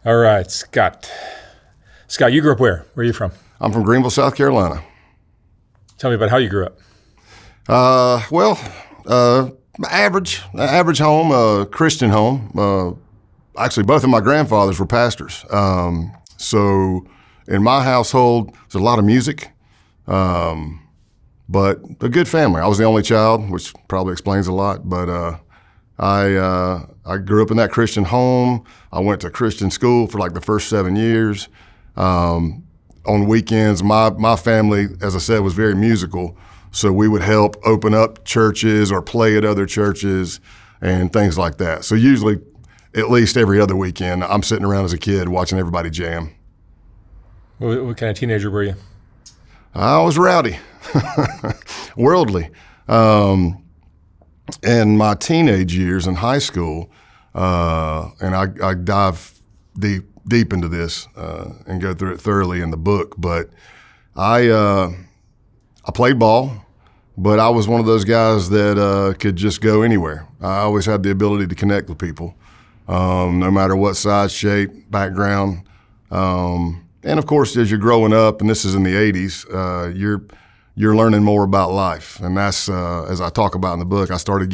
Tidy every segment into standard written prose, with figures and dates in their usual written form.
All right, Scott. Scott, you grew up where? Where are you from? I'm from Greenville, South Carolina. Tell me about how you grew up. Average home, Christian home. Actually, both of my grandfathers were pastors. So in my household, there's a lot of music, but a good family. I was the only child, which probably explains a lot, but I grew up in that Christian home. I went to Christian school for like the first 7 years. On weekends, my family, as I said, was very musical. So we would help open up churches or play at other churches and things like that. So usually, at least every other weekend, I'm sitting around as a kid watching everybody jam. What kind of teenager were you? I was rowdy, worldly. In my teenage years in high school, and I dive deep into this and go through it thoroughly in the book, but I played ball, but I was one of those guys that could just go anywhere. I always had the ability to connect with people, no matter what size, shape, background. And of course, as you're growing up, and this is in the 80s, you're learning more about life. And that's, as I talk about in the book, I started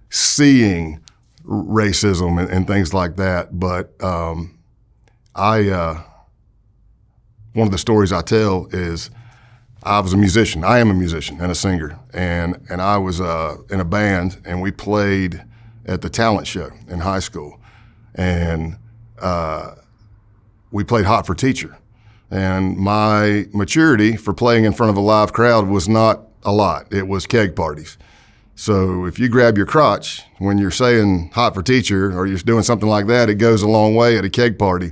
seeing racism and things like that. But one of the stories I tell is I was a musician. I am a musician and a singer. And I was in a band, and we played at the talent show in high school. And we played Hot for Teacher. And my maturity for playing in front of a live crowd was not a lot. It was keg parties. So if you grab your crotch when you're saying Hot for Teacher or you're doing something like that, it goes a long way at a keg party.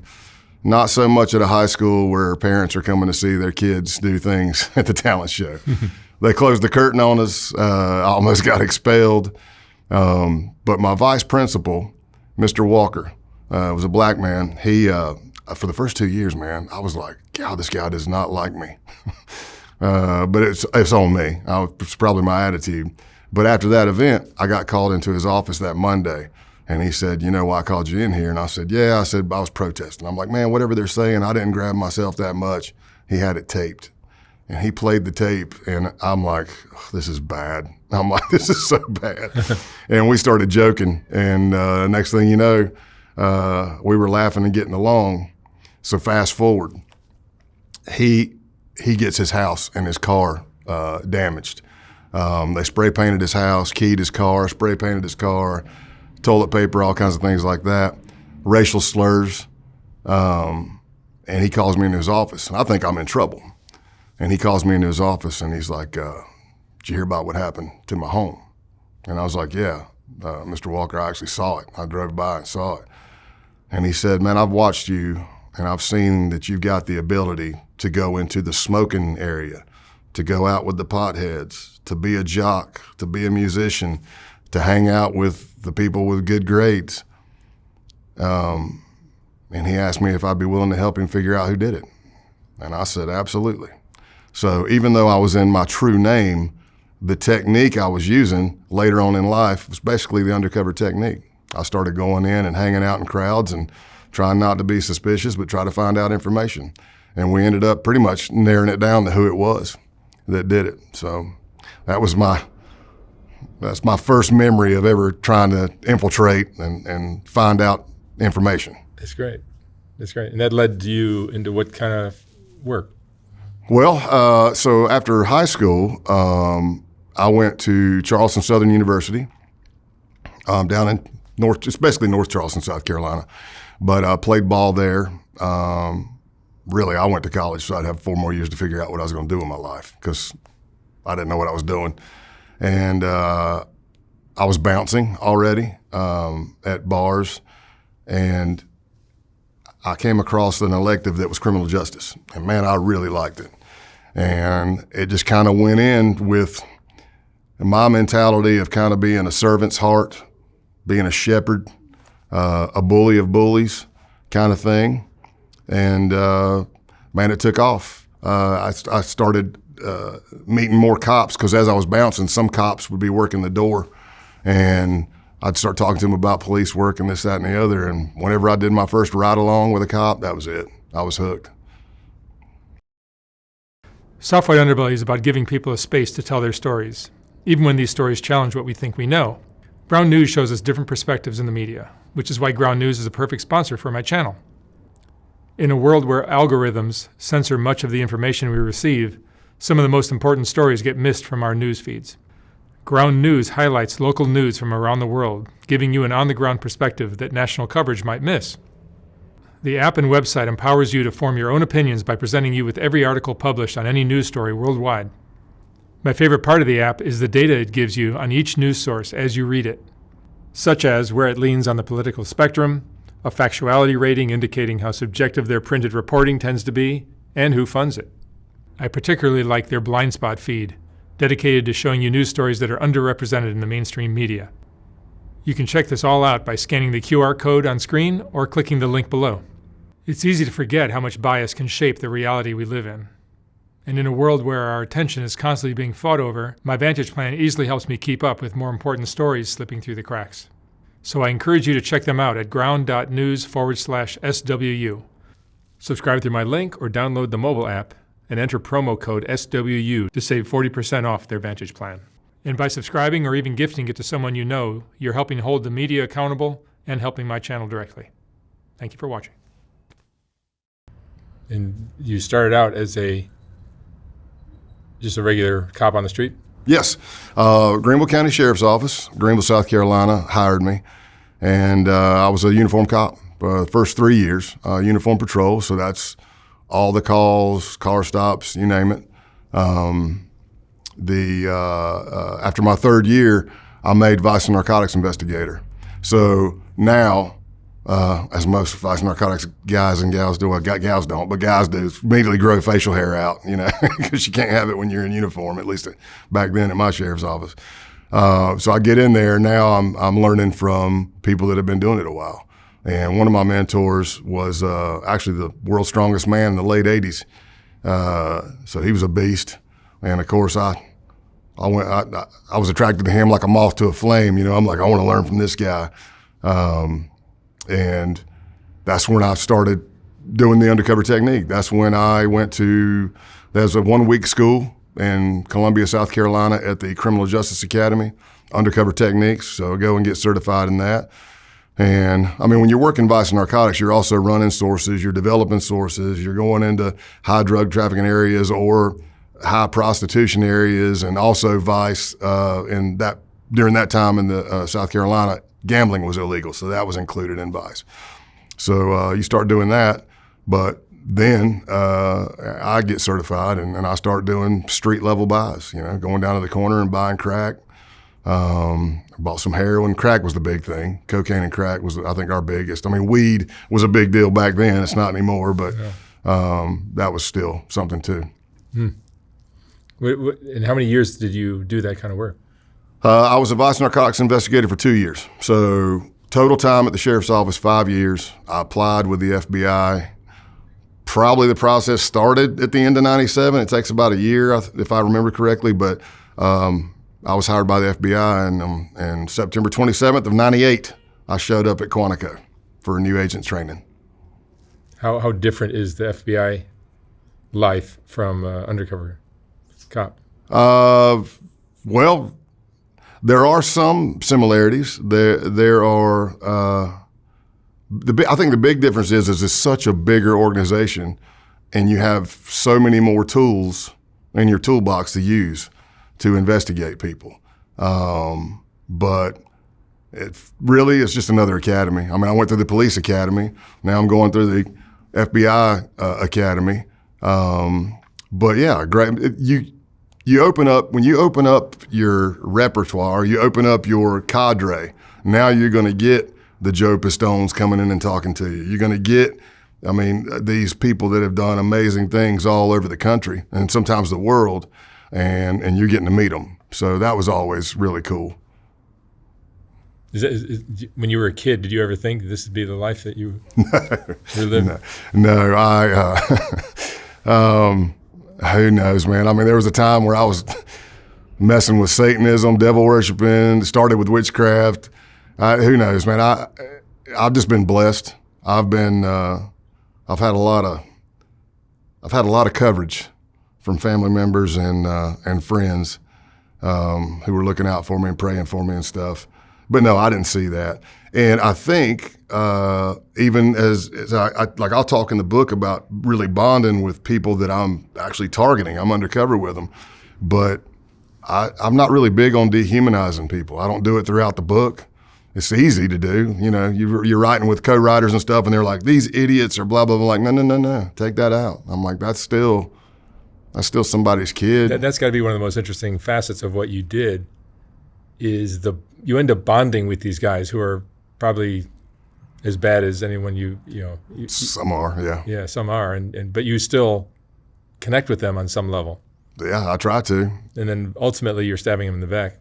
Not so much at a high school where parents are coming to see their kids do things at the talent show. They closed the curtain on us. I almost got expelled. But my vice principal, Mr. Walker, was a black man. He, for the first 2 years, man, I was like, God, this guy does not like me. But it's on me. It's probably my attitude. But after that event, I got called into his office that Monday, and he said, you know why I called you in here? And I said, yeah. I said, I was protesting. I'm like, man, whatever they're saying, I didn't grab myself that much. He had it taped. And he played the tape, and I'm like, oh, this is bad. I'm like, this is so bad. And we started joking, and next thing you know, we were laughing and getting along. So fast forward, he gets his house and his car damaged. They spray painted his house, keyed his car, spray painted his car, toilet paper, all kinds of things like that, racial slurs. And he calls me into his office, and I think I'm in trouble. And he calls me into his office, and he's like, did you hear about what happened to my home? And I was like, yeah, Mr. Walker, I actually saw it. I drove by and saw it. And he said, man, I've watched you, and I've seen that you've got the ability to go into the smoking area, to go out with the potheads, to be a jock, to be a musician, to hang out with the people with good grades. And he asked me if I'd be willing to help him figure out who did it. And I said, absolutely. So even though I was in my true name, the technique I was using later on in life was basically the undercover technique. I started going in and hanging out in crowds and trying not to be suspicious, but try to find out information. And we ended up pretty much narrowing it down to who it was that did it. So that's my first memory of ever trying to infiltrate and find out information. That's great. That's great. And that led you into what kind of work? Well, so after high school, I went to Charleston Southern University down in it's basically North Charleston, South Carolina. But I played ball there. Really, I went to college, so I'd have 4 more years to figure out what I was going to do in my life because I didn't know what I was doing. And I was bouncing already at bars, and I came across an elective that was criminal justice. And, man, I really liked it. And it just kind of went in with my mentality of kind of being a servant's heart, being a shepherd, a bully of bullies kind of thing. And, man, it took off. I started meeting more cops because as I was bouncing, some cops would be working the door and I'd start talking to them about police work and this, that, and the other. And whenever I did my first ride along with a cop, that was it. I was hooked. Soft White Underbelly is about giving people a space to tell their stories, even when these stories challenge what we think we know. Ground News shows us different perspectives in the media, which is why Ground News is a perfect sponsor for my channel. In a world where algorithms censor much of the information we receive, some of the most important stories get missed from our news feeds. Ground News highlights local news from around the world, giving you an on-the-ground perspective that national coverage might miss. The app and website empowers you to form your own opinions by presenting you with every article published on any news story worldwide. My favorite part of the app is the data it gives you on each news source as you read it, such as where it leans on the political spectrum, a factuality rating indicating how subjective their printed reporting tends to be, and who funds it. I particularly like their blind spot feed, dedicated to showing you news stories that are underrepresented in the mainstream media. You can check this all out by scanning the QR code on screen or clicking the link below. It's easy to forget how much bias can shape the reality we live in. And in a world where our attention is constantly being fought over, my Vantage Plan easily helps me keep up with more important stories slipping through the cracks. So I encourage you to check them out at ground.news/SWU. Subscribe through my link or download the mobile app and enter promo code SWU to save 40% off their Vantage Plan. And by subscribing or even gifting it to someone you know, you're helping hold the media accountable and helping my channel directly. Thank you for watching. And you started out as just a regular cop on the street? Yes. Greenville County Sheriff's Office, Greenville, South Carolina, hired me. And I was a uniform cop the first 3 years, uniform patrol. So that's all the calls, car stops, you name it. After my third year, I made vice and narcotics investigator. So now, as most vice narcotics guys and gals do, well, gals don't, but guys do, immediately grow facial hair out, because you can't have it when you're in uniform, at least back then at my sheriff's office. So I get in there, now I'm learning from people that have been doing it a while. And one of my mentors was actually the world's strongest man in the late 80s. So he was a beast. And of course, I was attracted to him like a moth to a flame. I'm like, I want to learn from this guy. And that's when I started doing the undercover technique. That's when I went to, there's a 1-week school in Columbia, South Carolina at the Criminal Justice Academy, undercover techniques. So I go and get certified in that. And I mean, when you're working vice and narcotics, you're also running sources, you're developing sources, you're going into high drug trafficking areas or high prostitution areas, and also vice during that time in the South Carolina, gambling was illegal, so that was included in vice. So you start doing that, but then I get certified and I start doing street level buys, going down to the corner and buying crack. Bought some heroin. Crack was the big thing. Cocaine and crack was, I think, our biggest. I mean, weed was a big deal back then. It's not anymore, but that was still something too. Hmm. And how many years did you do that kind of work? I was a vice narcotics investigator for 2 years. So total time at the sheriff's office, 5 years. I applied with the F.B.I. Probably the process started at the end of '97. It takes about a year, if I remember correctly, but I was hired by the F.B.I. and September 27th of '98, I showed up at Quantico for new agent training. How different is the F.B.I. life from undercover cop? Well, there are some similarities. There are. I think the big difference is it's such a bigger organization, and you have so many more tools in your toolbox to use to investigate people. But it really is just another academy. I mean, I went through the police academy. Now I'm going through the FBI academy. But yeah, great. You open up, when you open up your repertoire, you open up your cadre, now you're going to get the Joe Pistones coming in and talking to you. You're going to get, I mean, these people that have done amazing things all over the country and sometimes the world, and you're getting to meet them. So that was always really cool. When you were a kid, did you ever think this would be the life that you were living? No, who knows, man? I mean, there was a time where I was messing with Satanism, devil worshiping, started with witchcraft, Who knows, man? I've just been blessed. I've had a lot of coverage from family members and friends who were looking out for me and praying for me and stuff. But no, I didn't see that. And I think even as I'll talk in the book about really bonding with people that I'm actually targeting. I'm undercover with them, but I'm not really big on dehumanizing people. I don't do it throughout the book. It's easy to do. You know, you're writing with co-writers and stuff, and they're like, these idiots are blah, blah, blah. Like, no, take that out. I'm like, that's still somebody's kid. That's got to be one of the most interesting facets of what you did is you end up bonding with these guys who are probably as bad as anyone you know. Some are, yeah. Yeah, some are, but you still connect with them on some level. Yeah, I try to. And then ultimately you're stabbing them in the back.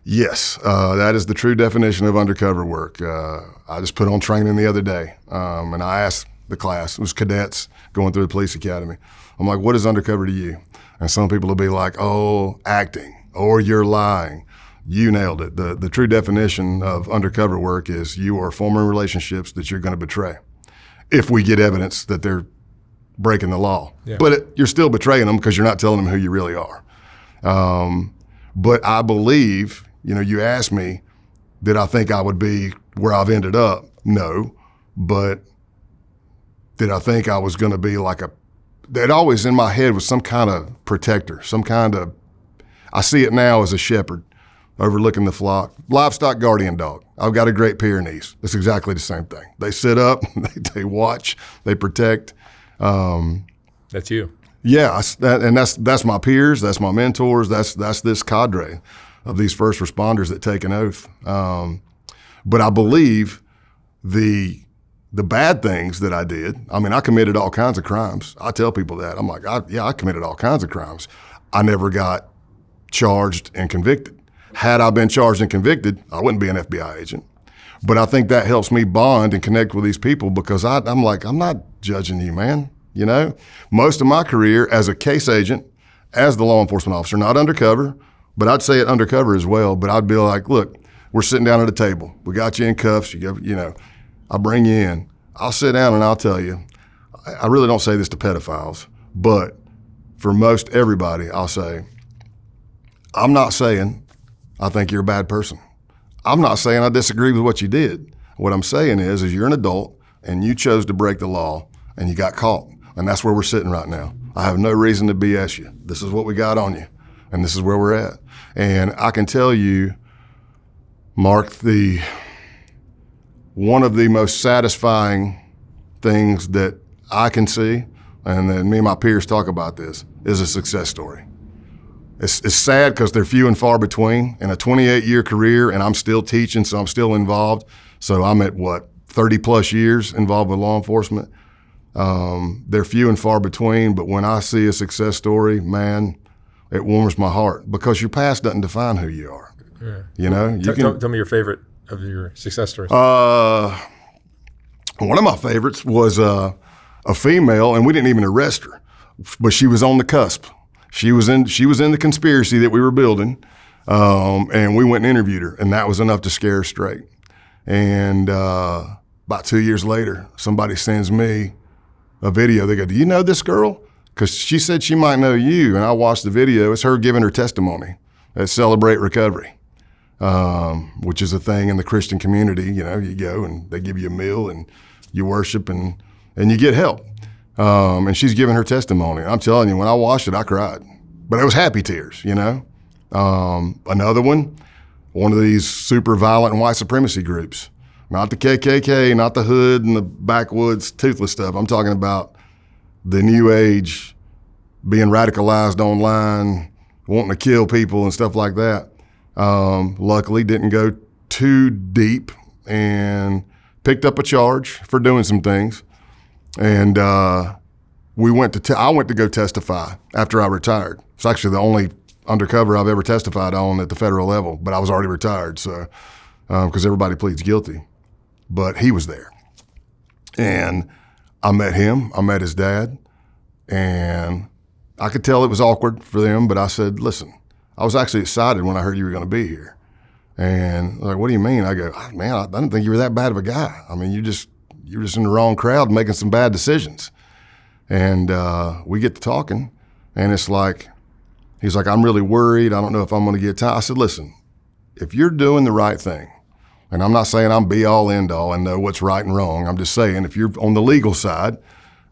Yes, that is the true definition of undercover work. I just put on training the other day, and I asked the class, it was cadets going through the police academy. I'm like, what is undercover to you? And some people will be like, oh, acting, or you're lying. You nailed it. The true definition of undercover work is you are forming relationships that you're going to betray if we get evidence that they're breaking the law. Yeah. But you're still betraying them because you're not telling them who you really are. But I believe, you asked me, did I think I would be where I've ended up? No. But did I think I was going to be like that always in my head was some kind of protector, I see it now as a shepherd overlooking the flock, livestock guardian dog. I've got a Great Pyrenees. It's exactly the same thing. They sit up, they watch, they protect. That's you. Yeah, that's my peers, that's my mentors, that's this cadre of these first responders that take an oath. But I believe the bad things that I did, I committed all kinds of crimes. I tell people that. I'm like, I committed all kinds of crimes. I never got charged and convicted. Had I been charged and convicted, I wouldn't be an F.B.I. agent. But I think that helps me bond and connect with these people because I'm like, I'm not judging you, man. Most of my career as a case agent, as the law enforcement officer, not undercover, but I'd say it undercover as well. But I'd be like, look, we're sitting down at a table. We got you in cuffs. I'll bring you in. I'll sit down and I'll tell you, I really don't say this to pedophiles, but for most everybody, I'll say, I'm not saying I think you're a bad person. I'm not saying I disagree with what you did. What I'm saying is you're an adult and you chose to break the law and you got caught. And that's where we're sitting right now. I have no reason to BS you. This is what we got on you and this is where we're at. And I can tell you, Mark, one of the most satisfying things that I can see, and then me and my peers talk about this, is a success story. It's sad because they're few and far between. In a 28-year career, and I'm still teaching, so I'm still involved. So I'm at 30 plus years involved with law enforcement. They're few and far between, but when I see a success story, man, it warms my heart because your past doesn't define who you are. Yeah. Tell me your favorite of your success stories. One of my favorites was a female, and we didn't even arrest her, but she was on the cusp. She was in the conspiracy that we were building, and we went and interviewed her, and that was enough to scare her straight. And about 2 years later, somebody sends me a video. They go, "Do you know this girl?" Because she said she might know you, and I watched the video. It's her giving her testimony at Celebrate Recovery, which is a thing in the Christian community. You go and they give you a meal and you worship and you get help. And she's giving her testimony. I'm telling you, when I watched it, I cried. But it was happy tears, Another one of these super violent white supremacy groups. Not the KKK, not the hood and the backwoods toothless stuff. I'm talking about the new age, being radicalized online, wanting to kill people and stuff like that. Luckily, didn't go too deep and picked up a charge for doing some things. And I went to go testify after I retired. It's actually the only undercover I've ever testified on at the federal level, but I was already retired, so because everybody pleads guilty. But he was there. And I met him, I met his dad, and I could tell it was awkward for them, but I said, listen, I was actually excited when I heard you were going to be here. And they're like, what do you mean? I go, oh, man, I didn't think you were that bad of a guy. I mean, you're just in the wrong crowd making some bad decisions. And we get to talking, and it's like, he's like, I'm really worried. I don't know if I'm going to get time. I said, listen, if you're doing the right thing, and I'm not saying I'm be all end all and know what's right and wrong. I'm just saying if you're on the legal side,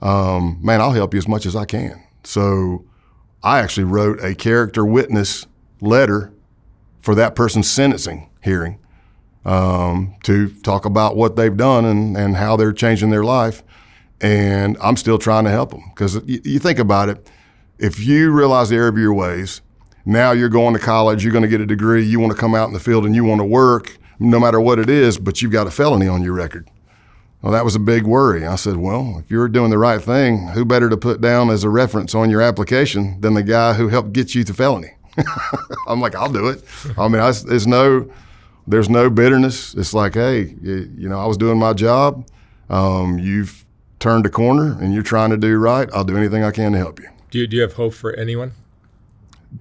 man, I'll help you as much as I can. So I actually wrote a character witness letter for that person's sentencing hearing to talk about what they've done and how they're changing their life. And I'm still trying to help them, because you think about it, if you realize the error of your ways, now you're going to college, you're going to get a degree, you want to come out in the field and you want to work, no matter what it is, but you've got a felony on your record. Well, that was a big worry. I said, well, if you're doing the right thing, who better to put down as a reference on your application than the guy who helped get you to felony? I'm like, I'll do it. I mean, there's no bitterness. It's like, hey, I was doing my job. You've turned a corner and you're trying to do right. I'll do anything I can to help you. Do you have hope for anyone?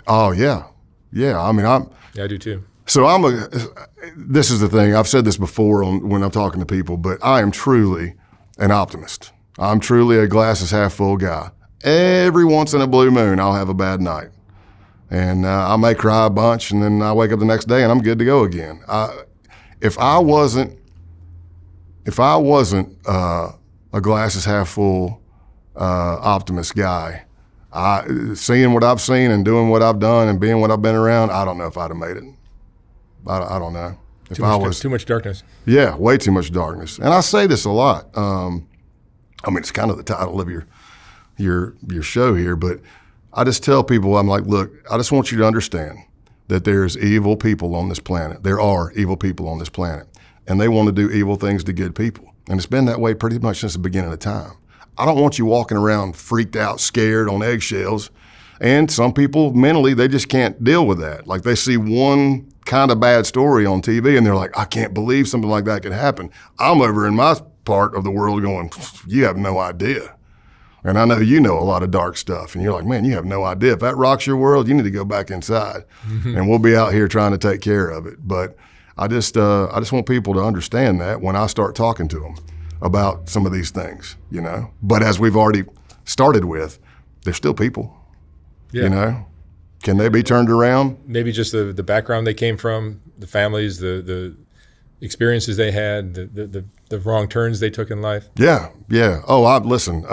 Oh, yeah. Yeah, I mean, Yeah, I do too. So this is the thing, I've said this before when I'm talking to people, but I am truly an optimist. I'm truly a glass is half full guy. Every once in a blue moon, I'll have a bad night. And I may cry a bunch, and then I wake up the next day and I'm good to go again. If I wasn't a glass is half full optimist guy, seeing what I've seen and doing what I've done and being what I've been around, I don't know if I'd have made it. I don't know. Too much darkness. Yeah, way too much darkness. And I say this a lot. I mean, it's kind of the title of your show here, but I just tell people, I'm like, look, I just want you to understand that there's evil people on this planet. There are evil people on this planet, and they want to do evil things to good people. And it's been that way pretty much since the beginning of time. I don't want you walking around freaked out, scared, on eggshells. And some people mentally, they just can't deal with that. Like they see one kind of bad story on TV and they're like, I can't believe something like that could happen. I'm over in my part of the world going, you have no idea. And I know you know a lot of dark stuff. And you're like, man, you have no idea. If that rocks your world, you need to go back inside. And we'll be out here trying to take care of it. But I just want people to understand that when I start talking to them about some of these things, But as we've already started with, they're still people, Can they be turned around? Maybe just the background they came from, the families, the experiences they had, the wrong turns they took in life. Yeah. Oh, listen,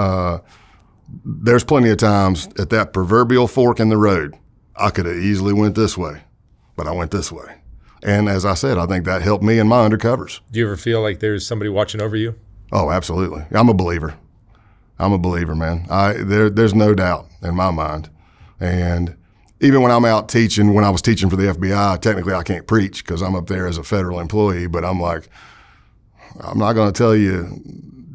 there's plenty of times at that proverbial fork in the road, I could have easily went this way, but I went this way. And as I said, I think that helped me in my undercovers. Do you ever feel like there's somebody watching over you? Oh, absolutely. I'm a believer, man. There's no doubt in my mind. And even when I'm out teaching, when I was teaching for the F.B.I, technically I can't preach because I'm up there as a federal employee, but I'm like, I'm not going to tell you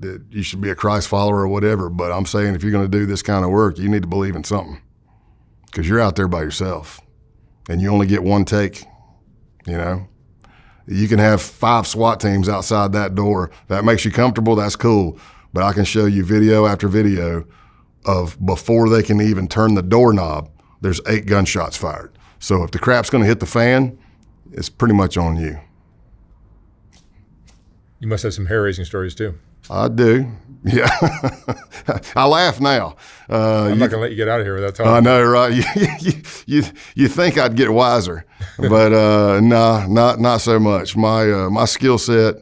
that you should be a Christ follower or whatever, but I'm saying if you're going to do this kind of work, you need to believe in something because you're out there by yourself and you only get one take, You can have 5 SWAT teams outside that door. That makes you comfortable, that's cool. But I can show you video after video of before they can even turn the doorknob, there's 8 gunshots fired. So if the crap's going to hit the fan, it's pretty much on you. You must have some hair-raising stories too. I do. Yeah. I laugh now. I'm not going to let you get out of here without talking. I know, right? You think I'd get wiser, but nah, not so much. My skill set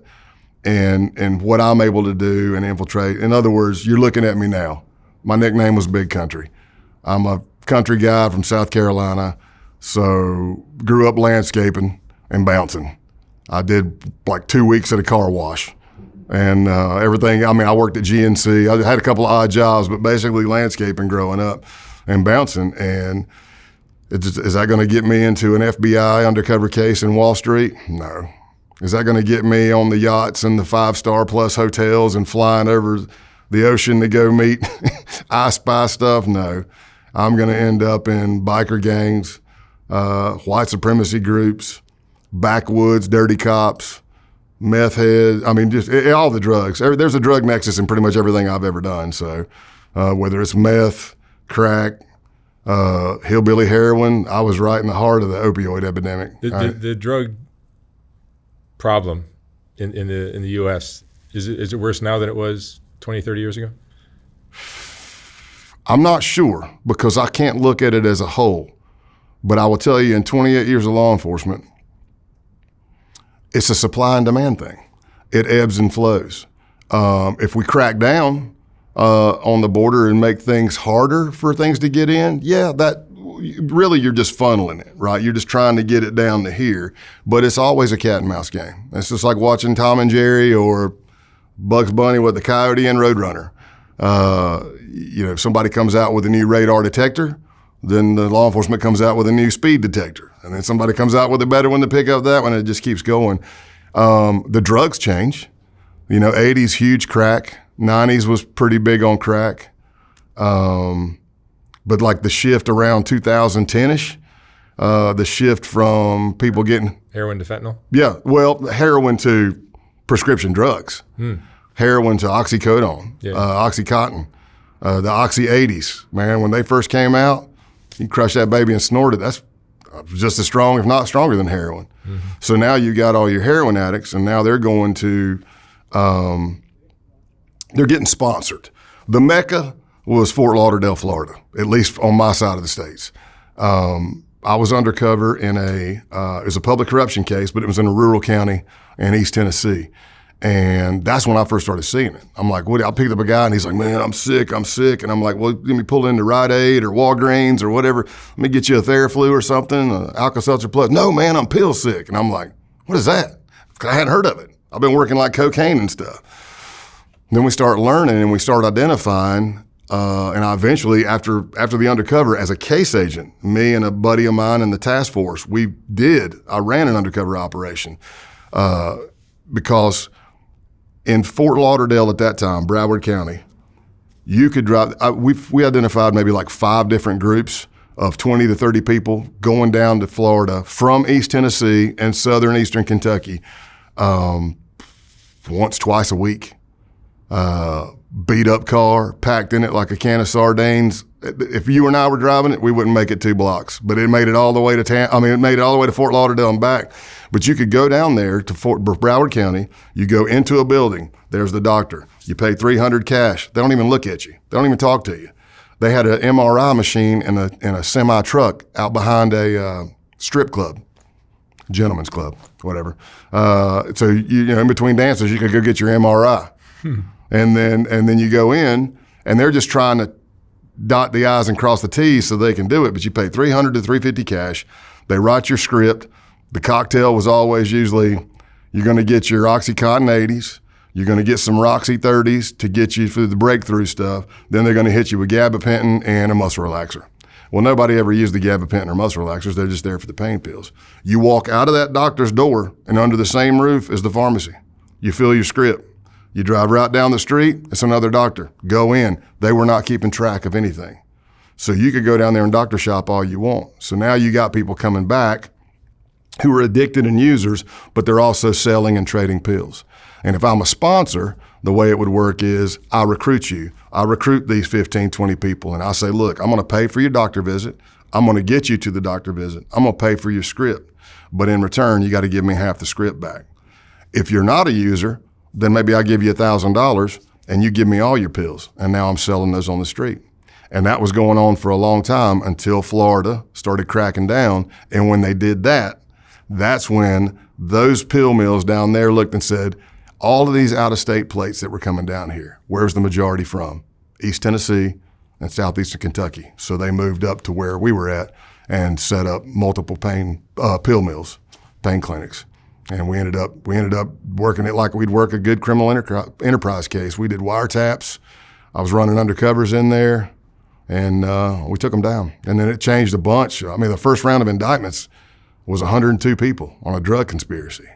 and what I'm able to do and infiltrate. In other words, you're looking at me now. My nickname was Big Country. I'm a country guy from South Carolina, so grew up landscaping and bouncing. I did like 2 weeks at a car wash and everything. I mean, I worked at GNC. I had a couple of odd jobs, but basically landscaping growing up and bouncing. And is that going to get me into an F.B.I. undercover case in Wall Street? No. Is that going to get me on the yachts and the 5-star plus hotels and flying over the ocean to go meet I Spy stuff? No. I'm going to end up in biker gangs, white supremacy groups, backwoods, dirty cops, meth heads. I mean, just all the drugs. There's a drug nexus in pretty much everything I've ever done. So whether it's meth, crack, hillbilly heroin, I was right in the heart of the opioid epidemic. The drug problem in the U.S.? Is it worse now than it was 20, 30 years ago? I'm not sure because I can't look at it as a whole. But I will tell you, in 28 years of law enforcement, it's a supply and demand thing. It ebbs and flows. If we crack down on the border and make things harder for things to get in, yeah, that really you're just funneling it, right? You're just trying to get it down to here. But it's always a cat and mouse game. It's just like watching Tom and Jerry or Bugs Bunny with the Coyote and Roadrunner. If somebody comes out with a new radar detector, then the law enforcement comes out with a new speed detector. And then somebody comes out with a better one to pick up that one, and it just keeps going. The drugs change. 80s, huge crack. 90s was pretty big on crack. But like the shift around 2010-ish, the shift from people getting... Heroin to fentanyl? Yeah, well, heroin to prescription drugs. Heroin to oxycodone, Oxycontin, the Oxy 80s. Man, when they first came out, you crush that baby and snort it. That's just as strong, if not stronger than heroin. Mm-hmm. So now you got all your heroin addicts, and now they're going to, they're getting sponsored. The Mecca was Fort Lauderdale, Florida, at least on my side of the states. I was undercover in it was a public corruption case, but it was in a rural county in East Tennessee. And that's when I first started seeing it. I'm like, what? I picked up a guy and he's like, man, I'm sick. And I'm like, well, let me pull into Rite Aid or Walgreens or whatever. Let me get you a Theraflu or something, Alka-Seltzer Plus. No, man, I'm pill sick. And I'm like, what is that? I hadn't heard of it. I've been working like cocaine and stuff. Then we start learning and we start identifying. And I eventually, after the undercover, as a case agent, me and a buddy of mine in the task force, I ran an undercover operation because in Fort Lauderdale at that time, Broward County, you could drive. We identified maybe like 5 different groups of 20 to 30 people going down to Florida from East Tennessee and southern eastern Kentucky once, twice a week. Beat up car, packed in it like a can of sardines. If you and I were driving it, we wouldn't make it 2 blocks, but it made it all the way to it made it all the way to Fort Lauderdale and back. But you could go down there to Broward County, you go into a building, there's the doctor. You pay $300 cash. They don't even look at you. They don't even talk to you. They had an MRI machine in a semi truck out behind a strip club, gentleman's club, whatever. So you in between dances, you could go get your MRI. And then you go in, and they're just trying to dot the I's and cross the T's so they can do it. But you pay $300 to $350 cash. They write your script. The cocktail was always usually you're going to get your OxyContin 80s. You're going to get some Roxy 30s to get you through the breakthrough stuff. Then they're going to hit you with gabapentin and a muscle relaxer. Well, nobody ever used the gabapentin or muscle relaxers. They're just there for the pain pills. You walk out of that doctor's door, and under the same roof is the pharmacy. You fill your script. You drive right down the street, it's another doctor. Go in. They were not keeping track of anything. So you could go down there and doctor shop all you want. So now you got people coming back who are addicted and users, but they're also selling and trading pills. And if I'm a sponsor, the way it would work is I recruit you. I recruit these 15, 20 people, and I say, look, I'm going to pay for your doctor visit. I'm going to get you to the doctor visit. I'm going to pay for your script. But in return, you got to give me half the script back. If you're not a user, then maybe I give you $1,000 and you give me all your pills. And now I'm selling those on the street. And that was going on for a long time until Florida started cracking down. And when they did that, that's when those pill mills down there looked and said, all of these out-of-state plates that were coming down here, where's the majority from? East Tennessee and southeastern Kentucky. So they moved up to where we were at and set up multiple pill mills, pain clinics. And we ended up working it like we'd work a good criminal enterprise case. We did wiretaps. I was running undercovers in there, and we took them down. And then it changed a bunch. I mean, the first round of indictments was 102 people on a drug conspiracy.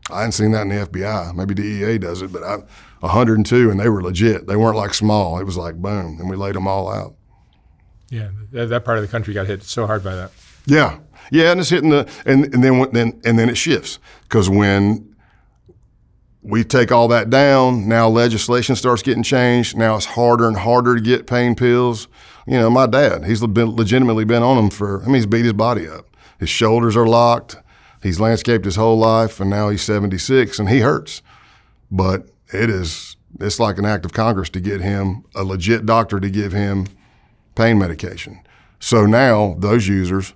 I hadn't seen that in the F.B.I. Maybe DEA does it, but 102, and they were legit. They weren't like small. It was like boom, and we laid them all out. Yeah, that part of the country got hit so hard by that. Yeah, and it's hitting and then it shifts because when we take all that down, now legislation starts getting changed. Now it's harder and harder to get pain pills. My dad, he's legitimately been on them he's beat his body up. His shoulders are locked. He's landscaped his whole life, and now he's 76, and he hurts. But it's like an act of Congress to get him a legit doctor to give him pain medication. So now those users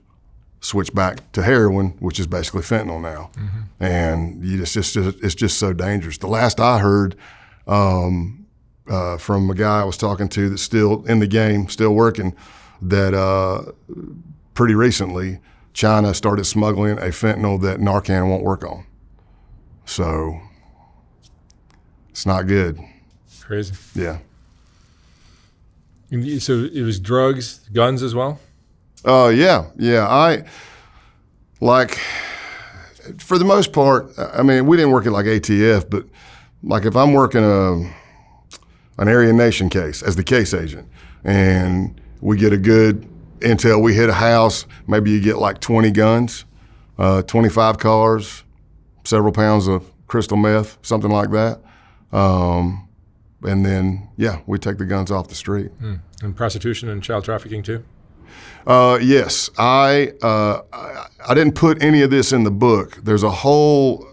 switch back to heroin, which is basically fentanyl now. Mm-hmm. And it's just so dangerous. The last I heard from a guy I was talking to that's still in the game, still working, that pretty recently China started smuggling a fentanyl that Narcan won't work on. So it's not good. Crazy. Yeah. So it was drugs, guns as well? Yeah. I, like, for the most part, I mean, we didn't work it like ATF, but like if I'm working an Aryan Nation case as the case agent and we get a good intel, we hit a house, maybe you get like 20 guns, 25 cars, several pounds of crystal meth, something like that. And then, we take the guns off the street. And prostitution and child trafficking too? Yes. I didn't put any of this in the book. There's a whole,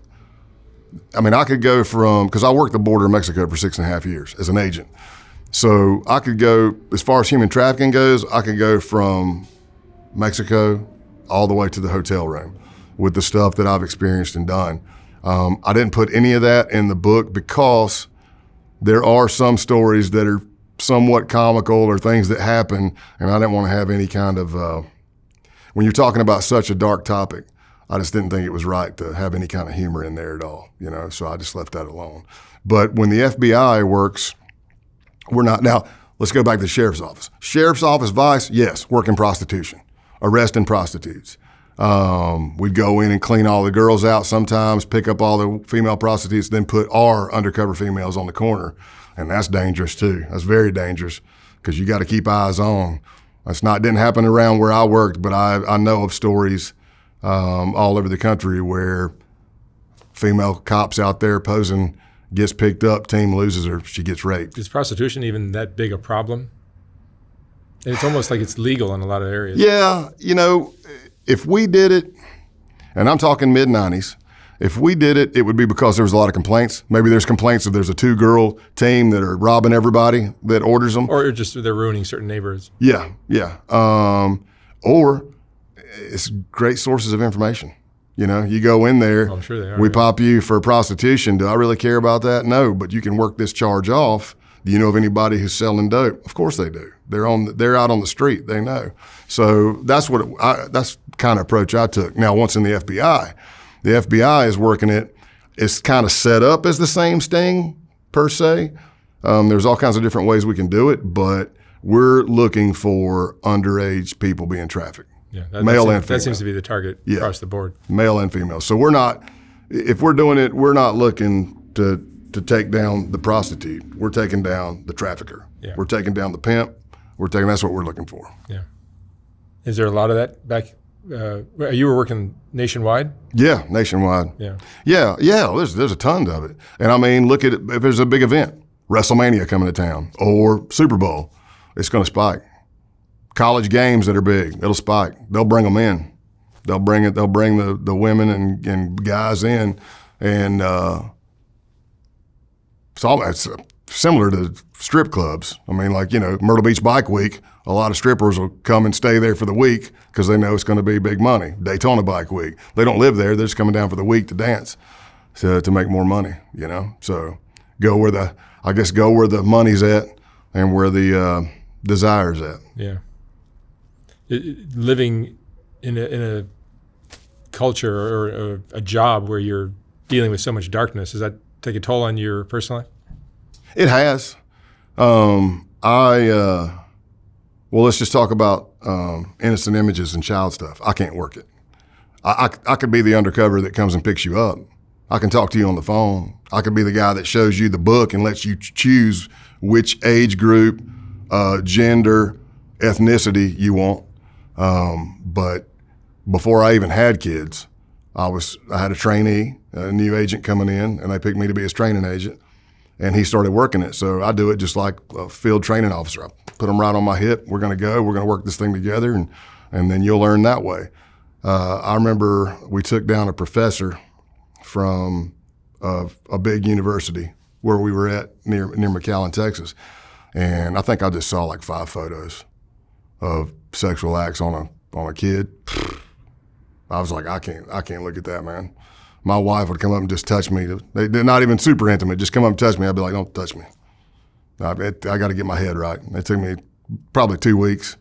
I could go from, because I worked the border of Mexico for 6.5 years as an agent. So I could go, as far as human trafficking goes, I could go from Mexico all the way to the hotel room with the stuff that I've experienced and done. I didn't put any of that in the book because there are some stories that are somewhat comical or things that happen, and I didn't want to have any kind of, when you're talking about such a dark topic, I just didn't think it was right to have any kind of humor in there at all, so I just left that alone. But when the FBI works, we're not, now let's go back to the sheriff's office. Sheriff's office vice, yes, working prostitution, arresting prostitutes. We'd go in and clean all the girls out sometimes, pick up all the female prostitutes, then put our undercover females on the corner. And that's dangerous too. That's very dangerous because you got to keep eyes on. Didn't happen around where I worked, but I know of stories all over the country where female cops out there posing, gets picked up, team loses her, she gets raped. Is prostitution even that big a problem? And it's almost like it's legal in a lot of areas. Yeah, if we did it, and I'm talking mid-90s, if we did it, it would be because there was a lot of complaints. Maybe there's complaints that there's a 2-girl team that are robbing everybody that orders them. Or just they're ruining certain neighborhoods. Yeah. Or it's great sources of information. You go in there, I'm sure they are, we pop you for prostitution. Do I really care about that? No, but you can work this charge off. Do you know of anybody who's selling dope? Of course they do. They're out on the street. They know. So that's that's the kind of approach I took. Now, once in the FBI is working it. It's kind of set up as the same sting per se. There's all kinds of different ways we can do it, but we're looking for underage people being trafficked. Yeah, male and female. That seems to be the target across the board. Male and female. So if we're doing it, we're not looking to take down the prostitute. We're taking down the trafficker. Yeah. We're taking down the pimp. That's what we're looking for. Yeah. Is there a lot of that back? You were working nationwide? Yeah, nationwide. Yeah. There's a ton of it. And look at it. If there's a big event, WrestleMania coming to town or Super Bowl, it's going to spike. College games that are big, it'll spike. They'll bring them in. They'll bring the women and guys in, and it's similar to strip clubs. Myrtle Beach Bike Week, a lot of strippers will come and stay there for the week because they know it's going to be big money. Daytona Bike Week, they don't live there. They're just coming down for the week to dance, to make more money. So go where the money's at and where the desire's at. Yeah. Living in a culture or a job where you're dealing with so much darkness, does that take a toll on your personal life? It has. Let's just talk about innocent images and child stuff. I can't work it. I could be the undercover that comes and picks you up. I can talk to you on the phone. I could be the guy that shows you the book and lets you choose which age group, gender, ethnicity you want. But before I even had kids, I had a trainee, a new agent coming in, and they picked me to be his training agent. And he started working it. So I do it just like a field training officer. I put them right on my hip. We're going to work this thing together, and then you'll learn that way. I remember we took down a professor from a big university where we were at near McAllen, Texas. And I think I just saw like 5 photos of sexual acts on a kid. I was like, I can't look at that, man. My wife would come up and just touch me. They're not even super intimate, just come up and touch me. I'd be like, don't touch me. I got to get my head right. It took me probably 2 weeks.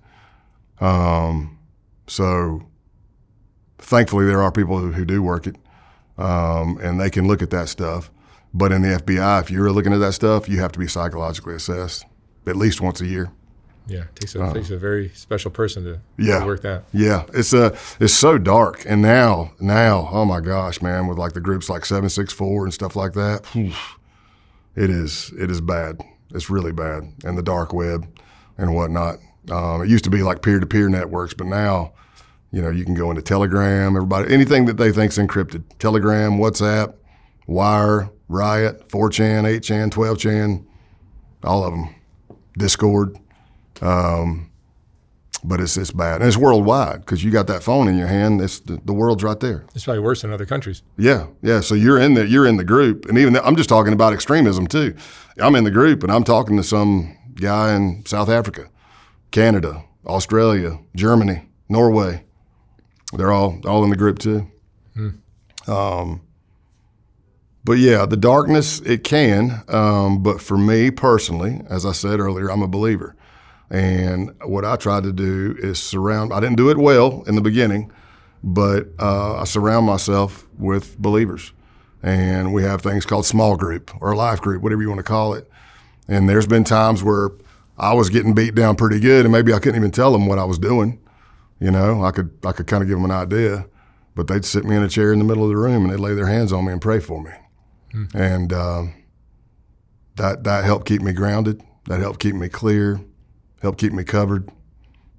So thankfully there are people who do work it, and they can look at that stuff. But in the F.B.I, if you're looking at that stuff, you have to be psychologically assessed at least once a year. Yeah, it takes a very special person to work that. Yeah, it's so dark. And now, oh my gosh, man, with like the groups like 764 and stuff like that, it is bad. It's really bad. And the dark web and whatnot. It used to be like peer-to-peer networks, but now, you can go into Telegram, anything that they think's encrypted. Telegram, WhatsApp, Wire, Riot, 4chan, 8chan, 12chan, all of them. Discord. But it's bad. And it's worldwide because you got that phone in your hand. The world's right there. It's probably worse in other countries. Yeah. So you're in the group. And even I'm just talking about extremism too. I'm in the group and I'm talking to some guy in South Africa, Canada, Australia, Germany, Norway. They're all in the group too. But yeah, the darkness, it can. But for me personally, as I said earlier, I'm a believer. And what I tried to do is I didn't do it well in the beginning, but I surround myself with believers. And we have things called small group or life group, whatever you want to call it. And there's been times where I was getting beat down pretty good and maybe I couldn't even tell them what I was doing. I could kind of give them an idea, but they'd sit me in a chair in the middle of the room and they'd lay their hands on me and pray for me. And that helped keep me grounded. That helped keep me clear, helped keep me covered.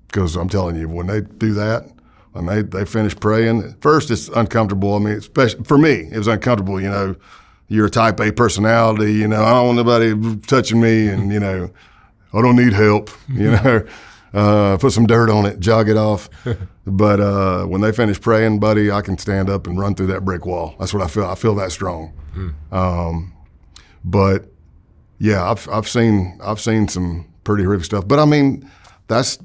Because I'm telling you, when they do that, when they finish praying, at first it's uncomfortable. I mean, especially for me, it was uncomfortable. You're a type A personality. I don't want nobody touching me, and I don't need help. Put some dirt on it, jog it off. But when they finish praying, buddy, I can stand up and run through that brick wall. That's what I feel. I feel that strong. But yeah, I've seen some pretty horrific stuff. But I mean, that's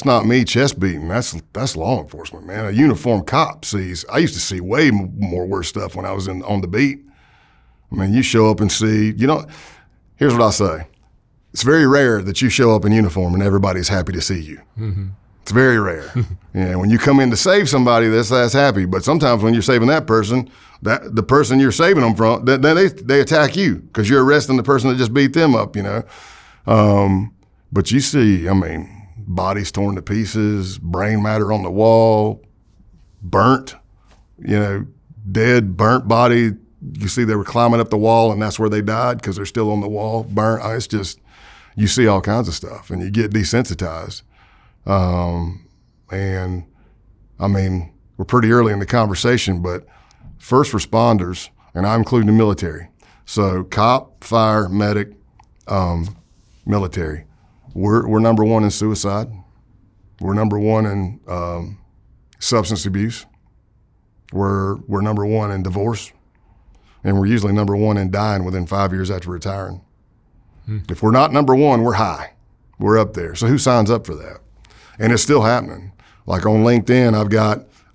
not me chest beating. That's law enforcement, man. A uniformed cop sees. I used to see way more worse stuff when I was on the beat. I mean, you show up and see. Here's what I say. It's very rare that you show up in uniform and everybody's happy to see you. Mm-hmm. It's very rare. When you come in to save somebody, that's happy. But sometimes when you're saving that person, the person you're saving them from, then they attack you because you're arresting the person that just beat them up. But you see, I mean, bodies torn to pieces, brain matter on the wall, burnt, dead, burnt body. You see they were climbing up the wall and that's where they died because they're still on the wall, burnt. It's just, you see all kinds of stuff and you get desensitized. And I mean, we're pretty early in the conversation, but first responders, and I include the military. So cop, fire, medic, military. We're number one in suicide. We're number one in substance abuse. We're number one in divorce. And we're usually number one in dying within 5 years after retiring. If we're not number one, we're high. We're up there. So who signs up for that? And it's still happening. Like on LinkedIn,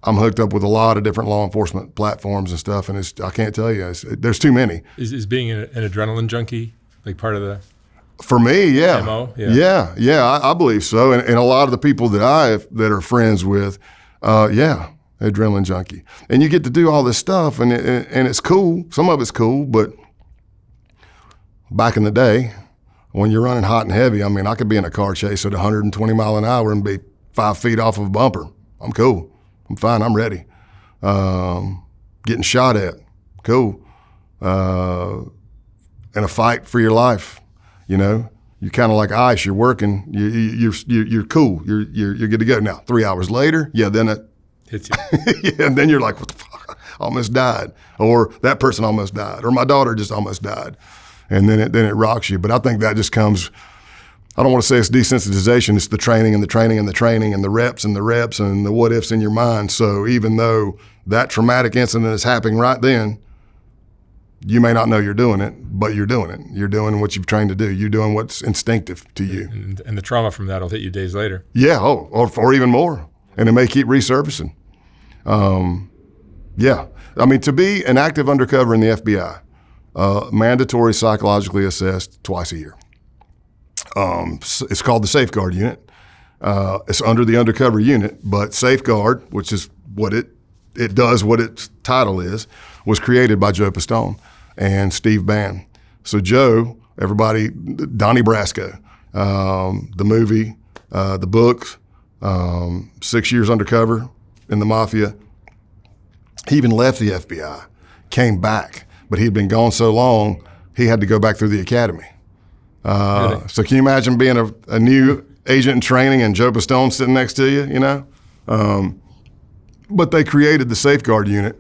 I'm hooked up with a lot of different law enforcement platforms and stuff, and I can't tell you, there's too many. Is being an adrenaline junkie like part of the For me, yeah. MO? Yeah, I believe so. And a lot of the people that are friends with, adrenaline junkie. And you get to do all this stuff, and it's cool. Some of it's cool, but back in the day, when you're running hot and heavy, I mean, I could be in a car chase at 120 mile an hour and be 5 feet off of a bumper. I'm cool. I'm fine. I'm ready. Getting shot at, cool. In a fight for your life, you're kind of like ice. You're working. You're cool. You're good to go. Now 3 hours later, then it hits you. and then you're like, what the fuck? I almost died, or that person almost died, or my daughter just almost died. And then it rocks you. But I think that just comes I don't want to say it's desensitization. It's the training and the training and the training and the reps and the what ifs in your mind. So even though that traumatic incident is happening right then, you may not know you're doing it, but you're doing it. You're doing what you've trained to do. You're doing what's instinctive to you. And the trauma from that will hit you days later. Yeah, or even more. And it may keep resurfacing. Yeah. I mean, to be an active undercover in the FBI, mandatory psychologically assessed twice a year. It's called the Safeguard Unit. It's under the undercover unit, but Safeguard, which is what it does, what its title is, was created by Joe Pistone and Steve Bann. So Joe, everybody, Donnie Brasco, the movie, the books, 6 years undercover in the mafia. He even left the FBI, came back, but he had been gone so long, he had to go back through the academy. Really? So can you imagine being a new agent in training and Joe Pistone sitting next to you, you know? But they created the Safeguard Unit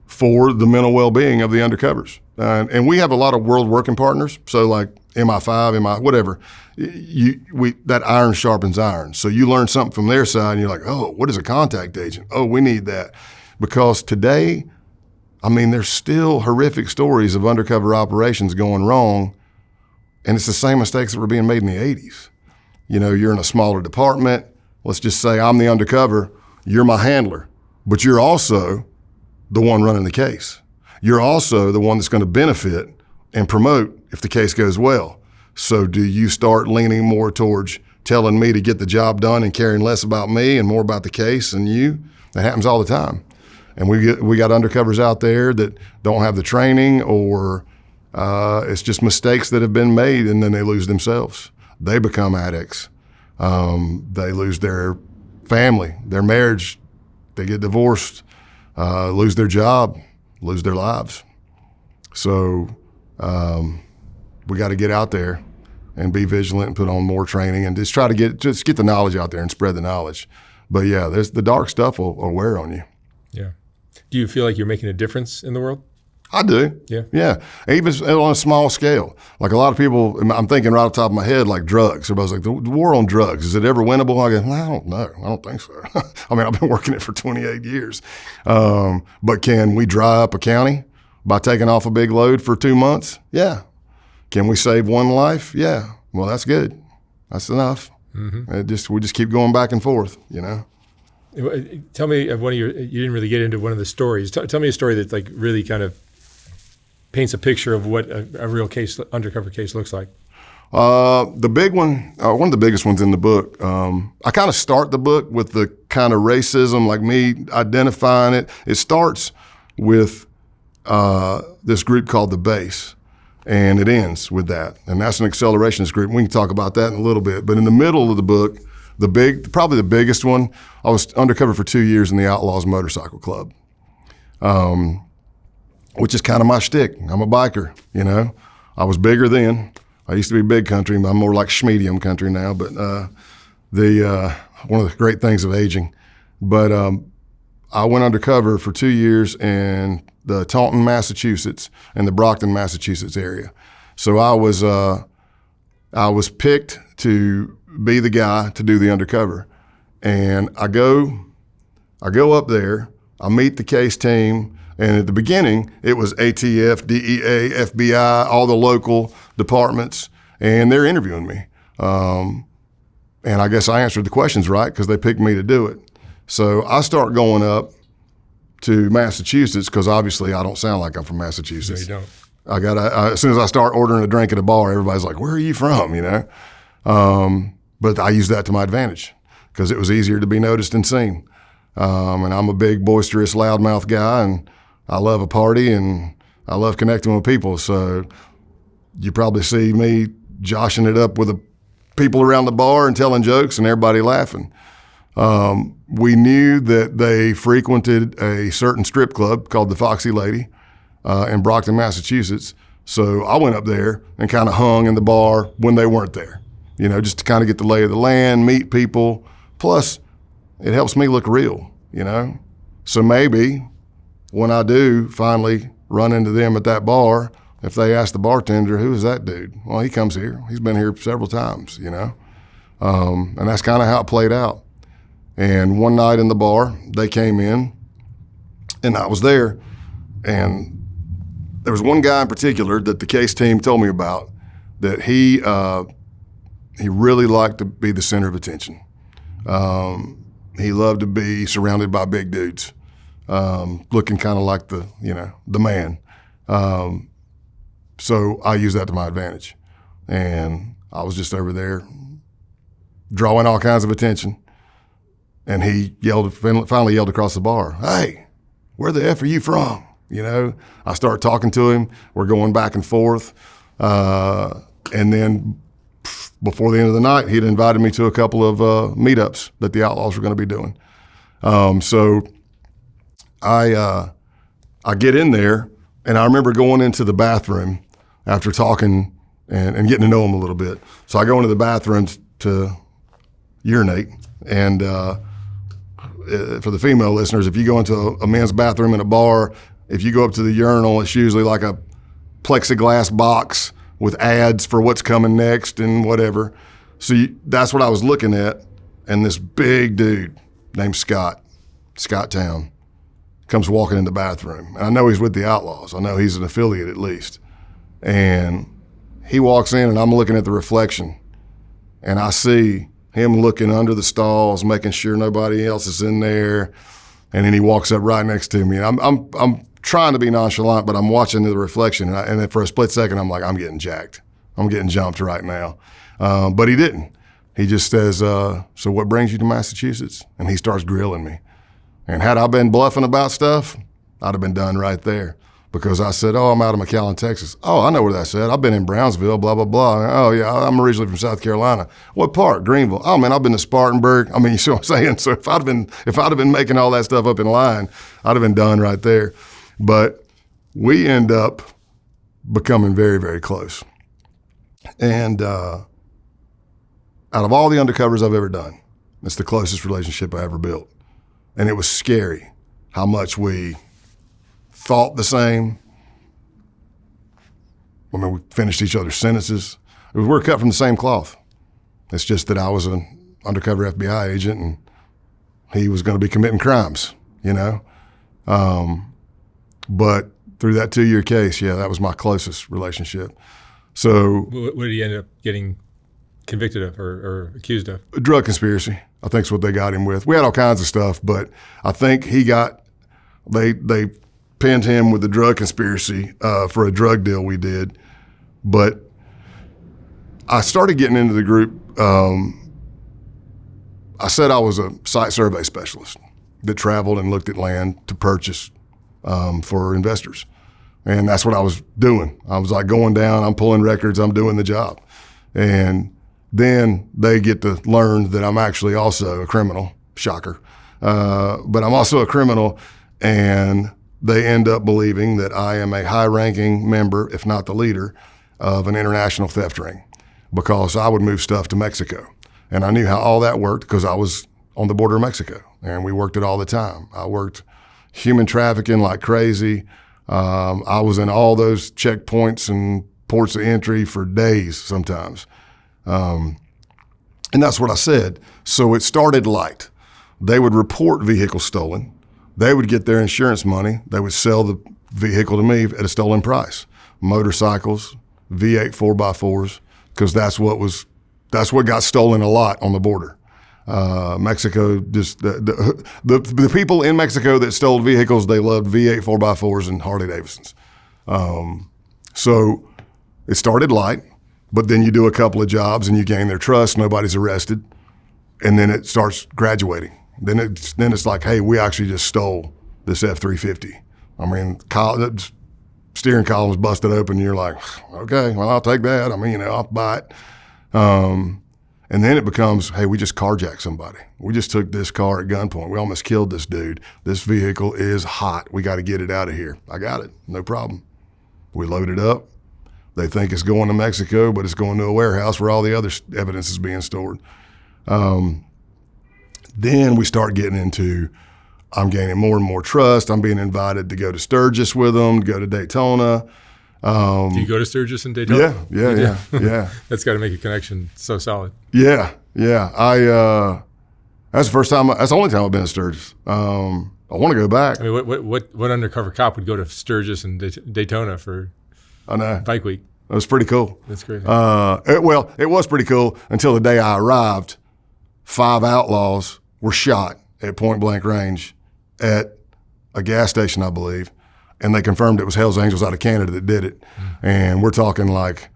for the mental well-being of the undercovers. And we have a lot of world working partners, so like MI5, whatever. That iron sharpens iron. So you learn something from their side and you're like, oh, what is a contact agent? Oh, we need that. Because today, I mean, there's still horrific stories of undercover operations going wrong, and it's the same mistakes that were being made in the 80s. You know, you're in a smaller department. Let's just say I'm the undercover, you're my handler, but you're also the one running the case. You're also the one that's going to benefit and promote if the case goes well. So do you start leaning more towards telling me to get the job done and caring less about me and more about the case and you? That happens all the time. And we got undercovers out there that don't have the training, or it's just mistakes that have been made, and then they lose themselves. They become addicts. They lose their family, their marriage. They get divorced, lose their job, lose their lives. So we got to get out there and be vigilant and put on more training and just try to get the knowledge out there and spread the knowledge. But yeah, there's the dark stuff will wear on you. Yeah. Do you feel like you're making a difference in the world? I do. Yeah. Yeah. Even on a small scale. Like a lot of people, I'm thinking right off the top of my head, like drugs. Everybody's like, the war on drugs, is it ever winnable? I go, well, I don't know. I don't think so. I mean, I've been working it for 28 years. But can we dry up a county by taking off a big load for 2 months? Yeah. Can we save one life? Yeah. Well, that's good. That's enough. Mm-hmm. We just keep going back and forth, you know? Tell me of you didn't really get into one of the stories. Tell me a story that like really kind of paints a picture of what a real case, undercover case looks like. The big one, one of the biggest ones in the book, I kind of start the book with the kind of racism, like me identifying it. It starts with this group called The Base, and it ends with that. And that's an accelerationist group. We can talk about that in a little bit. But in the middle of the book, probably the biggest one, I was undercover for 2 years in the Outlaws motorcycle club, which is kind of my shtick. I'm a biker, you know. I was bigger then. I used to be big country. I'm more like schmedium country now, but one of the great things of aging. But I went undercover for 2 years in the Taunton, Massachusetts, and the Brockton, Massachusetts area. So I was picked to be the guy to do the undercover. And I go up there, I meet the case team, and at the beginning, it was ATF, DEA, FBI, all the local departments, and they're interviewing me. And I guess I answered the questions right because they picked me to do it. So I start going up to Massachusetts because obviously I don't sound like I'm from Massachusetts. No, you don't. As soon as I start ordering a drink at a bar, everybody's like, where are you from, you know? But I use that to my advantage because it was easier to be noticed and seen. And I'm a big, boisterous, loudmouth guy, and I love a party, and I love connecting with people. So you probably see me joshing it up with the people around the bar and telling jokes and everybody laughing. We knew that they frequented a certain strip club called the Foxy Lady in Brockton, Massachusetts. So I went up there and kind of hung in the bar when they weren't there, you know, just to kind of get the lay of the land, meet people. Plus, it helps me look real, you know. So maybe when I do finally run into them at that bar, if they ask the bartender, who is that dude? Well, he comes here. He's been here several times, you know? And that's kind of how it played out. And one night in the bar, they came in, and I was there, and there was one guy in particular that the case team told me about that he really liked to be the center of attention. He loved to be surrounded by big dudes, looking kind of like the man. So I used that to my advantage. And I was just over there drawing all kinds of attention. And he finally yelled across the bar, "Hey, where the F are you from?" You know, I start talking to him. We're going back and forth. And then before the end of the night, he'd invited me to a couple of meetups that the Outlaws were going to be doing. So I get in there, and I remember going into the bathroom after talking and getting to know him a little bit. So I go into the bathroom to urinate, and for the female listeners, if you go into a men's bathroom in a bar, if you go up to the urinal, it's usually like a plexiglass box with ads for what's coming next and whatever. So that's what I was looking at, and this big dude named Scott Town, comes walking in the bathroom. And I know he's with the Outlaws. I know he's an affiliate at least. And he walks in, and I'm looking at the reflection, and I see him looking under the stalls, making sure nobody else is in there. And then he walks up right next to me. And I'm trying to be nonchalant, but I'm watching the reflection. And then for a split second, I'm like, I'm getting jacked. I'm getting jumped right now. But he didn't. He just says, "So what brings you to Massachusetts?" And he starts grilling me. And had I been bluffing about stuff, I'd have been done right there. Because I said, "Oh, I'm out of McAllen, Texas." "Oh, I know where that's at. I've been in Brownsville, blah, blah, blah." "Oh, yeah, I'm originally from South Carolina." "What part?" "Greenville." "Oh, man, I've been to Spartanburg." I mean, you see what I'm saying? So if I'd have been making all that stuff up in line, I'd have been done right there. But we end up becoming very, very close. And out of all the undercovers I've ever done, it's the closest relationship I ever built. And it was scary how much we thought the same. I mean, we finished each other's sentences. We were cut from the same cloth. It's just that I was an undercover F.B.I. agent, and he was going to be committing crimes, you know? But through that 2-year case, yeah, that was my closest relationship. So what did he end up getting convicted of or accused of? Drug conspiracy, I think is what they got him with. We had all kinds of stuff, but I think they pinned him with the drug conspiracy for a drug deal we did. But I started getting into the group. I said I was a site survey specialist that traveled and looked at land to purchase for investors. And that's what I was doing. I was like going down, I'm pulling records, I'm doing the job. And then they get to learn that I'm actually also a criminal, shocker. But I'm also a criminal, and they end up believing that I am a high-ranking member, if not the leader, of an international theft ring, because I would move stuff to Mexico. And I knew how all that worked because I was on the border of Mexico, and we worked it all the time. I worked human trafficking like crazy. I was in all those checkpoints and ports of entry for days sometimes. And that's what I said. So it started light. They would report vehicles stolen. They would get their insurance money. They would sell the vehicle to me at a stolen price. Motorcycles, V8 4x4s, because that's what got stolen a lot on the border. Mexico, just the people in Mexico that stole vehicles, they loved V8 4x4s and Harley Davidsons. So it started light, but then you do a couple of jobs and you gain their trust. Nobody's arrested, and then it starts graduating. Then it's like, hey, we actually just stole this F-350. I mean, the steering column was busted open, and you're like, okay, well, I'll take that. I mean, I'll buy it. And then it becomes, hey, we just carjacked somebody. We just took this car at gunpoint. We almost killed this dude. This vehicle is hot. We got to get it out of here. I got it. No problem. We load it up. They think it's going to Mexico, but it's going to a warehouse where all the other evidence is being stored. Then we start getting into, I'm gaining more and more trust. I'm being invited to go to Sturgis with them, to go to Daytona. Do you go to Sturgis and Daytona? Yeah. That's got to make a connection so solid. Yeah. That's the first time. That's the only time I've been to Sturgis. I want to go back. I mean, what undercover cop would go to Sturgis and Daytona for Bike Week? It was pretty cool. That's crazy. It was pretty cool until the day I arrived. 5 outlaws were shot at point blank range at a gas station, I believe, and they confirmed it was Hell's Angels out of Canada that did it. And we're talking like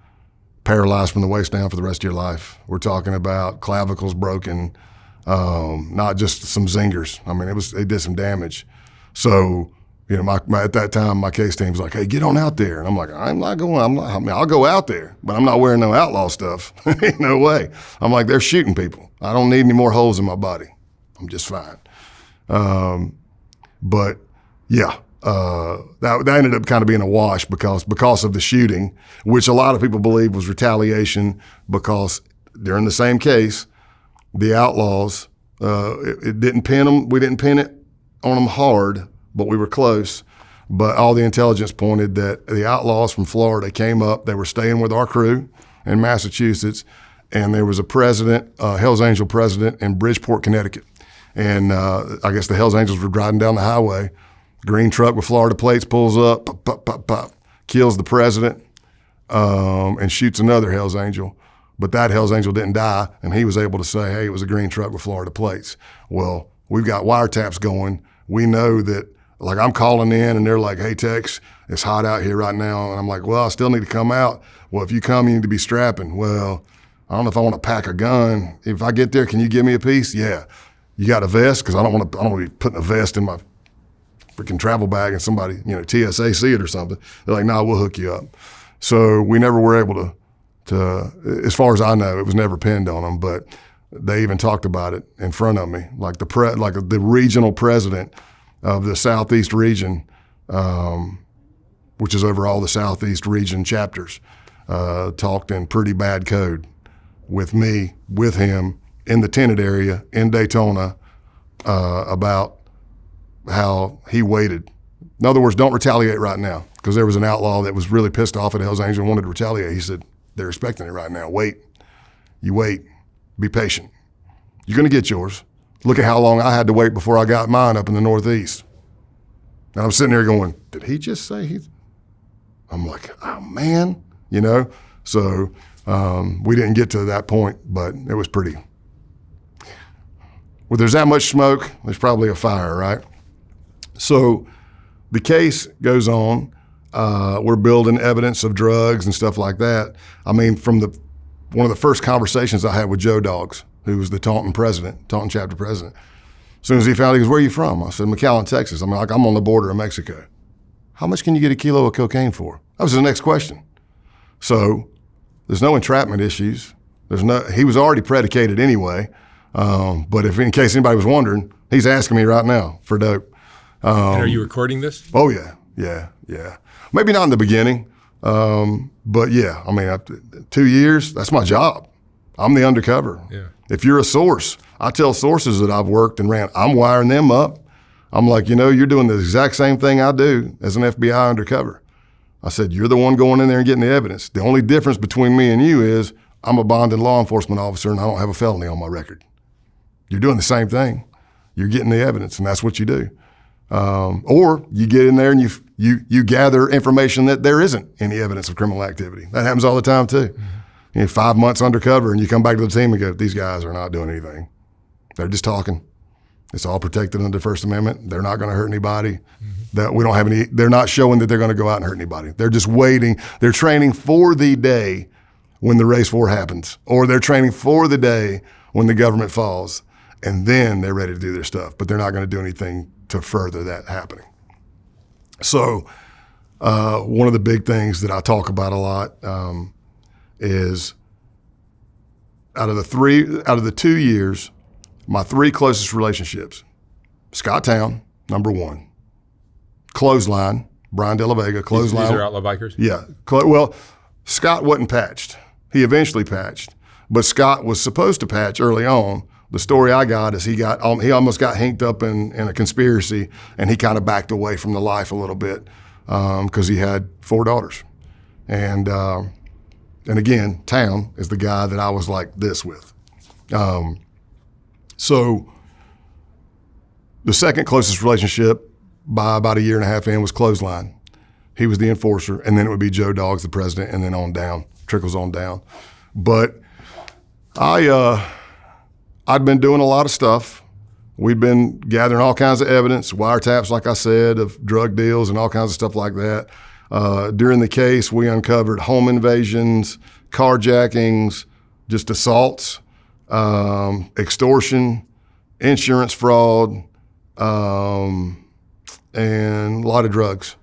paralyzed from the waist down for the rest of your life. We're talking about clavicles broken, not just some zingers. I mean, it did some damage. So, you know, at that time, my case team was like, "Hey, get on out there." And I'm like, "I'm not going. I'll go out there, but I'm not wearing no outlaw stuff. Ain't no way." I'm like, "They're shooting people. I don't need any more holes in my body. I'm just fine." But yeah, that ended up kind of being a wash because of the shooting, which a lot of people believe was retaliation because during the same case, the outlaws, it didn't pin them. We didn't pin it on them hard, but we were close. But all the intelligence pointed that the outlaws from Florida came up. They were staying with our crew in Massachusetts, and there was a president, Hell's Angel president in Bridgeport, Connecticut. And I guess the Hell's Angels were driving down the highway. Green truck with Florida plates pulls up, pop, pop, pop, pop, kills the president, and shoots another Hell's Angel. But that Hell's Angel didn't die, and he was able to say, "Hey, it was a green truck with Florida plates." Well, we've got wiretaps going. We know that, like, I'm calling in, and they're like, "Hey, Tex, it's hot out here right now." And I'm like, "Well, I still need to come out." "Well, if you come, you need to be strapping." "Well, I don't know if I want to pack a gun. If I get there, can you give me a piece?" "Yeah." "You got a vest?" Because I don't want to be putting a vest in my freaking travel bag and somebody, TSA see it or something. They're like, "Nah, we'll hook you up." So we never were able to, as far as I know, it was never pinned on them, but they even talked about it in front of me. Like the regional president of the Southeast region, which is over all the Southeast region chapters, talked in pretty bad code with me, with him, in the tented area in Daytona, about how he waited. In other words, don't retaliate right now, because there was an outlaw that was really pissed off at Hell's Angel and wanted to retaliate. He said, "They're expecting it right now. Wait. You wait. Be patient. You're going to get yours. Look at how long I had to wait before I got mine up in the Northeast." And I'm sitting there going, "Did he just say he?" I'm like, "Oh, man," So we didn't get to that point, but it was pretty. Well, there's that much smoke, there's probably a fire, right? So the case goes on. We're building evidence of drugs and stuff like that. I mean, from one of the first conversations I had with Joe Dogs, who was the Taunton chapter president, as soon as he found out, he goes, "Where are you from?" I said, "McAllen, Texas." I'm like, "I'm on the border of Mexico." "How much can you get a kilo of cocaine for?" That was the next question. So there's no entrapment issues. He was already predicated anyway. But if in case anybody was wondering, he's asking me right now for dope. And are you recording this? Oh, yeah. Maybe not in the beginning, but yeah. I mean, 2 years, that's my job. I'm the undercover. Yeah. If you're a source, I tell sources that I've worked and ran, I'm wiring them up. I'm like, you're doing the exact same thing I do as an FBI undercover. I said, you're the one going in there and getting the evidence. The only difference between me and you is I'm a bonded law enforcement officer and I don't have a felony on my record. You're doing the same thing. You're getting the evidence, and that's what you do. Or you get in there and you gather information that there isn't any evidence of criminal activity. That happens all the time too. Mm-hmm. 5 months undercover and you come back to the team and go, "These guys are not doing anything. They're just talking. It's all protected under the First Amendment. They're not going to hurt anybody. Mm-hmm. That we don't have any. They're not showing that they're going to go out and hurt anybody. They're just waiting. They're training for the day when the race war happens, or they're training for the day when the government falls, and then they're ready to do their stuff. But they're not going to do anything to further that happening." So one of the big things that I talk about a lot is out of the 2 years, my 3 closest relationships: Scott Town, number 1; Clothesline, Brian De La Vega, Clothesline. These are outlaw bikers? Yeah. Well, Scott wasn't patched. He eventually patched, but Scott was supposed to patch early on. The story I got is he almost got hinked up in a conspiracy, and he kind of backed away from the life a little bit because he had 4 daughters. And again, Town is the guy that I was like this with. So the second closest relationship by about a year and a half in was Clothesline. He was the enforcer, and then it would be Joe Dogs, the president, and then on down, trickles on down. But I'd been doing a lot of stuff. We'd been gathering all kinds of evidence, wiretaps, like I said, of drug deals and all kinds of stuff like that. During the case, we uncovered home invasions, carjackings, just assaults, extortion, insurance fraud, and a lot of drugs.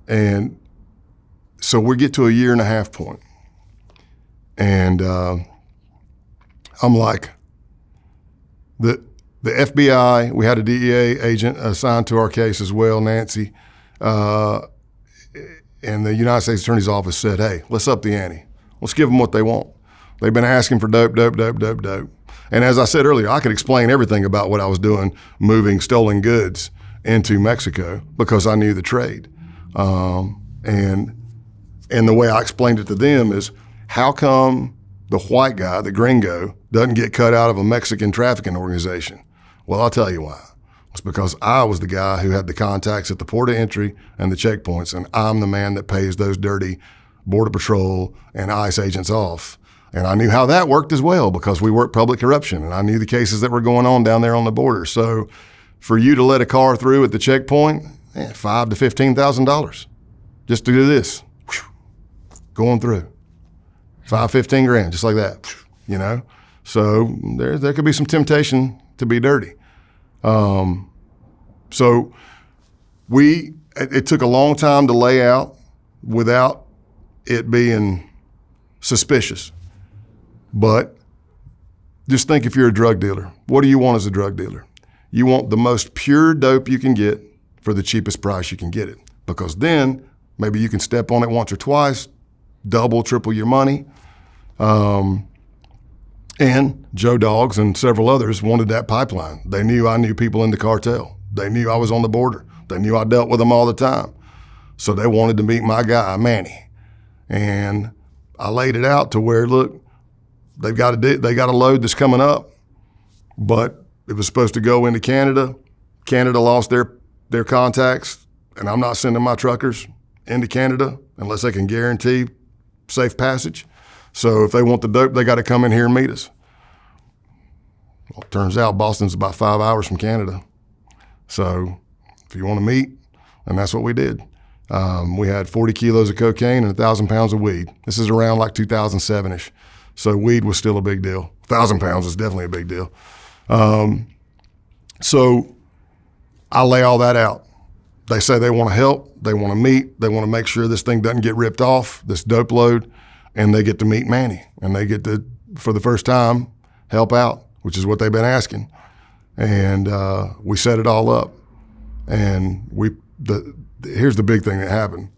And so we get to a year and a half point. And I'm like, the F.B.I., we had a DEA agent assigned to our case as well, Nancy, and the United States Attorney's Office said, hey, let's up the ante. Let's give them what they want. They've been asking for dope. And as I said earlier, I could explain everything about what I was doing, moving stolen goods into Mexico, because I knew the trade. And the way I explained it to them is, how come the white guy, the gringo, doesn't get cut out of a Mexican trafficking organization? Well, I'll tell you why. It's because I was the guy who had the contacts at the port of entry and the checkpoints, and I'm the man that pays those dirty Border Patrol and ICE agents off. And I knew how that worked as well, because we worked public corruption, and I knew the cases that were going on down there on the border. So for you to let a car through at the checkpoint, $5,000 to $15,000 just to do this, going through. 15 grand, just like that, you know? So there could be some temptation to be dirty. So it took a long time to lay out without it being suspicious. But just think, if you're a drug dealer, what do you want as a drug dealer? You want the most pure dope you can get for the cheapest price you can get it. Because then maybe you can step on it once or twice, double, triple your money. And Joe Dogs and several others wanted that pipeline. They knew I knew people in the cartel. They knew I was on the border. They knew I dealt with them all the time. So they wanted to meet my guy, Manny. And I laid it out to where, look, they got a load that's coming up, but it was supposed to go into Canada. Canada lost their contacts, and I'm not sending my truckers into Canada unless they can guarantee safe passage. So if they want the dope, they got to come in here and meet us. Well, it turns out Boston's about 5 hours from Canada. So if you want to meet, and that's what we did. We had 40 kilos of cocaine and 1,000 pounds of weed. This is around like 2007-ish. So weed was still a big deal. 1,000 pounds is definitely a big deal. So I lay all that out. They say they want to help, they want to meet, they want to make sure this thing doesn't get ripped off, this dope load, and they get to meet Manny, and they get to, for the first time, help out, which is what they've been asking. And we set it all up. And here's the big thing that happened.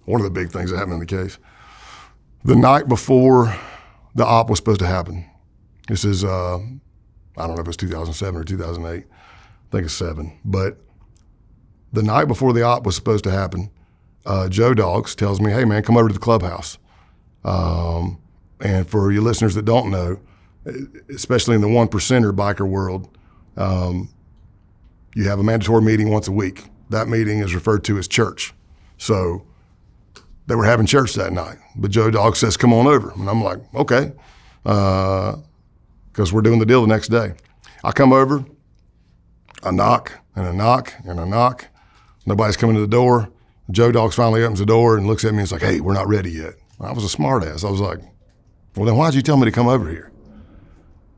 One of the big things that happened in the case. The night before the op was supposed to happen, this is, I don't know if it's 2007 or 2008, I think it's 7, but the night before the op was supposed to happen, Joe Dogs tells me, hey man, come over to the clubhouse. And for your listeners that don't know, especially in the 1%er biker world, you have a mandatory meeting once a week. That meeting is referred to as church. So they were having church that night, but Joe Dog says, come on over. And I'm like, okay, because we're doing the deal the next day. I come over, I knock and a knock and a knock. Nobody's coming to the door. Joe Dogs finally opens the door and looks at me and is like, hey, we're not ready yet. I was a smart ass. I was like, well, then why'd you tell me to come over here?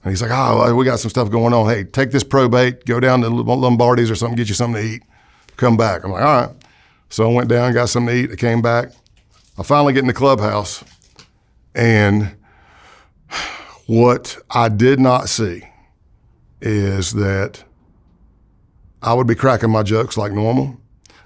And he's like, oh, we got some stuff going on. Hey, take this probate, go down to Lombardi's or something, get you something to eat, come back. I'm like, all right. So I went down, got something to eat, I came back. I finally get in the clubhouse, and what I did not see is that I would be cracking my jokes like normal.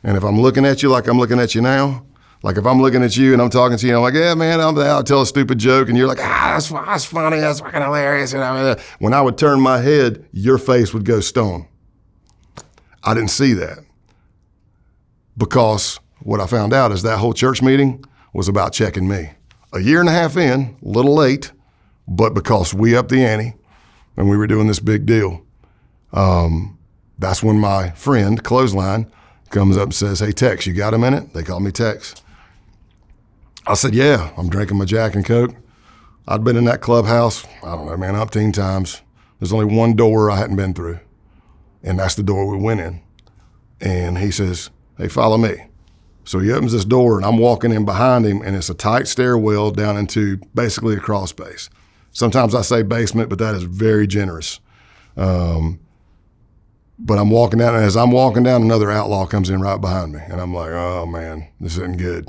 And if I'm looking at you like I'm looking at you now, like if I'm looking at you and I'm talking to you, I'm like, yeah, man, I'll tell a stupid joke. And you're like, that's funny, that's fucking hilarious. And when I would turn my head, your face would go stone. I didn't see that, because what I found out is that whole church meeting was about checking me. A year and a half in, a little late, but because we upped the ante and we were doing this big deal, that's when my friend, Clothesline, comes up and says, "Hey, Tex, you got a minute?" They call me Tex. I said, "Yeah." I'm drinking my Jack and Coke. I'd been in that clubhouse, I don't know, man, umpteen times. There's only one door I hadn't been through, and that's the door we went in. And he says, "Hey, follow me." So he opens this door, and I'm walking in behind him, and it's a tight stairwell down into basically a crawl space. Sometimes I say basement, but that is very generous. But I'm walking down, and as I'm walking down, another outlaw comes in right behind me. And I'm like, oh, man, this isn't good.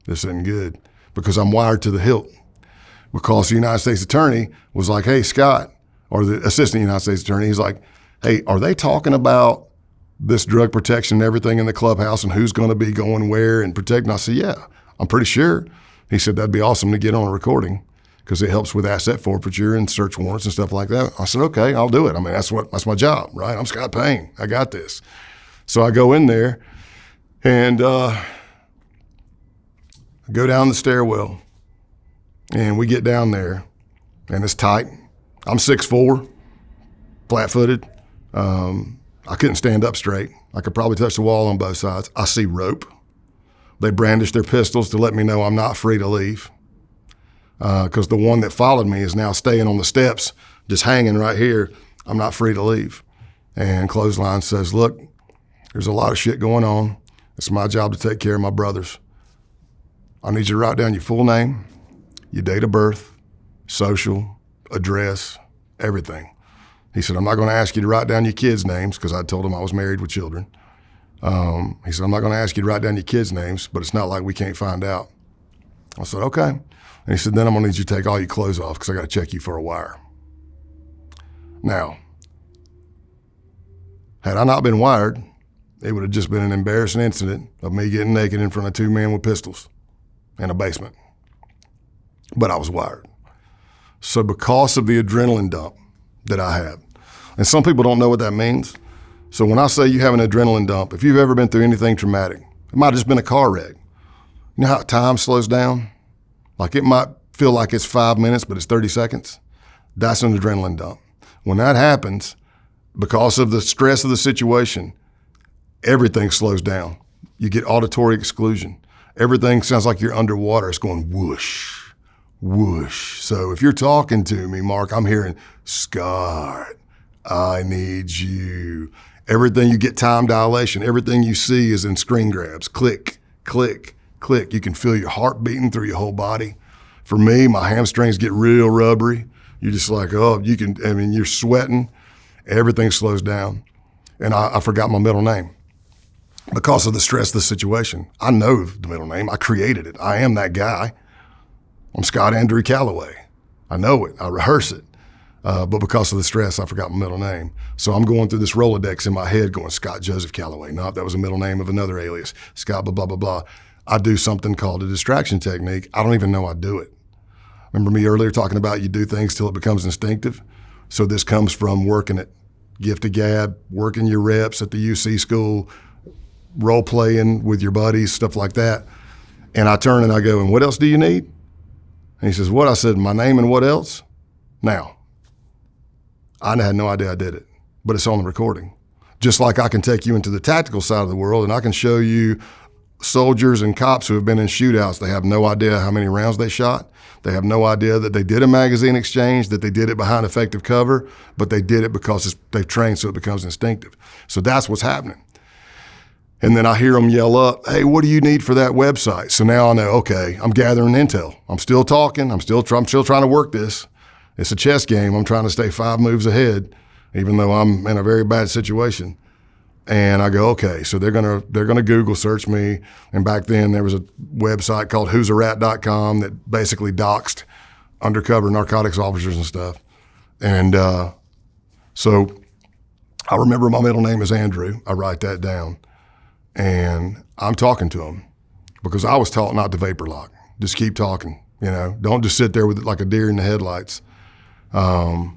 This isn't good. Because I'm wired to the hilt. Because the United States Attorney was like, "Hey, Scott," or the Assistant United States Attorney, he's like, "Hey, are they talking about this drug protection and everything in the clubhouse and who's going to be going where and protecting?" I said, "Yeah, I'm pretty sure." He said, "That'd be awesome to get on a recording because it helps with asset forfeiture and search warrants and stuff like that." I said, "Okay, I'll do it. I mean, that's my job, right? I'm Scott Payne. I got this." So I go in there and go down the stairwell, and we get down there, and it's tight. I'm 6'4", flat-footed. I couldn't stand up straight. I could probably touch the wall on both sides. I see rope. They brandish their pistols to let me know I'm not free to leave. Because the one that followed me is now staying on the steps, just hanging right here. I'm not free to leave. And Clothesline says, "Look, there's a lot of shit going on. It's my job to take care of my brothers. I need you to write down your full name, your date of birth, social, address, everything." He said, "I'm not going to ask you to write down your kids' names," because I told him I was married with children. He said, "I'm not going to ask you to write down your kids' names, but it's not like we can't find out." I said, "Okay." And he said, "Then I'm going to need you to take all your clothes off because I got to check you for a wire." Now, had I not been wired, it would have just been an embarrassing incident of me getting naked in front of two men with pistols in a basement. But I was wired. So because of the adrenaline dump that I had, and some people don't know what that means. So when I say you have an adrenaline dump, if you've ever been through anything traumatic, it might have just been a car wreck. You know how time slows down? Like it might feel like it's 5 minutes, but it's 30 seconds. That's an adrenaline dump. When that happens, because of the stress of the situation, everything slows down. You get auditory exclusion. Everything sounds like you're underwater. It's going whoosh, whoosh. So if you're talking to me, Mark, I'm hearing, "Scott, I need you." Everything, you get time dilation. Everything you see is in screen grabs. Click, click, click. You can feel your heart beating through your whole body. For me, my hamstrings get real rubbery. You're just like, you're sweating. Everything slows down. And I forgot my middle name because of the stress of the situation. I know the middle name. I created it. I am that guy. I'm Scott Andrew Calloway. I know it. I rehearse it. But because of the stress, I forgot my middle name. So I'm going through this Rolodex in my head going, Scott Joseph Calloway. No, that was a middle name of another alias. Scott blah, blah, blah, blah. I do something called a distraction technique. I don't even know I do it. Remember me earlier talking about you do things till it becomes instinctive? So this comes from working at Gift of Gab, working your reps at the UC school, role-playing with your buddies, stuff like that. And I turn and I go, "And what else do you need?" And he says, "What?" I said, "My name and what else?" Now, I had no idea I did it, but it's on the recording. Just like I can take you into the tactical side of the world and I can show you soldiers and cops who have been in shootouts. They have no idea how many rounds they shot. They have no idea that they did a magazine exchange, that they did it behind effective cover, but they did it because they've trained so it becomes instinctive. So that's what's happening. And then I hear them yell up, "Hey, what do you need for that website?" So now I know, okay, I'm gathering intel. I'm still talking. I'm still trying to work this. It's a chess game. I'm trying to stay 5 moves ahead, even though I'm in a very bad situation. And I go, okay, so they're gonna Google search me. And back then there was a website called whosarat.com that basically doxed undercover narcotics officers and stuff. And so I remember my middle name is Andrew. I write that down. And I'm talking to him because I was taught not to vapor lock. Just keep talking, Don't just sit there with it like a deer in the headlights. And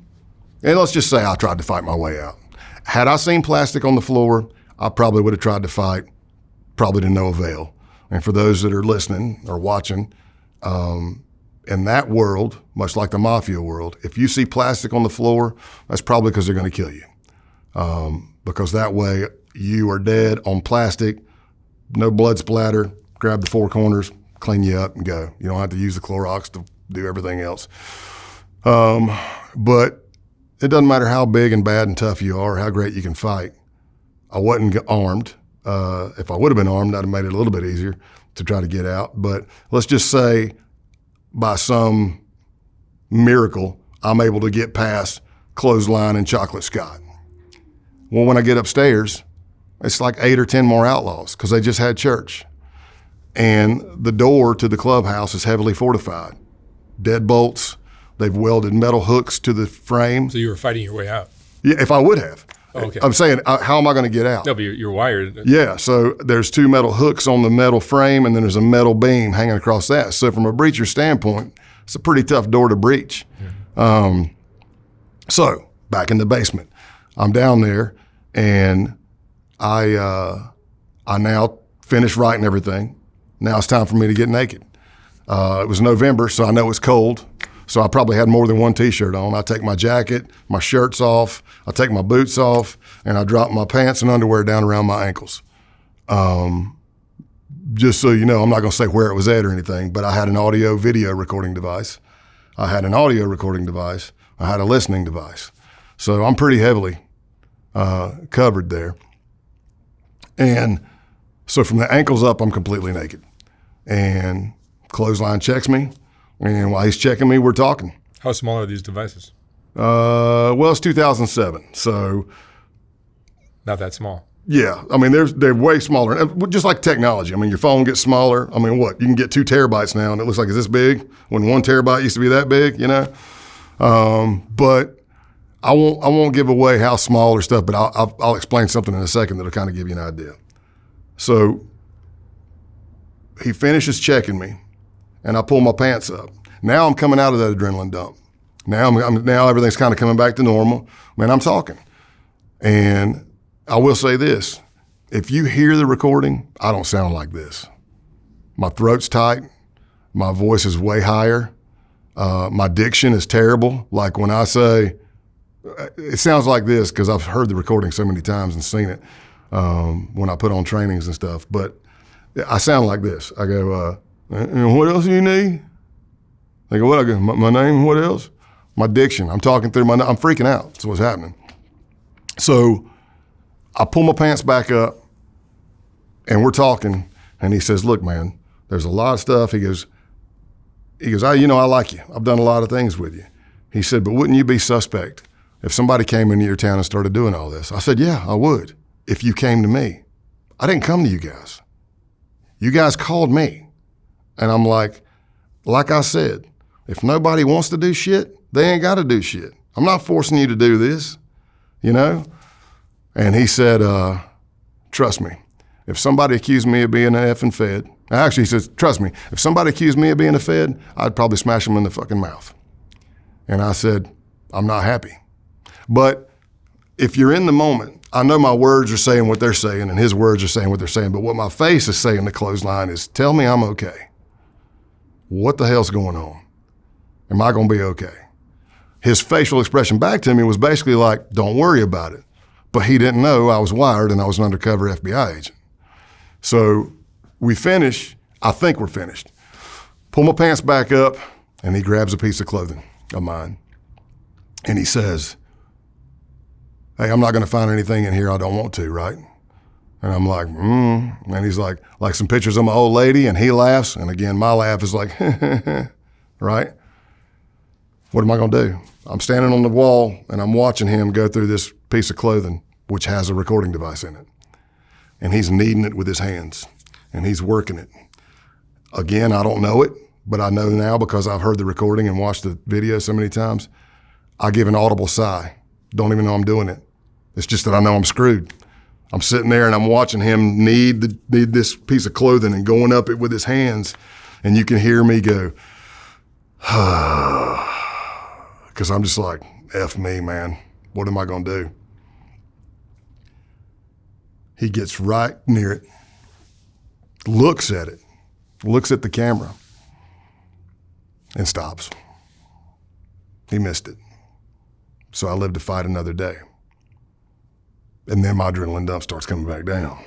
let's just say I tried to fight my way out. Had I seen plastic on the floor, I probably would have tried to fight, probably to no avail. And for those that are listening or watching, in that world, much like the mafia world, if you see plastic on the floor, that's probably because they're going to kill you. Because that way you are dead on plastic, no blood splatter, grab the four corners, clean you up and go. You don't have to use the Clorox to do everything else. But it doesn't matter how big and bad and tough you are, or how great you can fight. I wasn't armed. If I would have been armed, I'd have made it a little bit easier to try to get out. But let's just say by some miracle, I'm able to get past Clothesline and Chocolate Scott. Well, when I get upstairs, it's like 8 or 10 more Outlaws because they just had church. And the door to the clubhouse is heavily fortified. Deadbolts, they've welded metal hooks to the frame. So you were fighting your way out? Yeah, if I would have. Oh, okay. I'm saying, how am I going to get out? No, but you're wired. Yeah, so there's 2 metal hooks on the metal frame, and then there's a metal beam hanging across that. So from a breacher standpoint, it's a pretty tough door to breach. Mm-hmm. So back in the basement, I'm down there, and I now finished writing everything. Now it's time for me to get naked. It was November, so I know it's cold. So I probably had more than one T-shirt on. I take my jacket, my shirts off, I take my boots off, and I drop my pants and underwear down around my ankles. Just so you know, I'm not going to say where it was at or anything, but I had an audio-video recording device. I had an audio recording device. I had a listening device. So I'm pretty heavily covered there. And so from the ankles up, I'm completely naked. And Clothesline checks me. And while he's checking me, we're talking. How small are these devices? Well, it's 2007, so. Not that small. Yeah, I mean, they're way smaller. Just like technology. I mean, your phone gets smaller. I mean, what? You can get 2 terabytes now, and it looks like it's this big, when 1 terabyte used to be that big, you know? But I won't give away how small or stuff, but I'll explain something in a second that'll kind of give you an idea. So he finishes checking me, and I pull my pants up. Now I'm coming out of that adrenaline dump. Now everything's kind of coming back to normal. Man, I'm talking. And I will say this. If you hear the recording, I don't sound like this. My throat's tight. My voice is way higher. My diction is terrible. Like when I say, it sounds like this because I've heard the recording so many times and seen it when I put on trainings and stuff. But I sound like this. I go, and what else do you need? They go, what? I go, my name, what else? My diction. I'm talking through I'm freaking out. That's what's happening. So I pull my pants back up, and we're talking, and he says, look, man, there's a lot of stuff. He goes, I like you. I've done a lot of things with you. He said, but wouldn't you be suspect if somebody came into your town and started doing all this? I said, yeah, I would, if you came to me. I didn't come to you guys. You guys called me. And I'm like I said, if nobody wants to do shit, they ain't got to do shit. I'm not forcing you to do this, you know? And he said, trust me, if somebody accused me of being an effing Fed, actually he says, trust me, if somebody accused me of being a Fed, I'd probably smash them in the fucking mouth. And I said, I'm not happy. But if you're in the moment, I know my words are saying what they're saying and his words are saying what they're saying, but what my face is saying to Clothesline is, tell me I'm okay. What the hell's going on? Am I going to be okay? His facial expression back to me was basically like, don't worry about it. But he didn't know I was wired and I was an undercover FBI agent. So we finish, I think we're finished. Pull my pants back up, and he grabs a piece of clothing of mine. And he says, hey, I'm not going to find anything in here I don't want to, right? And I'm like, And he's like some pictures of my old lady, and he laughs. And again, my laugh is like, right? What am I going to do? I'm standing on the wall, and I'm watching him go through this piece of clothing, which has a recording device in it. And he's kneading it with his hands, and he's working it. Again, I don't know it, but I know now because I've heard the recording and watched the video so many times. I give an audible sigh. Don't even know I'm doing it. It's just that I know I'm screwed. I'm sitting there and I'm watching him knead this piece of clothing and going up it with his hands, and you can hear me go, because I'm just like, F me, man. What am I going to do? He gets right near it, looks at it, looks at the camera, and stops. He missed it. So I live to fight another day. And then my adrenaline dump starts coming back down.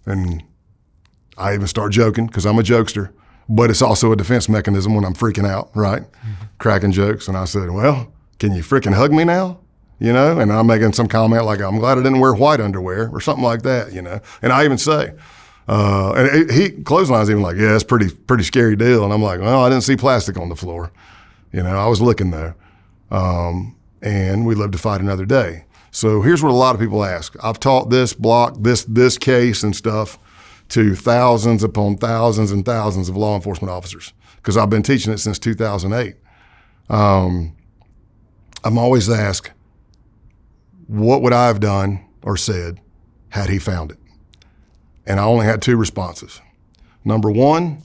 And I even start joking, because I'm a jokester, but it's also a defense mechanism when I'm freaking out, right? Mm-hmm. Cracking jokes. And I said, well, can you freaking hug me now? You know, and I'm making some comment like, I'm glad I didn't wear white underwear or something like that, you know. And I even say, he clotheslines even like, yeah, it's pretty scary deal. And I'm like, well, I didn't see plastic on the floor. You know, I was looking though. And we live to fight another day. So here's what a lot of people ask. I've taught this block, this case and stuff to thousands upon thousands and thousands of law enforcement officers, because I've been teaching it since 2008. I'm always asked, what would I have done or said had he found it? And I only had two responses. Number one,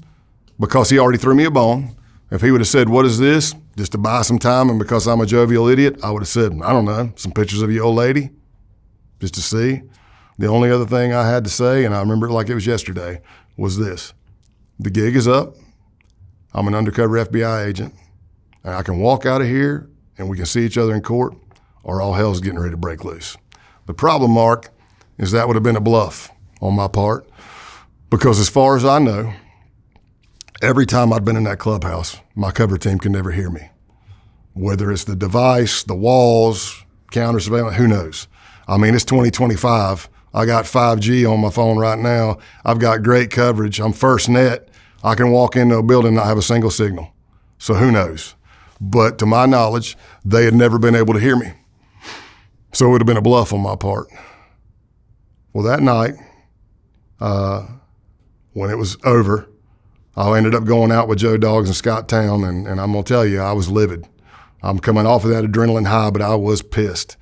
because he already threw me a bone. If he would have said, what is this? Just to buy some time, and because I'm a jovial idiot, I would have said, I don't know, some pictures of your old lady, just to see. The only other thing I had to say, and I remember it like it was yesterday, was this. The gig is up. I'm an undercover F.B.I. agent, and I can walk out of here and we can see each other in court, or all hell's getting ready to break loose. The problem, Mark, is that would have been a bluff on my part, because as far as I know, every time I'd been in that clubhouse, my cover team could never hear me. Whether it's the device, the walls, counter surveillance, who knows? I mean, it's 2025. I got 5G on my phone right now. I've got great coverage. I'm first net. I can walk into a building and not have a single signal. So who knows? But to my knowledge, they had never been able to hear me. So it would have been a bluff on my part. Well, that night, when it was over, I ended up going out with Joe Dogs and Scott Payne, and I'm going to tell you, I was livid. I'm coming off of that adrenaline high, but I was pissed.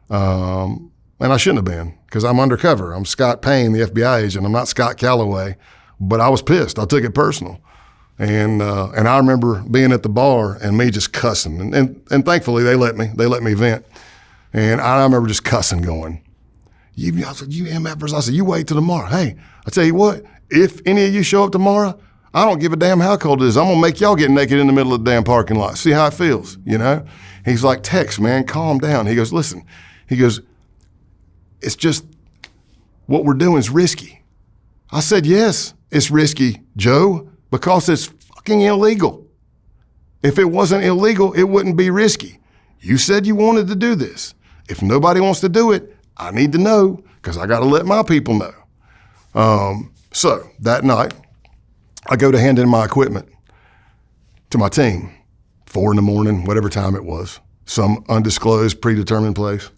And I shouldn't have been, because I'm undercover. I'm Scott Payne, the FBI agent. I'm not Scott Calloway, but I was pissed. I took it personal. And I remember being at the bar and me just cussing. And thankfully, they let me vent. And I remember just cussing, going, I said, you MFers. I said, you wait till tomorrow. Hey, I tell you what, if any of you show up tomorrow, I don't give a damn how cold it is. I'm going to make y'all get naked in the middle of the damn parking lot. See how it feels, you know? He's like, Tex, man, calm down. He goes, listen. He goes, it's just what we're doing is risky. I said, yes, it's risky, Joe, because it's fucking illegal. If it wasn't illegal, it wouldn't be risky. You said you wanted to do this. If nobody wants to do it, I need to know, because I got to let my people know. So that night, I go to hand in my equipment to my team, 4 a.m, whatever time it was, some undisclosed, predetermined place,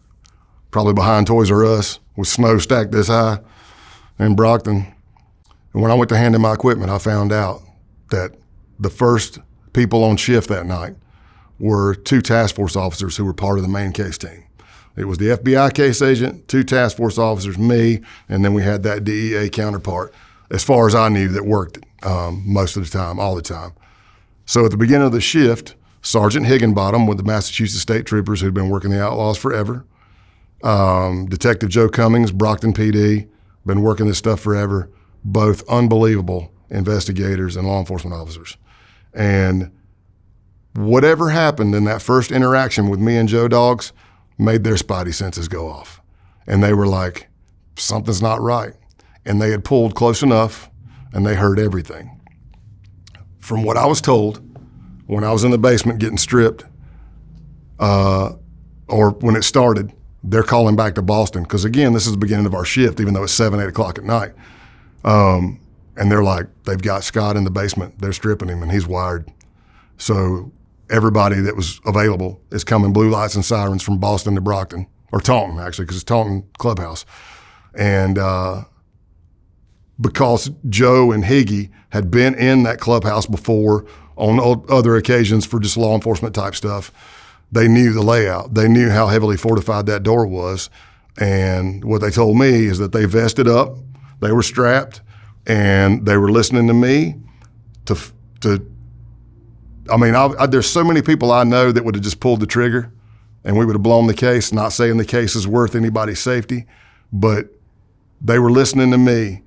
probably behind Toys R Us with snow stacked this high in Brockton. And when I went to hand in my equipment, I found out that the first people on shift that night were 2 task force officers who were part of the main case team. It was the FBI case agent, 2 task force officers, me, and then we had that DEA counterpart, as far as I knew, that worked most of the time, all the time. So at the beginning of the shift, Sergeant Higginbottom with the Massachusetts State Troopers, who'd been working the Outlaws forever, Detective Joe Cummings, Brockton PD, been working this stuff forever, both unbelievable investigators and law enforcement officers. And whatever happened in that first interaction with me and Joe Dogs made their spidey senses go off. And they were like, something's not right. And they had pulled close enough and they heard everything. From what I was told, when I was in the basement getting stripped, or when it started, they're calling back to Boston. Because again, this is the beginning of our shift, even though it's 7, 8 o'clock at night. And they're like, they've got Scott in the basement. They're stripping him and he's wired. So everybody that was available is coming blue lights and sirens from Boston to Brockton, or Taunton actually, because it's Taunton Clubhouse. And because Joe and Higgy had been in that clubhouse before on other occasions for just law enforcement type stuff, they knew the layout. They knew how heavily fortified that door was. And what they told me is that they vested up, they were strapped, and they were listening to me there's so many people I know that would have just pulled the trigger and we would have blown the case, not saying the case is worth anybody's safety, but they were listening to me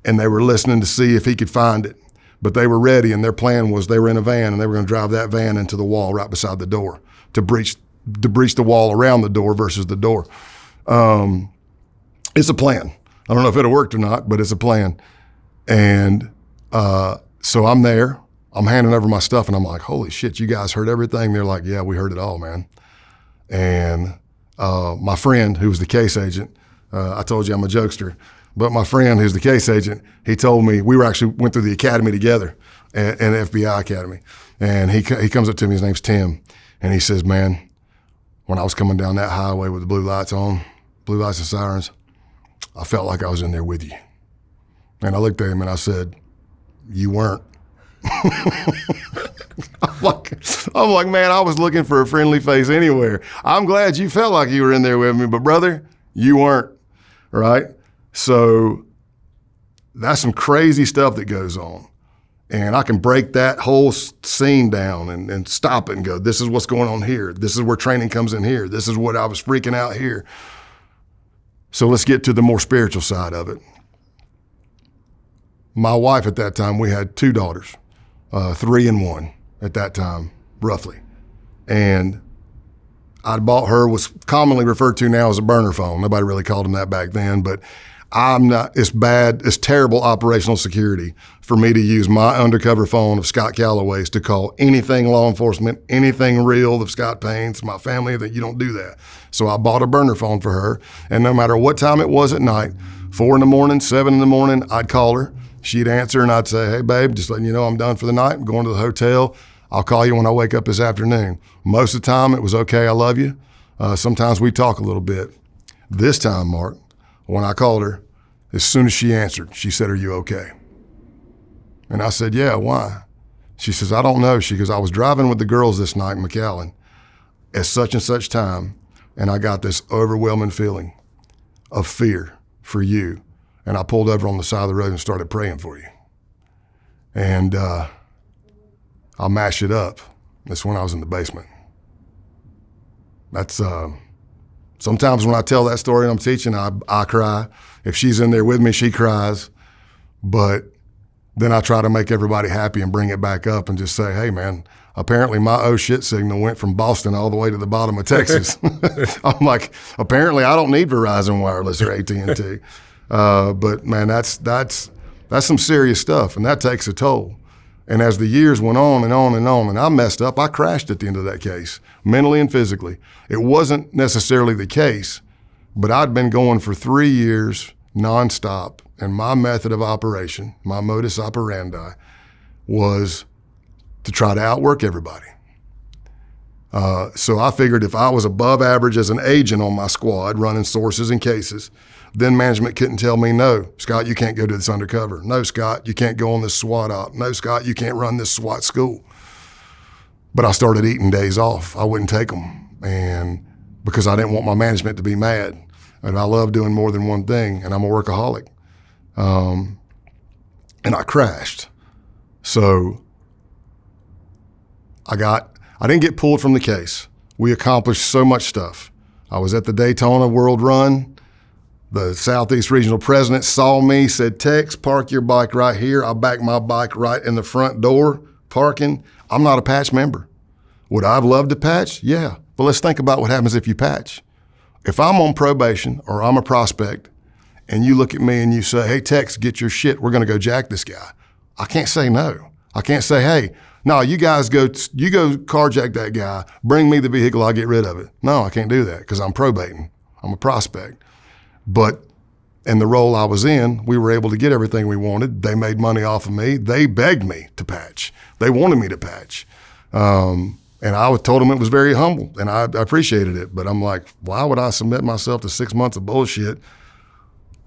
and they were listening to see if he could find it. But they were ready, and their plan was they were in a van, and they were going to drive that van into the wall right beside the door to breach the wall around the door versus the door. It's a plan. I don't know if it'll work or not, but it's a plan. And so I'm there. I'm handing over my stuff, and I'm like, holy shit, you guys heard everything? They're like, yeah, we heard it all, man. And my friend, who was the case agent, I told you I'm a jokester, but my friend who's the case agent, he told me, we went through the academy together, an F.B.I. academy. And he comes up to me, his name's Tim, and he says, man, when I was coming down that highway with the blue lights on, blue lights and sirens, I felt like I was in there with you. And I looked at him and I said, you weren't. I'm like, man, I was looking for a friendly face anywhere. I'm glad you felt like you were in there with me, but brother, you weren't, right? So that's some crazy stuff that goes on. And I can break that whole scene down and stop it and go, this is what's going on here. This is where training comes in here. This is what I was freaking out here. So let's get to the more spiritual side of it. My wife at that time, we had 2 daughters, 3 and 1 at that time, roughly. And I bought her what's commonly referred to now as a burner phone. Nobody really called them that back then, but it's terrible operational security for me to use my undercover phone of Scott Calloway's to call anything law enforcement, anything real of Scott Payne's, my family, that you don't do that. So I bought a burner phone for her, and no matter what time it was at night, 4 in the morning, 7 in the morning, I'd call her. She'd answer and I'd say, hey babe, just letting you know I'm done for the night. I'm going to the hotel. I'll call you when I wake up this afternoon. Most of the time it was okay, I love you. Sometimes we talk a little bit. This time, Mark, when I called her, as soon as she answered, she said, are you okay? And I said, yeah, why? She says, I don't know. She goes, I was driving with the girls this night in McAllen at such and such time, and I got this overwhelming feeling of fear for you. And I pulled over on the side of the road and started praying for you. And I'll mash it up. That's when I was in the basement. That's, sometimes when I tell that story and I'm teaching, I cry. If she's in there with me, she cries. But then I try to make everybody happy and bring it back up and just say, hey man, apparently my oh shit signal went from Boston all the way to the bottom of Texas. I'm like, apparently I don't need Verizon Wireless or AT&T. But man, that's some serious stuff, and that takes a toll. And as the years went on and on and on, and I messed up, I crashed at the end of that case, mentally and physically. It wasn't necessarily the case, but I'd been going for 3 years nonstop, and my method of operation, my modus operandi, was to try to outwork everybody. So I figured if I was above average as an agent on my squad, running sources and cases, then management couldn't tell me, no, Scott, you can't go to this undercover. No, Scott, you can't go on this SWAT op. No, Scott, you can't run this SWAT school. But I started eating days off. I wouldn't take them, and because I didn't want my management to be mad. And I love doing more than one thing, and I'm a workaholic. And I crashed. So I didn't get pulled from the case. We accomplished so much stuff. I was at the Daytona World Run. The Southeast Regional President saw me, said, Tex, park your bike right here. I backed my bike right in the front door, parking. I'm not a patch member. Would I have loved to patch? Yeah. But let's think about what happens if you patch. If I'm on probation or I'm a prospect and you look at me and you say, hey, Tex, get your shit. We're going to go jack this guy. I can't say no. I can't say, hey, no, you go carjack that guy. Bring me the vehicle. I'll get rid of it. No, I can't do that because I'm probating. I'm a prospect. But in the role I was in, we were able to get everything we wanted. They made money off of me. They begged me to patch. They wanted me to patch. And I told them it was very humble, and I appreciated it. But I'm like, why would I submit myself to 6 months of bullshit,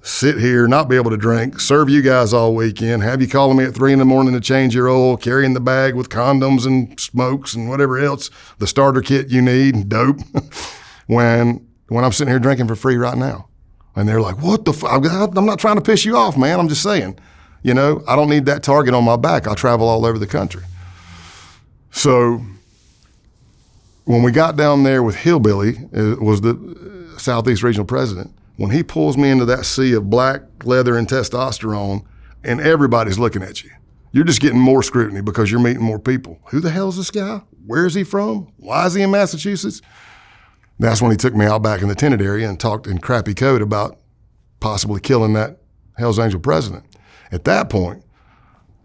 sit here, not be able to drink, serve you guys all weekend, have you calling me at 3 in the morning to change your oil, carrying the bag with condoms and smokes and whatever else, the starter kit you need, and dope, when I'm sitting here drinking for free right now. And they're like, what the fuck? I'm not trying to piss you off, man. I'm just saying, I don't need that target on my back. I travel all over the country. So when we got down there with Hillbilly, it was the Southeast Regional President, when he pulls me into that sea of black leather and testosterone, and everybody's looking at you. You're just getting more scrutiny because you're meeting more people. Who the hell is this guy? Where is he from? Why is he in Massachusetts? That's when he took me out back in the tented area and talked in crappy code about possibly killing that Hells Angel president. At that point,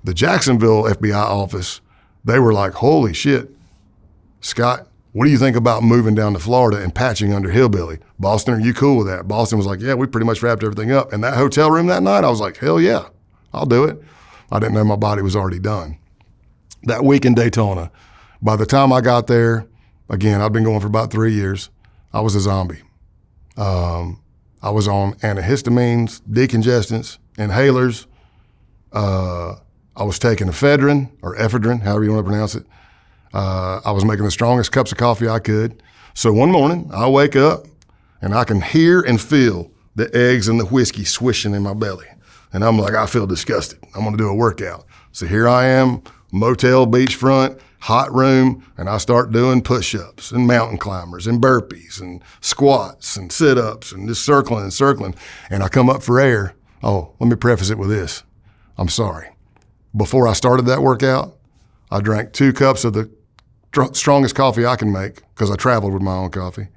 the Jacksonville FBI office, they were like, holy shit, Scott, what do you think about moving down to Florida and patching under Hillbilly? Boston, are you cool with that? Boston was like, yeah, we pretty much wrapped everything up. And that hotel room that night, I was like, hell yeah, I'll do it. I didn't know my body was already done. That week in Daytona, by the time I got there, again, I'd been going for about 3 years, I was a zombie. I was on antihistamines, decongestants, inhalers. I was taking ephedrine or ephedrine, however you want to pronounce it. I was making the strongest cups of coffee I could. So one morning, I wake up and I can hear and feel the eggs and the whiskey swishing in my belly. And I'm like, I feel disgusted. I'm gonna do a workout. So here I am, motel, beachfront, hot room, and I start doing push-ups and mountain climbers and burpees and squats and sit-ups and just circling and circling. And I come up for air. Oh, let me preface it with this. I'm sorry. Before I started that workout, I drank 2 cups of the strongest coffee I can make because I traveled with my own coffee.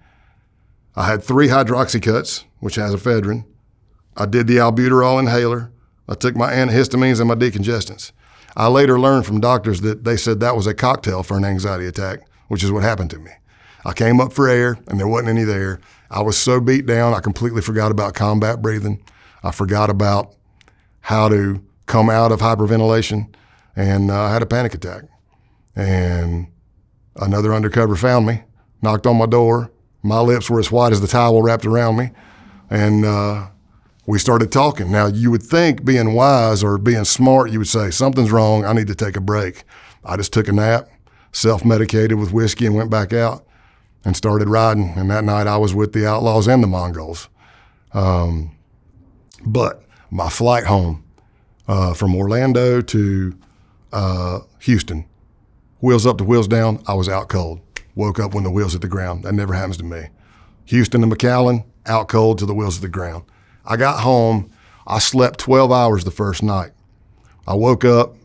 I had 3 hydroxycuts, which has ephedrine. I did the albuterol inhaler. I took my antihistamines and my decongestants. I later learned from doctors that they said that was a cocktail for an anxiety attack, which is what happened to me. I came up for air and there wasn't any there. I was so beat down, I completely forgot about combat breathing. I forgot about how to come out of hyperventilation, and I had a panic attack. And another undercover found me, knocked on my door. My lips were as white as the towel wrapped around me. And we started talking. Now, you would think being wise or being smart, you would say, something's wrong, I need to take a break. I just took a nap, self-medicated with whiskey and went back out and started riding. And that night I was with the Outlaws and the Mongols. But my flight home from Orlando to Houston, wheels up to wheels down, I was out cold. Woke up when the wheels hit the ground. That never happens to me. Houston to McAllen, out cold to the wheels hit the ground. I got home, I slept 12 hours the first night. I woke up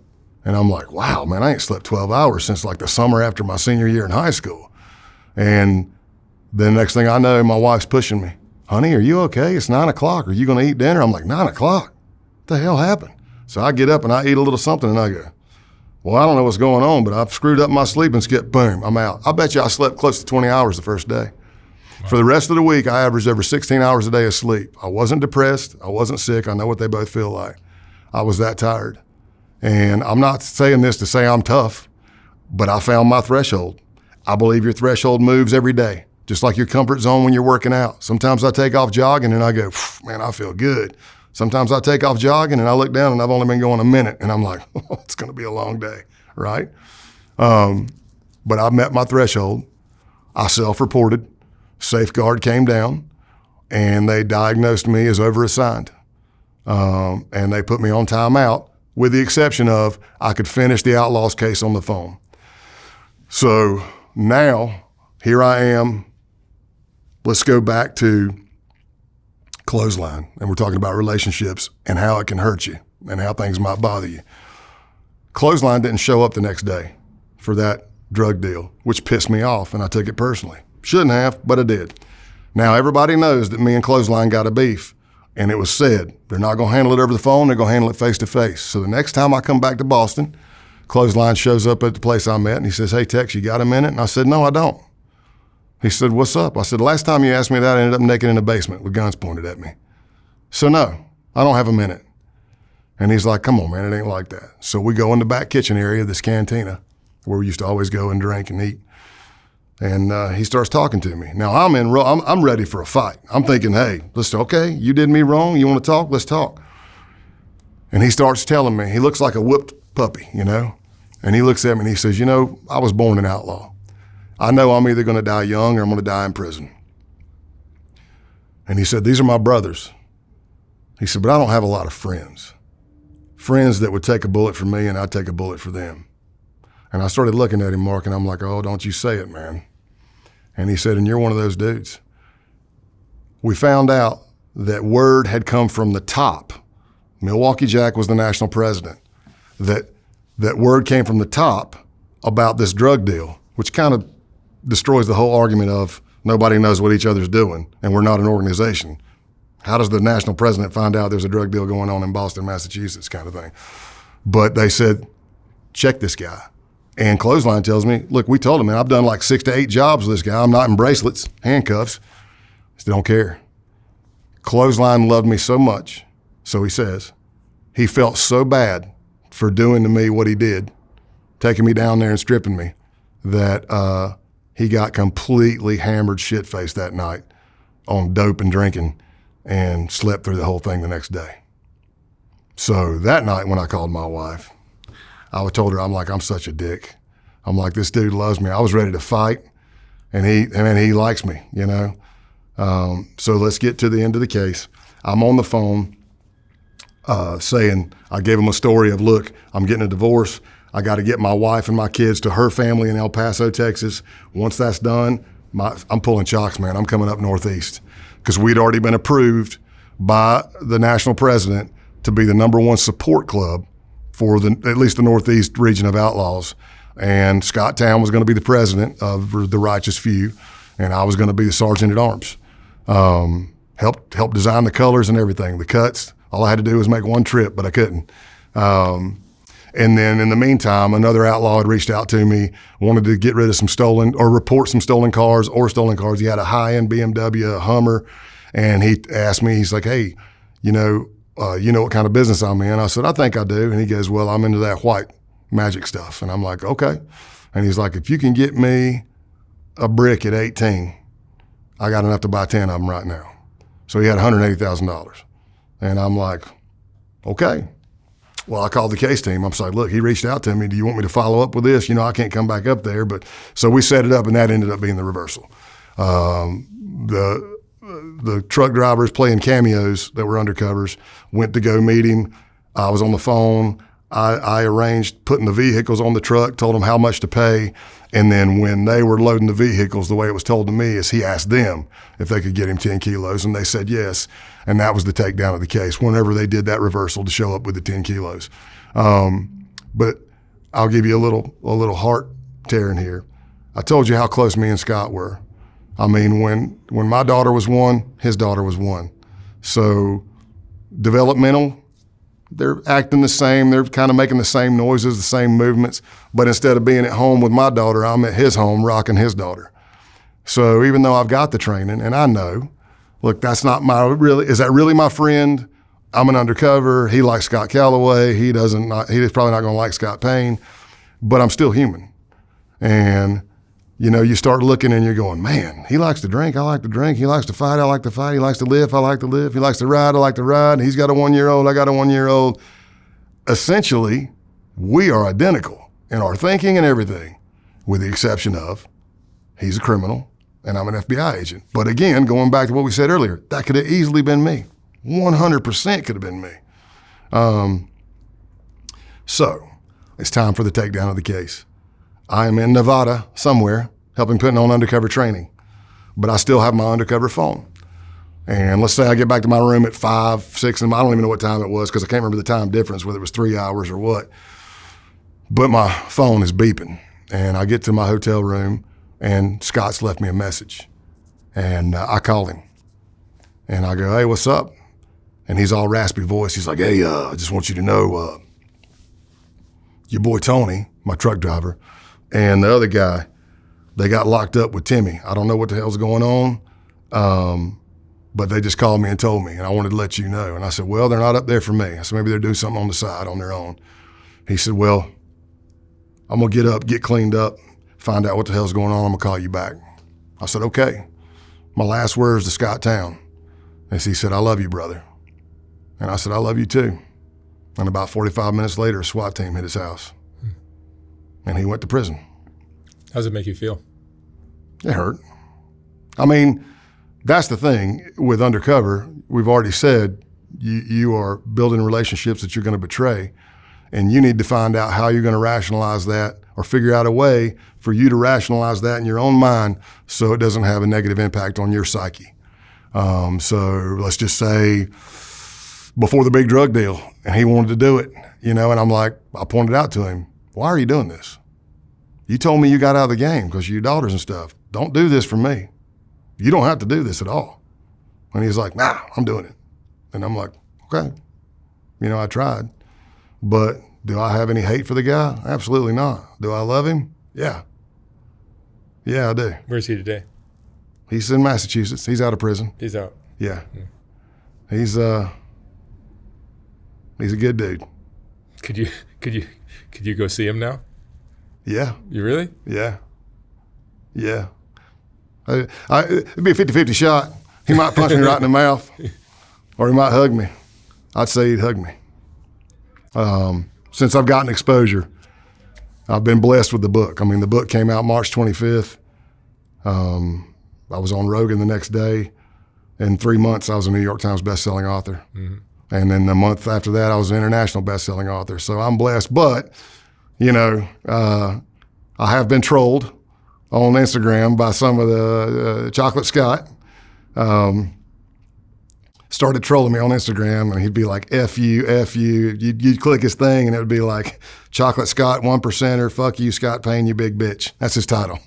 and I'm like, wow, man, I ain't slept 12 hours since like the summer after my senior year in high school. And then next thing I know, my wife's pushing me. Honey, are you okay? It's 9 o'clock. Are you gonna eat dinner? I'm like, 9 o'clock? What the hell happened? So I get up and I eat a little something and I go, well, I don't know what's going on, but I've screwed up my sleep and skip, boom, I'm out. I bet you I slept close to 20 hours the first day. Wow. For the rest of the week, I averaged over 16 hours a day of sleep. I wasn't depressed. I wasn't sick. I know what they both feel like. I was that tired. And I'm not saying this to say I'm tough, but I found my threshold. I believe your threshold moves every day, just like your comfort zone when you're working out. Sometimes I take off jogging and I go, man, I feel good. Sometimes I take off jogging and I look down and I've only been going a minute and I'm like, oh, it's gonna be a long day, right? But I met my threshold. I self-reported. Safeguard came down and they diagnosed me as overassigned. And they put me on timeout with the exception of I could finish the Outlaws case on the phone. So now, here I am. Let's go back to clothesline, and we're talking about relationships and how it can hurt you and how things might bother you. Clothesline didn't show up the next day for that drug deal, which pissed me off, and I took it personally. Shouldn't have, but I did. Now, everybody knows that me and Clothesline got a beef, and it was said, they're not gonna handle it over the phone, they're gonna handle it face to face. So the next time I come back to Boston, Clothesline shows up at the place I met, and he says, hey, Tex, you got a minute? And I said, no, I don't. He said, what's up? I said, last time you asked me that, I ended up naked in a basement with guns pointed at me. So no, I don't have a minute. And he's like, come on, man, it ain't like that. So we go in the back kitchen area of this cantina where we used to always go and drink and eat. And he starts talking to me. Now I'm ready for a fight. I'm thinking, hey, okay, you did me wrong. You want to talk? Let's talk. And he starts telling me, he looks like a whooped puppy, you know? And he looks at me and he says, you know, I was born an outlaw. I know I'm either gonna die young or I'm gonna die in prison. And he said, these are my brothers. He said, but I don't have a lot of friends. Friends that would take a bullet for me and I'd take a bullet for them. And I started looking at him, Mark, and I'm like, oh, don't you say it, man. And he said, and you're one of those dudes. We found out that word had come from the top Milwaukee Jack was the national president, that word came from the top about this drug deal, which kind of destroys the whole argument of nobody knows what each other's doing and we're not an organization. How does the national president find out there's a drug deal going on in Boston, Massachusetts, kind of thing? But they said, check this guy. And Clothesline tells me, look, we told him, man, I've done like 6 to 8 jobs with this guy. I'm not in bracelets, handcuffs. They don't care. Clothesline loved me so much, so he says, he felt so bad for doing to me what he did, taking me down there and stripping me, that he got completely hammered shit-faced that night on dope and drinking and slept through the whole thing the next day. So that night when I called my wife, I told her, I'm such a dick. I'm like, this dude loves me. I was ready to fight, and he likes me, you know? So let's get to the end of the case. I'm on the phone saying, I gave him a story of, look, I'm getting a divorce. I got to get my wife and my kids to her family in El Paso, Texas. Once that's done, I'm pulling chocks, man. I'm coming up northeast because we'd already been approved by the national president to be the #1 support club for at least the northeast region of Outlaws. And Scott Town was going to be the president of the Righteous Few, and I was going to be the sergeant at arms. Helped design the colors and everything, the cuts. All I had to do was make one trip, but I couldn't. And then in the meantime, another outlaw had reached out to me, wanted to get rid of some stolen or report some stolen cars. He had a high-end BMW, a Hummer, and he asked me, he's like, hey, you know what kind of business I'm in? I said, I think I do. And he goes, well, I'm into that white magic stuff. And I'm like, okay. And he's like, if you can get me a brick at 18, I got enough to buy 10 of them right now. So he had $180,000. And I'm like, okay. Well, I called the case team. I'm like, look, he reached out to me. Do you want me to follow up with this? I can't come back up there. But so we set it up, and that ended up being the reversal. The truck drivers playing cameos that were undercovers went to go meet him. I was on the phone. I arranged putting the vehicles on the truck, told them how much to pay. And then when they were loading the vehicles, the way it was told to me is he asked them if they could get him 10 kilos, and they said yes. And that was the takedown of the case whenever they did that reversal to show up with the 10 kilos. But I'll give you a little heart tearing here. I told you how close me and Scott were. I mean, when my daughter was 1, his daughter was 1. So developmental, they're acting the same. They're kind of making the same noises, the same movements. But instead of being at home with my daughter, I'm at his home rocking his daughter. So even though I've got the training and I know, look, is that really my friend? I'm an undercover. He likes Scott Calloway. He's probably not going to like Scott Payne, but I'm still human. And you start looking and you're going, man, he likes to drink, I like to drink. He likes to fight, I like to fight. He likes to live, I like to live. He likes to ride, I like to ride. He's got a 1-year-old, I got a 1-year-old. Essentially, we are identical in our thinking and everything, with the exception of he's a criminal and I'm an F.B.I. agent. But again, going back to what we said earlier, that could have easily been me. 100% could have been me. So it's time for the takedown of the case. I am in Nevada somewhere helping putting on undercover training, but I still have my undercover phone. And let's say I get back to my room at 5, 6, and I don't even know what time it was because I can't remember the time difference, whether it was 3 hours or what. But my phone is beeping, and I get to my hotel room, and Scott's left me a message. And I call him, and I go, hey, what's up? And he's all raspy voice. He's like, hey, I just want you to know, your boy Tony, my truck driver, and the other guy, they got locked up with Timmy. I don't know what the hell's going on, but they just called me and told me, and I wanted to let you know. And I said, well, they're not up there for me. I said, maybe they're doing something on the side on their own. He said, well, I'm going to get up, get cleaned up, find out what the hell's going on. I'm going to call you back. I said, okay. My last words to Scott Town. And he said, I love you, brother. And I said, I love you too. And about 45 minutes later, a SWAT team hit his house. And he went to prison. How does it make you feel? It hurt. I mean, that's the thing with undercover. We've already said you are building relationships that you're going to betray, and you need to find out how you're going to rationalize that or figure out a way for you to rationalize that in your own mind so it doesn't have a negative impact on your psyche. So let's just say before the big drug deal, and he wanted to do it, and I'm like, I pointed out to him, why are you doing this? You told me you got out of the game because of your daughters and stuff. Don't do this for me. You don't have to do this at all. And he's like, nah, I'm doing it. And I'm like, okay. I tried. But do I have any hate for the guy? Absolutely not. Do I love him? Yeah. Yeah, I do. Where's he today? He's in Massachusetts. He's out of prison. He's out. Yeah. He's a good dude. Could you go see him now? Yeah. You really? Yeah. Yeah. It'd be a 50-50 shot. He might punch me right in the mouth, or he might hug me. I'd say he'd hug me. Since I've gotten exposure, I've been blessed with the book. I mean, the book came out March 25th. I was on Rogan the next day. In 3 months, I was a New York Times bestselling author. Mm-hmm. And then the month after that, I was an international bestselling author. So I'm blessed. But, I have been trolled on Instagram by some of the Chocolate Scott. Started trolling me on Instagram, and he'd be like, F you, F you. You'd click his thing, and it would be like, Chocolate Scott, 1%er, fuck you, Scott Payne, you big bitch. That's his title.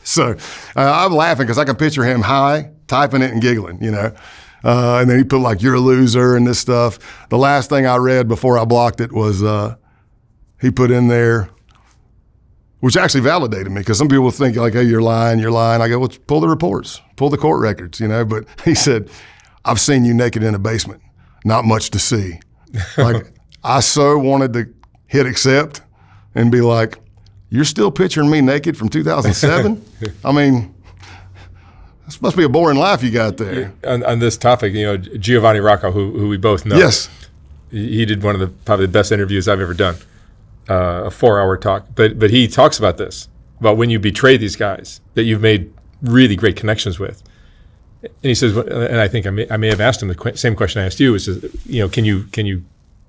So I'm laughing because I can picture him high, typing it and giggling, and then he put like, you're a loser and this stuff. The last thing I read before I blocked it was he put in there, which actually validated me, because some people think like, hey, you're lying. I go, well, pull the reports, pull the court records, but he said, I've seen you naked in a basement, not much to see. Like, I so wanted to hit accept and be like, you're still picturing me naked from 2007? I mean, this must be a boring life you got there. On this topic, Giovanni Rocco, who we both know. Yes. He did one of the probably the best interviews I've ever done, a 4-hour talk. But he talks about this, about when you betray these guys that you've made really great connections with. And he says, and I think I may have asked him the same question I asked you, which is, can you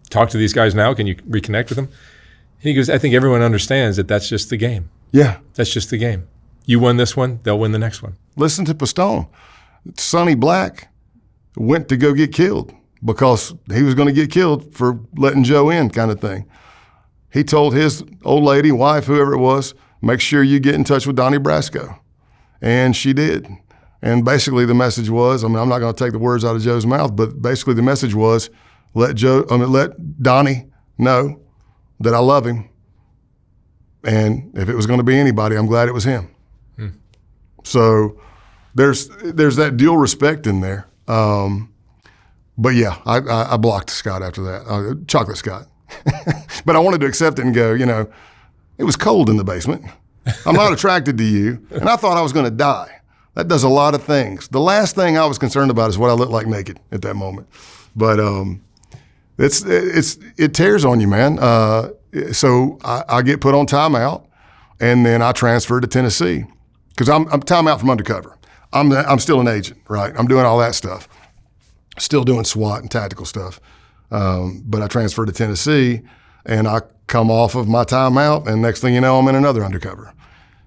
talk to these guys now? Can you reconnect with them? And he goes, I think everyone understands that that's just the game. Yeah. That's just the game. You won this one, they'll win the next one. Listen to Pistone. Sonny Black went to go get killed because he was going to get killed for letting Joe in, kind of thing. He told his old lady, wife, whoever it was, make sure you get in touch with Donnie Brasco. And she did. And basically the message was, I'm not going to take the words out of Joe's mouth, but basically the message was, let Donnie know that I love him. And if it was going to be anybody, I'm glad it was him. So there's that dual respect in there. But yeah, I blocked Scott after that, Chocolate Scott. But I wanted to accept it and go, it was cold in the basement. I'm not attracted to you. And I thought I was going to die. That does a lot of things. The last thing I was concerned about is what I looked like naked at that moment. But it tears on you, man. So I get put on timeout, and then I transfer to Tennessee because I'm timeout from Undercover. I'm still an agent, right? I'm doing all that stuff, still doing SWAT and tactical stuff. But I transferred to Tennessee, and I come off of my timeout, and next thing you know, I'm in another Undercover,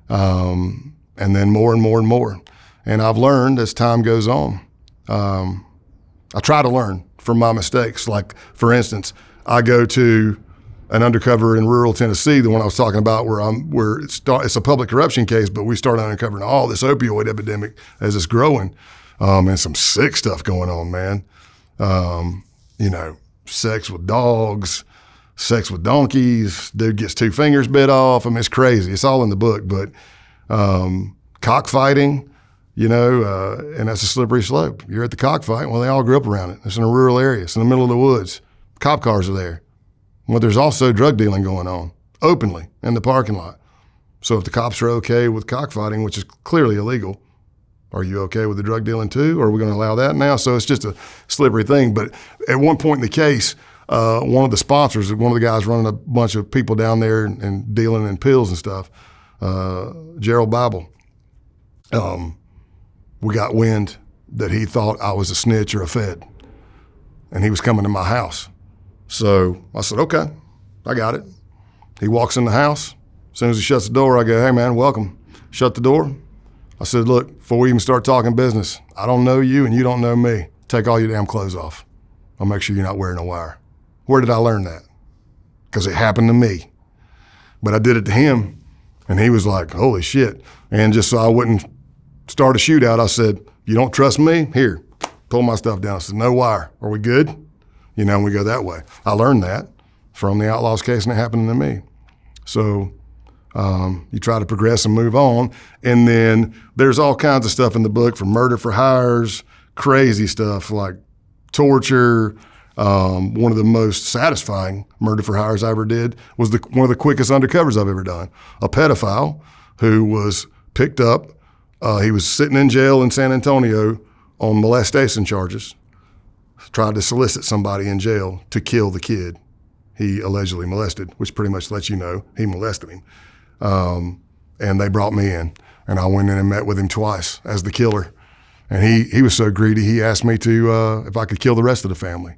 and then more and more and more. And I've learned as time goes on. I try to learn from my mistakes. Like, for instance, I go to an Undercover in rural Tennessee, the one I was talking about, where it's a public corruption case, but we started uncovering all this opioid epidemic as it's growing, and some sick stuff going on, man. Sex with dogs, sex with donkeys, dude gets 2 fingers bit off. I mean, it's crazy. It's all in the book, but cockfighting, and that's a slippery slope. You're at the cockfight. Well, they all grew up around it. It's in a rural area. It's in the middle of the woods. Cop cars are there. Well, there's also drug dealing going on openly in the parking lot. So if the cops are okay with cockfighting, which is clearly illegal, are you okay with the drug dealing too? Or are we going to allow that now? So it's just a slippery thing. But at one point in the case, one of the sponsors, one of the guys running a bunch of people down there and dealing in pills and stuff, Gerald Bible, we got wind that he thought I was a snitch or a fed, and he was coming to my house. So I said, okay, I got it. He walks in the house. As soon as he shuts the door, I go, hey, man, welcome. Shut the door. I said, look, before we even start talking business, I don't know you and you don't know me. Take all your damn clothes off. I'll make sure you're not wearing a wire. Where did I learn that? Because it happened to me. But I did it to him, and he was like, holy shit. And just so I wouldn't start a shootout, I said, you don't trust me? Here, pull my stuff down. I said, no wire. Are we good? You know, and we go that way. I learned that from the Outlaws case, and it happened to me. So you try to progress and move on. And then there's all kinds of stuff in the book, from murder for hires, crazy stuff like torture. One of the most satisfying murder for hires I ever did was one of the quickest undercovers I've ever done. A pedophile who was picked up. He was sitting in jail in San Antonio on molestation charges, tried to solicit somebody in jail to kill the kid he allegedly molested, which pretty much lets you know he molested him. And they brought me in, and I went in and met with him twice as the killer. And he was so greedy, he asked me to if I could kill the rest of the family.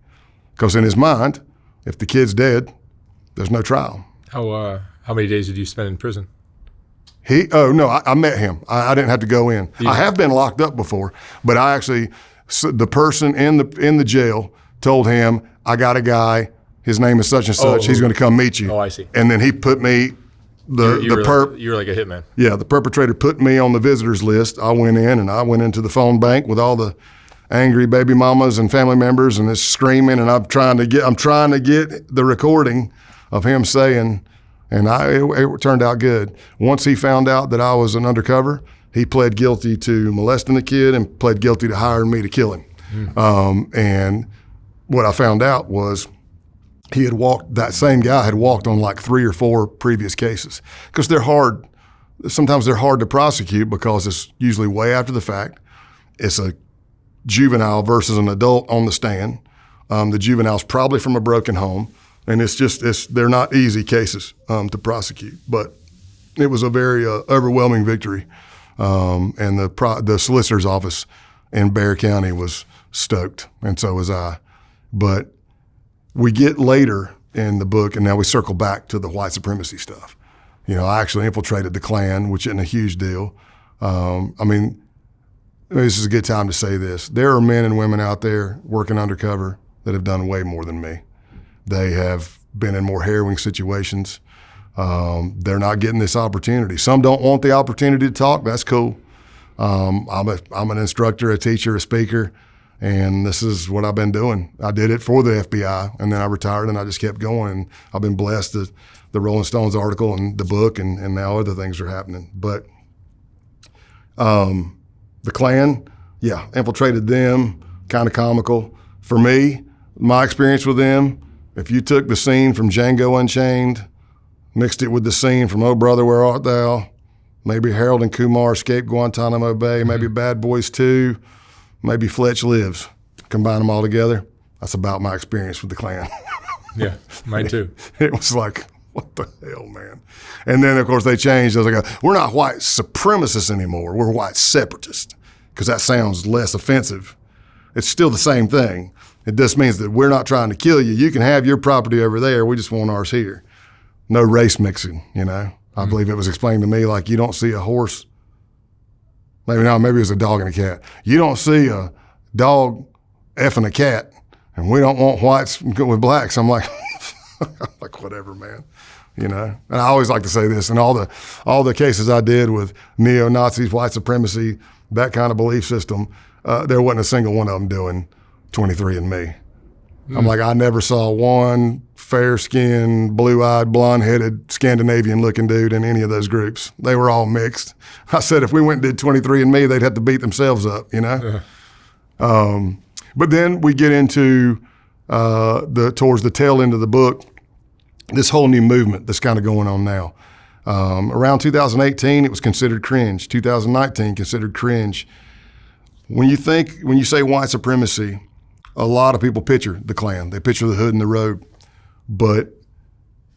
Because in his mind, if the kid's dead, there's no trial. How many days did you spend in prison? I met him. I didn't have to go in. I have been locked up before, but I actually, the person in the jail told him, I got a guy, his name is such and such, he's going to come meet you. Oh, I see. And then he put me, You were like a hitman. Yeah, the perpetrator put me on the visitors list. I went in, and I went into the phone bank with all the angry baby mamas and family members, and it's screaming, and I'm trying to get the recording of him saying, and it turned out good. Once he found out that I was an undercover, he pled guilty to molesting the kid and pled guilty to hiring me to kill him. And what I found out was that same guy had walked on like 3 or 4 previous cases, because sometimes they're hard to prosecute because it's usually way after the fact. It's a juvenile versus an adult on the stand. The juvenile's probably from a broken home, and they're not easy cases to prosecute. But it was a very overwhelming victory, and the solicitor's office in Bexar County was stoked, and so was I. But we get later in the book, and now we circle back to the white supremacy stuff. You know, I actually infiltrated the Klan, which isn't a huge deal. This is a good time to say this. There are men and women out there working undercover that have done way more than me. They have been in more harrowing situations. They're not getting this opportunity. Some don't want the opportunity to talk. That's cool. I'm an instructor, a teacher, a speaker, and this is what I've been doing. I did it for the F.B.I., and then I retired, and I just kept going. And I've been blessed that the Rolling Stones article and the book, and now other things are happening. But the Klan, infiltrated them, kind of comical. For me, my experience with them, if you took the scene from Django Unchained, mixed it with the scene from Oh Brother, Where Art Thou, maybe Harold and Kumar Escape Guantanamo Bay, maybe Bad Boys 2, maybe Fletch Lives, combine them all together, that's about my experience with the Klan. Yeah, mine too. It was like, what the hell, man? And then, of course, they changed. I was like, we're not white supremacists anymore. We're white separatists, because that sounds less offensive. It's still the same thing. It just means that we're not trying to kill you. You can have your property over there. We just want ours here. No race mixing, you know. I believe it was explained to me like you don't see a horse. Maybe it was a dog and a cat. You don't see a dog effing a cat, and we don't want whites with blacks. I'm like, like whatever, man. You know, and I always like to say this, in all the cases I did with neo-Nazis, white supremacy, that kind of belief system, there wasn't a single one of them doing 23andMe. I'm like, I never saw one fair-skinned, blue-eyed, blonde-headed, Scandinavian-looking dude in any of those groups. They were all mixed. I said if we went and did 23andMe, they'd have to beat themselves up, you know? But then we get into towards the tail end of the book, this whole new movement that's kind of going on now. Around 2018, it was considered cringe. 2019, considered cringe. When you say white supremacy, a lot of people picture the Klan. They picture the hood and the robe. But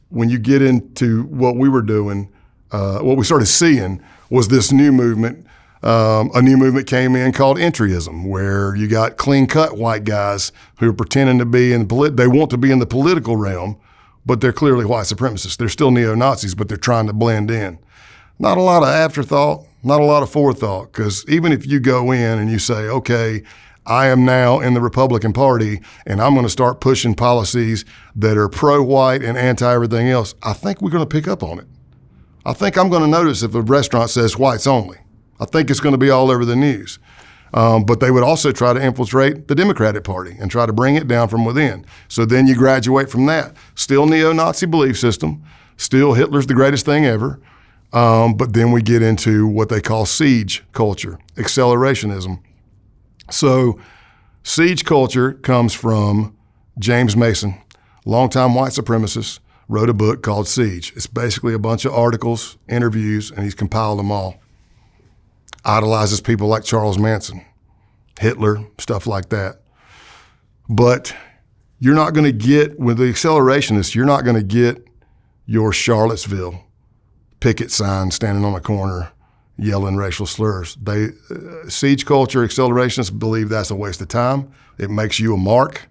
when you get into what we were doing, what we started seeing was this new movement. A new movement came in called entryism, where you got clean-cut white guys who are pretending to be they want to be in the political realm, but they're clearly white supremacists. They're still neo-Nazis, but they're trying to blend in. Not a lot of afterthought, not a lot of forethought, because even if you go in and you say, okay, I am now in the Republican Party, and I'm going to start pushing policies that are pro-white and anti-everything else, I think we're going to pick up on it. I think I'm going to notice if a restaurant says whites only. I think it's going to be all over the news. But they would also try to infiltrate the Democratic Party and try to bring it down from within. So then you graduate from that. Still neo-Nazi belief system. Still Hitler's the greatest thing ever. But then we get into what they call siege culture, accelerationism. So siege culture comes from James Mason, longtime white supremacist, wrote a book called Siege. It's basically a bunch of articles, interviews, and he's compiled them all. Idolizes people like Charles Manson, Hitler, stuff like that. But you're not going to get, with the accelerationists, you're not going to get your Charlottesville picket sign standing on a corner yelling racial slurs. Siege culture, accelerationists believe that's a waste of time. It makes you a mark.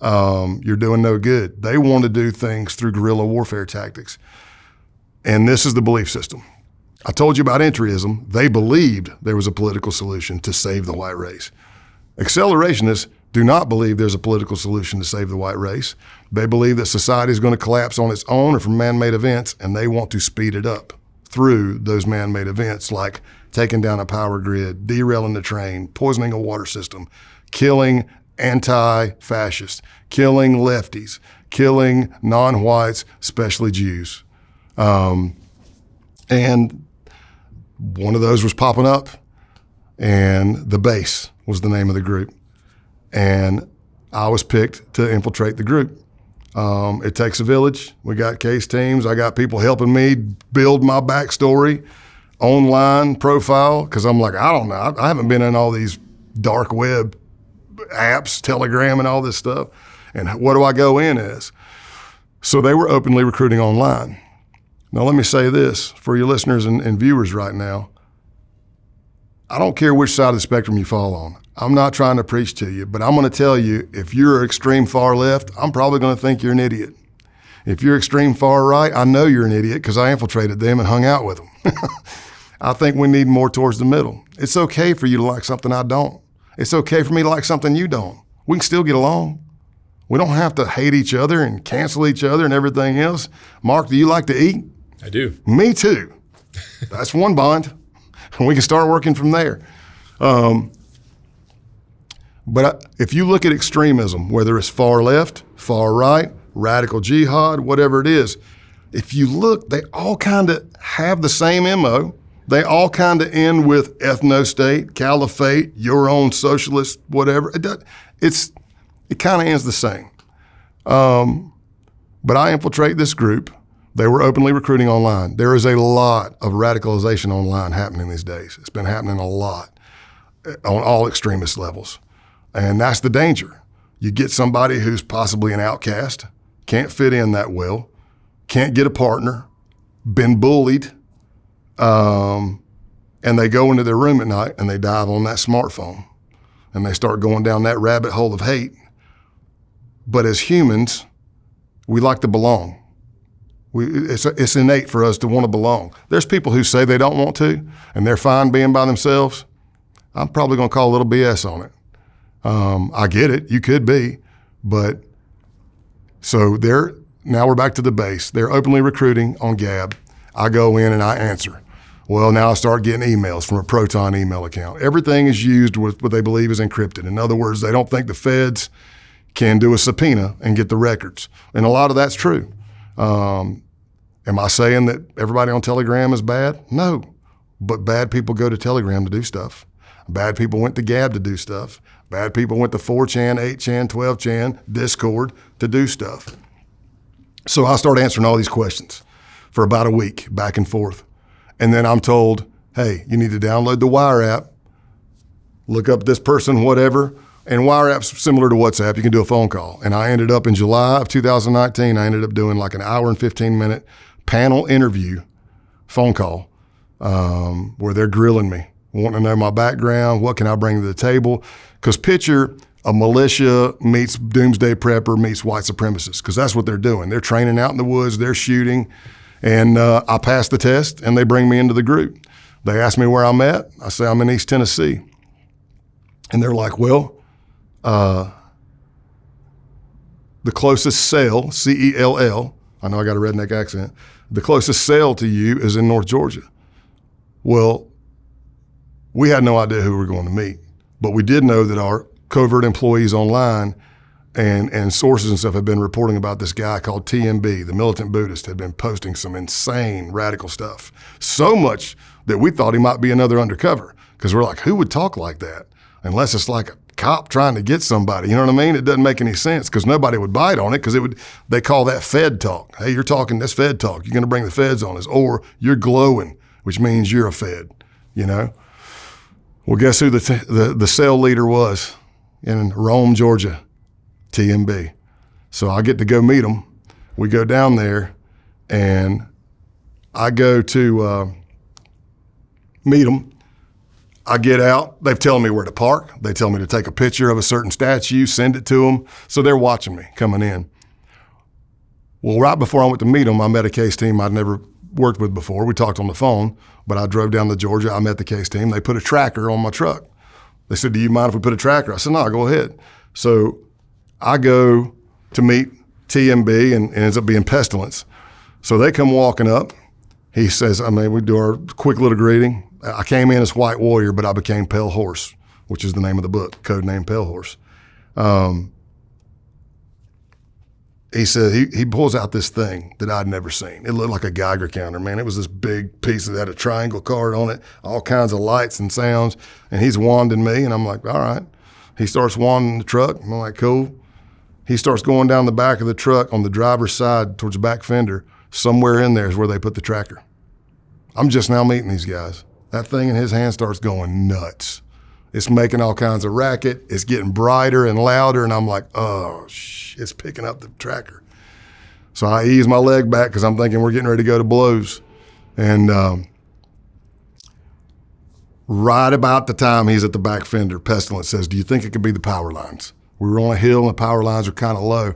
You're doing no good. They want to do things through guerrilla warfare tactics. And this is the belief system. I told you about entryism. They believed there was a political solution to save the white race. Accelerationists do not believe there's a political solution to save the white race. They believe that society is going to collapse on its own or from man-made events, and they want to speed it up through those man-made events like taking down a power grid, derailing the train, poisoning a water system, killing anti-fascists, killing lefties, killing non-whites, especially Jews. And one of those was popping up, and The Base was the name of the group. And I was picked to infiltrate the group. It takes a village. We got case teams. I got people helping me build my backstory, online profile, because I'm like, I don't know. I haven't been in all these dark web apps, Telegram, and all this stuff. And what do I go in as? So they were openly recruiting online. Now, let me say this for your listeners and viewers right now. I don't care which side of the spectrum you fall on. I'm not trying to preach to you, but I'm going to tell you, if you're extreme far left, I'm probably going to think you're an idiot. If you're extreme far right, I know you're an idiot because I infiltrated them and hung out with them. I think we need more towards the middle. It's okay for you to like something I don't. It's okay for me to like something you don't. We can still get along. We don't have to hate each other and cancel each other and everything else. Mark, do you like to eat? I do. Me too. That's one bond. And we can start working from there. But if you look at extremism, whether it's far left, far right, radical jihad, whatever it is, if you look, they all kind of have the same MO. They all kind of end with ethno-state, caliphate, your own socialist, whatever. It kind of ends the same. But I infiltrate this group. They were openly recruiting online. There is a lot of radicalization online happening these days. It's been happening a lot on all extremist levels. And that's the danger. You get somebody who's possibly an outcast, can't fit in that well, can't get a partner, been bullied, and they go into their room at night and they dive on that smartphone and they start going down that rabbit hole of hate. But as humans, we like to belong. It's innate for us to want to belong. There's people who say they don't want to, and they're fine being by themselves. I'm probably going to call a little BS on it. I get it. You could be. But so now we're back to the base. They're openly recruiting on Gab. I go in and I answer. Well, now I start getting emails from a Proton email account. Everything is used with what they believe is encrypted. In other words, they don't think the feds can do a subpoena and get the records. And a lot of that's true. Am I saying that everybody on Telegram is bad? No, but bad people go to Telegram to do stuff. Bad people went to Gab to do stuff. Bad people went to 4chan, 8chan, 12chan, Discord to do stuff. So I start answering all these questions for about a week, back and forth. And then I'm told, hey, you need to download the Wire app, look up this person, whatever. And Wire app's similar to WhatsApp. You can do a phone call. And I ended up in July of 2019, I ended up doing like an hour and 15-minute panel interview phone call where they're grilling me, wanting to know my background, what can I bring to the table. Because picture a militia meets doomsday prepper meets white supremacists, because that's what they're doing. They're training out in the woods, they're shooting. And I passed the test, and they bring me into the group. They ask me where I'm at. I say I'm in East Tennessee. And they're like, well, The closest cell, C-E-L-L, I know I got a redneck accent, the closest cell to you is in North Georgia. Well, we had no idea who we were going to meet, but we did know that our covert employees online and sources and stuff had been reporting about this guy called TMB, the militant Buddhist, had been posting some insane radical stuff. So much that we thought he might be another Undercover, because we're like, who would talk like that? Unless it's like a cop trying to get somebody, you know what I mean? It doesn't make any sense, because nobody would bite on it, because they call that Fed talk. Hey, you're talking, that's Fed talk. You're going to bring the feds on us, or you're glowing, which means you're a Fed, you know? Well, guess who the cell leader was in Rome, Georgia? TMB. So I get to go meet him. We go down there, and I go to meet him. I get out. They've told me where to park. They tell me to take a picture of a certain statue, send it to them. So they're watching me coming in. Well, right before I went to meet them, I met a case team I'd never worked with before. We talked on the phone, but I drove down to Georgia. I met the case team. They put a tracker on my truck. They said, do you mind if we put a tracker? I said, no, go ahead. So I go to meet TMB, and it ends up being Pestilence. So they come walking up. He says, we do our quick little greeting. I came in as White Warrior, but I became Pale Horse, which is the name of the book, code name Pale Horse. He said, he pulls out this thing that I'd never seen. It looked like a Geiger counter, man. It was this big piece that had a triangle card on it, all kinds of lights and sounds, and he's wanding me, and I'm like, all right. He starts wanding the truck. I'm like, cool. He starts going down the back of the truck on the driver's side towards the back fender. Somewhere in there is where they put the tracker. I'm just now meeting these guys. That thing in his hand starts going nuts. It's making all kinds of racket. It's getting brighter and louder, and I'm like, oh, it's picking up the tracker. So I ease my leg back because I'm thinking we're getting ready to go to blows. And right about the time he's at the back fender, Pestilence says, do you think it could be the power lines? We were on a hill and the power lines are kind of low.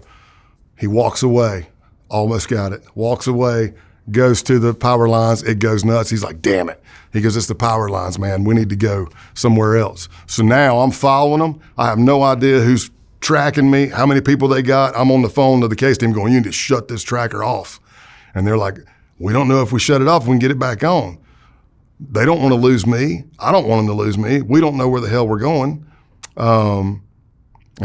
He walks away, almost got it, walks away, goes to the power lines, it goes nuts. He's like, damn it. He goes, it's the power lines, man. We need to go somewhere else. So now I'm following them. I have no idea who's tracking me, how many people they got. I'm on the phone to the case team going, you need to shut this tracker off. And they're like, we don't know if we shut it off, we can get it back on. They don't want to lose me. I don't want them to lose me. We don't know where the hell we're going. And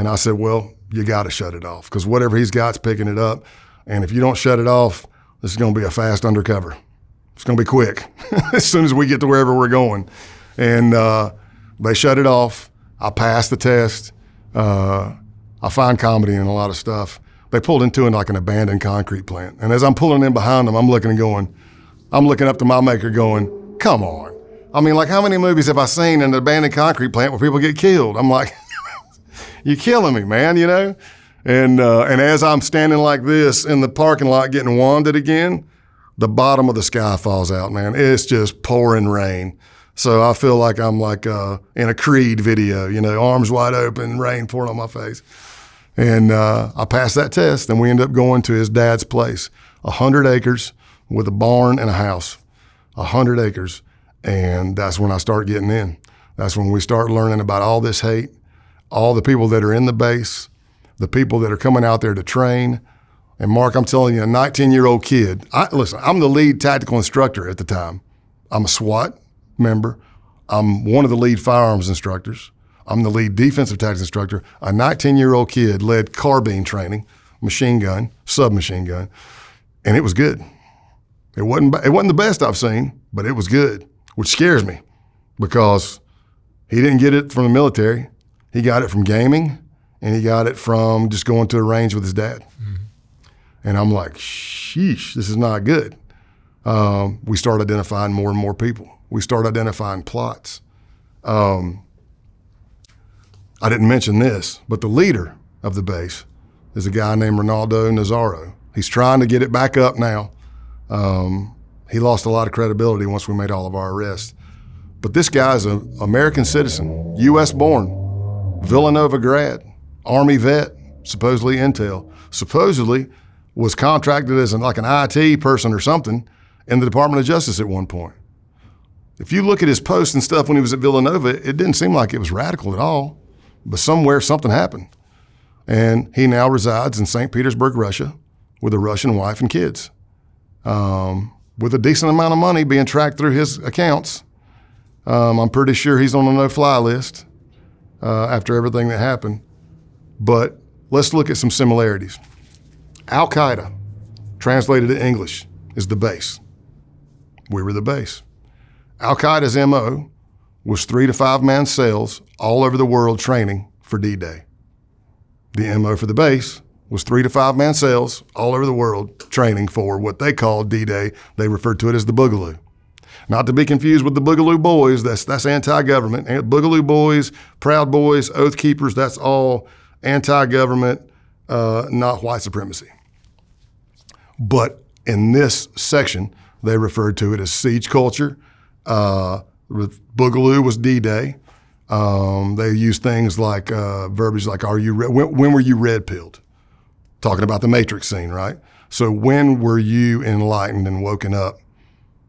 I said, well, you got to shut it off, because whatever he's got's picking it up. And if you don't shut it off, this is going to be a fast undercover. It's going to be quick as soon as we get to wherever we're going. And they shut it off. I passed the test. I find comedy in a lot of stuff. They pulled into like an abandoned concrete plant. And as I'm pulling in behind them, I'm looking up to my maker going, come on. I mean, like, how many movies have I seen in an abandoned concrete plant where people get killed? I'm like, you're killing me, man, you know? And as I'm standing like this in the parking lot getting wanded again, the bottom of the sky falls out, man. It's just pouring rain. So I feel like I'm like in a Creed video, you know, arms wide open, rain pouring on my face. And I passed that test, and we ended up going to his dad's place, 100 acres with a barn and a house, 100 acres. And that's when I start getting in. That's when we start learning about all this hate, all the people that are in the base, the people that are coming out there to train. And Mark, I'm telling you, a 19-year-old kid, listen, I'm the lead tactical instructor at the time. I'm a SWAT member. I'm one of the lead firearms instructors. I'm the lead defensive tactics instructor. A 19-year-old kid led carbine training, machine gun, submachine gun, and it was good. It wasn't the best I've seen, but it was good, which scares me because he didn't get it from the military. He got it from gaming, and he got it from just going to a range with his dad. Mm-hmm. And I'm like, sheesh, this is not good. We start identifying more and more people. We start identifying plots. I didn't mention this, but the leader of the base is a guy named Ronaldo Nazaro. He's trying to get it back up now. He lost a lot of credibility once we made all of our arrests. But this guy's an American citizen, U.S. born, Villanova grad, Army vet, supposedly intel, supposedly was contracted as like an IT person or something in the Department of Justice at one point. If you look at his posts and stuff when he was at Villanova, it didn't seem like it was radical at all. but somewhere something happened. And he now resides in St. Petersburg, Russia, with a Russian wife and kids, with a decent amount of money being tracked through his accounts. I'm pretty sure he's on a no-fly list after everything that happened. But let's look at some similarities. Al-Qaeda, translated to English, is the base. We were the base. Al-Qaeda's MO was 3 to 5 man cells all over the world training for D-Day. The MO for the base was 3 to 5 man cells all over the world training for what they called D-Day. They referred to it as the Boogaloo. Not to be confused with the Boogaloo Boys, that's anti-government. Boogaloo Boys, Proud Boys, Oath Keepers, that's all anti-government, not white supremacy. But in this section, they referred to it as siege culture. Boogaloo was D-Day. They used things like verbiage like, when were you red-pilled? Talking about the Matrix scene, right? So when were you enlightened and woken up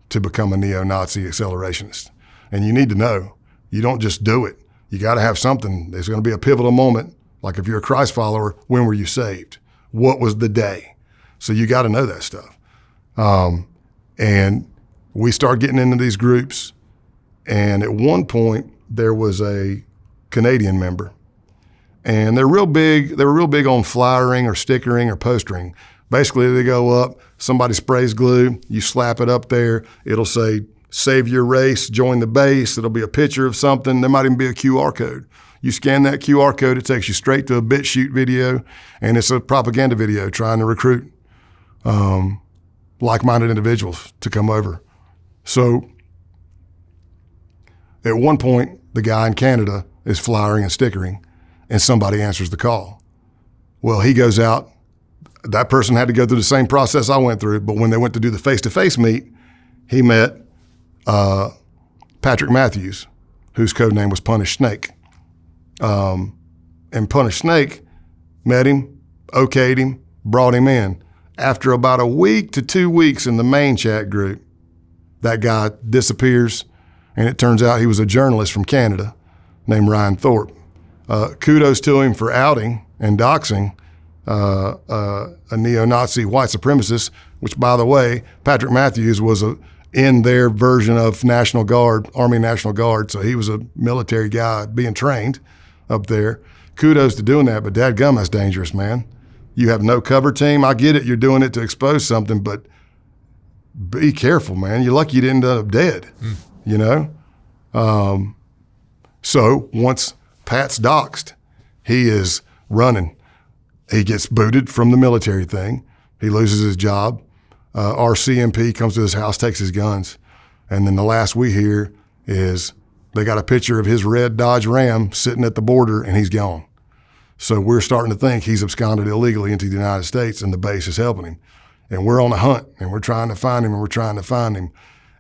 to become a neo-Nazi accelerationist? And you need to know, you don't just do it. You got to have something. There's going to be a pivotal moment. Like if you're a Christ follower, when were you saved? What was the day? So you got to know that stuff. And we start getting into these groups. And at one point, there was a Canadian member. And they're real big. They were real big on flyering or stickering or postering. Basically, they go up, somebody sprays glue, you slap it up there, it'll say, save your race, join the base, it'll be a picture of something, there might even be a QR code. You scan that QR code, it takes you straight to a BitChute video, and it's a propaganda video trying to recruit like-minded individuals to come over. So at one point, the guy in Canada is flyering and stickering, and somebody answers the call. Well, he goes out. That person had to go through the same process I went through, but when they went to do the face-to-face meet, he met Patrick Matthews, whose code name was Punished Snake. And Punished Snake met him, okayed him, brought him in. After about a week to 2 weeks in the main chat group, that guy disappears, and it turns out he was a journalist from Canada named Ryan Thorpe. Kudos to him for outing and doxing a neo-Nazi white supremacist, which, by the way, Patrick Matthews was in their version of National Guard, Army National Guard, so he was a military guy being trained up there. Kudos to doing that, but dadgum, that's dangerous, man. You have no cover team. I get it, you're doing it to expose something, but be careful, man. You're lucky you didn't end up dead, you know? So once Pat's doxed, he is running. He gets booted from the military thing. He loses his job. Our CMP comes to his house, takes his guns. And then the last we hear is they got a picture of his red Dodge Ram sitting at the border, and he's gone. So we're starting to think he's absconded illegally into the United States, and the base is helping him. And we're on a hunt, and we're trying to find him, and we're trying to find him.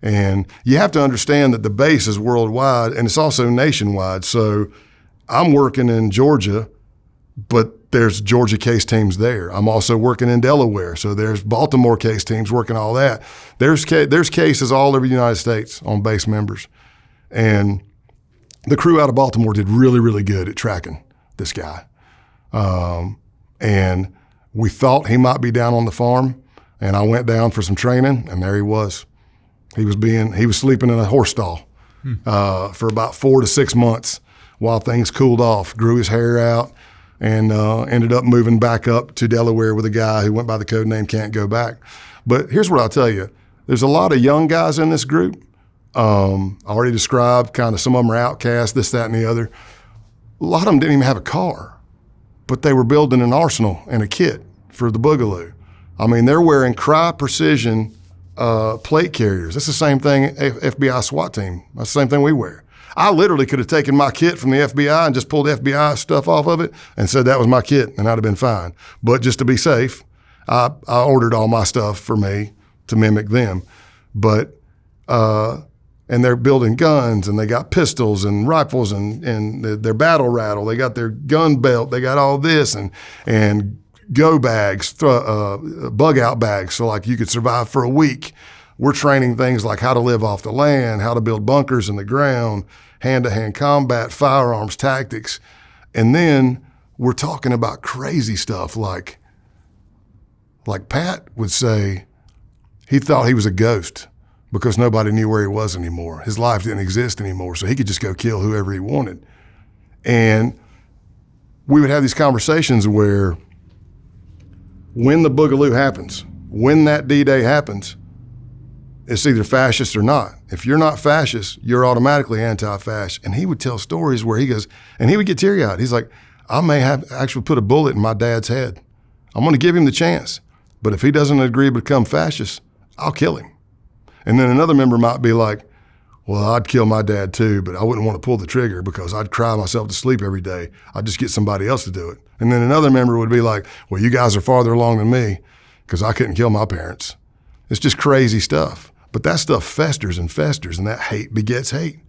And you have to understand that the base is worldwide, and it's also nationwide. So I'm working in Georgia, but there's Georgia case teams there. I'm also working in Delaware, so there's Baltimore case teams working all that. There's cases all over the United States on base members. And the crew out of Baltimore did really, really good at tracking this guy. And we thought he might be down on the farm, and I went down for some training, and there he was. He was sleeping in a horse stall for about 4 to 6 months while things cooled off, grew his hair out, and ended up moving back up to Delaware with a guy who went by the code name Can't Go Back. But here's what I'll tell you. There's a lot of young guys in this group. I already described kind of some of them are outcasts, this, that, and the other. A lot of them didn't even have a car, but they were building an arsenal and a kit for the Boogaloo. I mean, they're wearing Cry Precision plate carriers. That's the same thing F.B.I. SWAT team. That's the same thing we wear. I literally could have taken my kit from the FBI and just pulled FBI stuff off of it and said that was my kit, and I'd have been fine. But just to be safe, I ordered all my stuff for me to mimic them. But and they're building guns, and they got pistols and rifles and their battle rattle. They got their gun belt. They got all this and go bags, bug out bags, so like you could survive for a week. We're training things like how to live off the land, how to build bunkers in the ground, hand-to-hand combat, firearms, tactics. And then we're talking about crazy stuff like Pat would say he thought he was a ghost because nobody knew where he was anymore. His life didn't exist anymore, so he could just go kill whoever he wanted. And we would have these conversations where when the Boogaloo happens, when that D-Day happens, it's either fascist or not. If you're not fascist, you're automatically anti-fascist. And he would tell stories where he goes, and he would get teary-eyed. He's like, I may have actually put a bullet in my dad's head. I'm going to give him the chance. But if he doesn't agree to become fascist, I'll kill him. And then another member might be like, well, I'd kill my dad too, but I wouldn't want to pull the trigger because I'd cry myself to sleep every day. I'd just get somebody else to do it. And then another member would be like, well, you guys are farther along than me because I couldn't kill my parents. It's just crazy stuff. But that stuff festers, and that hate begets hate.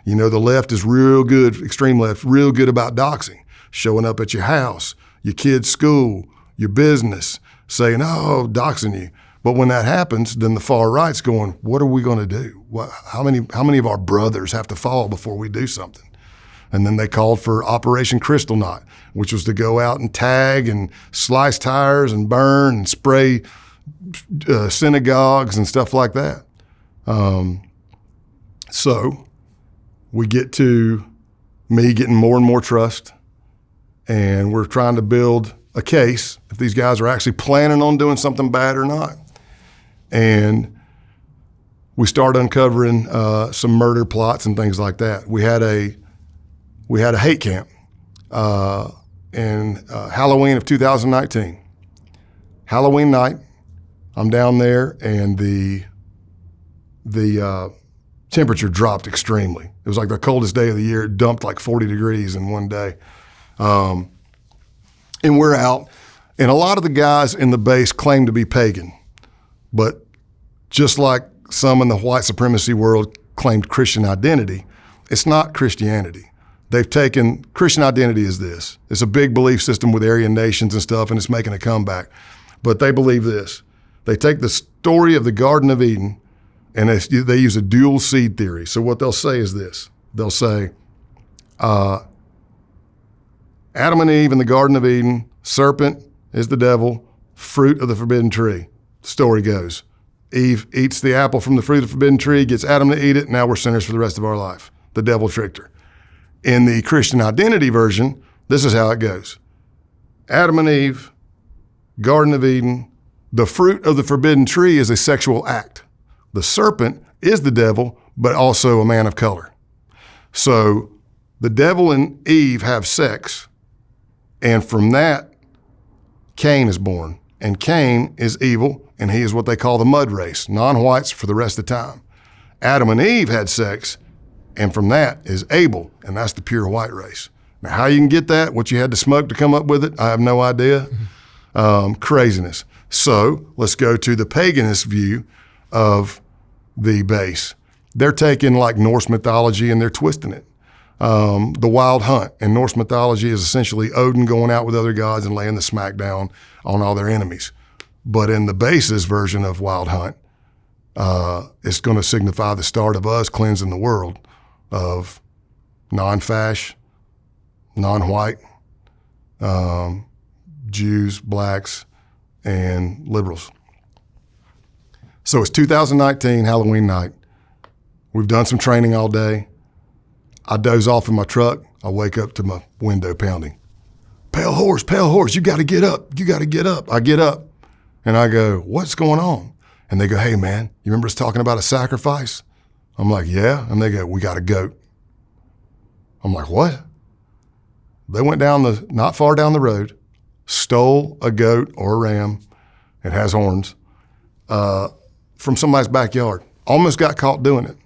You know, the left is real good, extreme left, real good about doxing, showing up at your house, your kid's school, your business, saying, oh, doxing you. But when that happens, then the far right's going, what are we going to do? How many of our brothers have to fall before we do something? And then they called for Operation Crystal Knot, which was to go out and tag and slice tires and burn and spray synagogues and stuff like that. So we get to me getting more and more trust, and we're trying to build a case if these guys are actually planning on doing something bad or not. And we start uncovering some murder plots and things like that. We had a hate camp in Halloween of 2019. Halloween night, I'm down there, and the temperature dropped extremely. It was like the coldest day of the year. It dumped like 40 degrees in one day. And we're out, and a lot of the guys in the base claim to be pagan, but just like some in the white supremacy world claimed Christian identity, it's not Christianity. They've taken, Christian identity is this. It's a big belief system with Aryan nations and stuff, and it's making a comeback. But they believe this. They take the story of the Garden of Eden, and they use a dual seed theory. So what they'll say is this. They'll say, Adam and Eve in the Garden of Eden, serpent is the devil, fruit of the forbidden tree. The story goes. Eve eats the apple from the fruit of the forbidden tree, gets Adam to eat it, now we're sinners for the rest of our life. The devil tricked her. In the Christian identity version, this is how it goes. Adam and Eve, Garden of Eden, the fruit of the forbidden tree is a sexual act. The serpent is the devil, but also a man of color. So the devil and Eve have sex, and from that, Cain is born. And Cain is evil, and he is what they call the mud race, non-whites for the rest of the time. Adam and Eve had sex, and from that is Abel, and that's the pure white race. Now, how you can get that, what you had to smoke to come up with it, I have no idea. Craziness. So let's go to the paganist view of the base. They're taking like Norse mythology and they're twisting it. The Wild Hunt in Norse mythology is essentially Odin going out with other gods and laying the smack down on all their enemies. But in the base's version of Wild Hunt, it's going to signify the start of us cleansing the world of non-fash, non-white, Jews, blacks, and liberals. So it's 2019, Halloween night. We've done some training all day. I doze off in my truck. I wake up to my window pounding. Pale horse, you got to get up. You got to get up. I get up and I go, what's going on? And they go, hey man, you remember us talking about a sacrifice? I'm like, yeah. And they go, we got a goat. I'm like, what? They went not far down the road, stole a goat or a ram, it has horns, from somebody's backyard. Almost got caught doing it.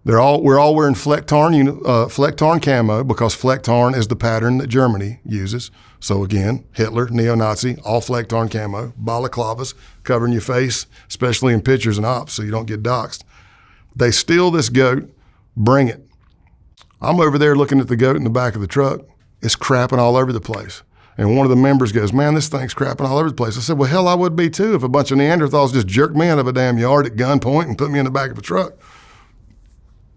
We're all wearing Flecktarn camo because Flecktarn is the pattern that Germany uses. So again, Hitler, neo-Nazi, all Flecktarn camo, balaclavas, covering your face, especially in pictures and ops so you don't get doxxed. They steal this goat, bring it. I'm over there looking at the goat in the back of the truck. It's crapping all over the place. And one of the members goes, man, this thing's crapping all over the place. I said, well, hell, I would be too if a bunch of Neanderthals just jerked me out of a damn yard at gunpoint and put me in the back of a truck.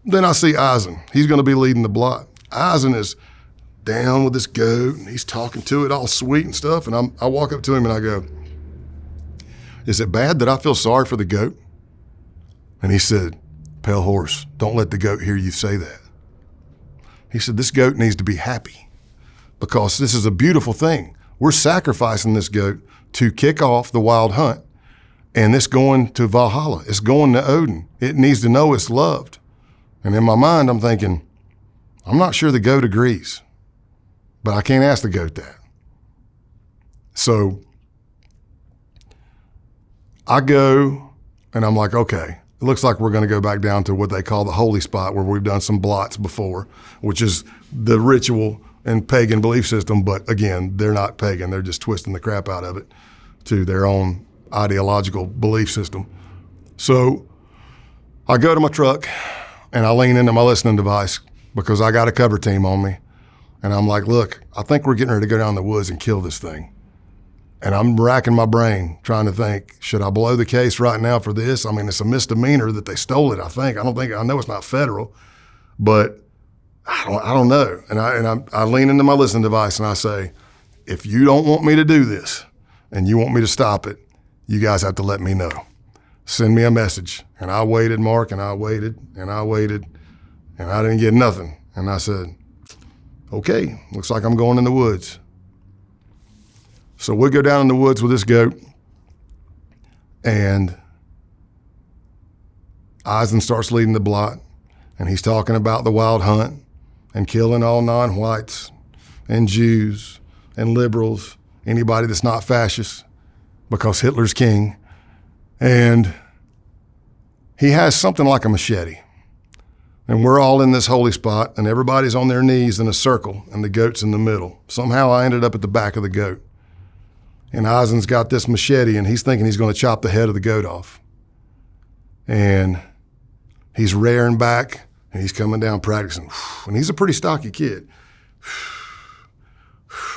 Then I see Eisen. He's going to be leading the block. Eisen is down with this goat, and he's talking to it all sweet and stuff. And I walk up to him and I go, "Is it bad that I feel sorry for the goat?" And he said, "Pale horse, don't let the goat hear you say that." He said, "This goat needs to be happy because this is a beautiful thing. We're sacrificing this goat to kick off the wild hunt, and it's going to Valhalla. It's going to Odin. It needs to know it's loved." And in my mind, I'm thinking, I'm not sure the goat agrees, but I can't ask the goat that. So I go and I'm like, okay, it looks like we're going to go back down to what they call the holy spot where we've done some blots before, which is the ritual and pagan belief system. But again, they're not pagan. They're just twisting the crap out of it to their own ideological belief system. So I go to my truck and I lean into my listening device because I got a cover team on me. And I'm like, look, I think we're getting ready to go down the woods and kill this thing. And I'm racking my brain trying to think, should I blow the case right now for this? I mean, it's a misdemeanor that they stole it, I think. I know it's not federal, but I don't know. And I lean into my listening device and I say, if you don't want me to do this and you want me to stop it, you guys have to let me know. Send me a message. And I waited, Mark, and I waited, and I waited, and I didn't get nothing. And I said, okay, looks like I'm going in the woods. So we go down in the woods with this goat, and Eisen starts leading the blot, and he's talking about the wild hunt and killing all non-whites and Jews and liberals, anybody that's not fascist, because Hitler's king. And he has something like a machete. And we're all in this holy spot, and everybody's on their knees in a circle, and the goat's in the middle. Somehow I ended up at the back of the goat. And Eisen's got this machete, and he's thinking he's going to chop the head of the goat off. And he's rearing back, and he's coming down practicing. And he's a pretty stocky kid.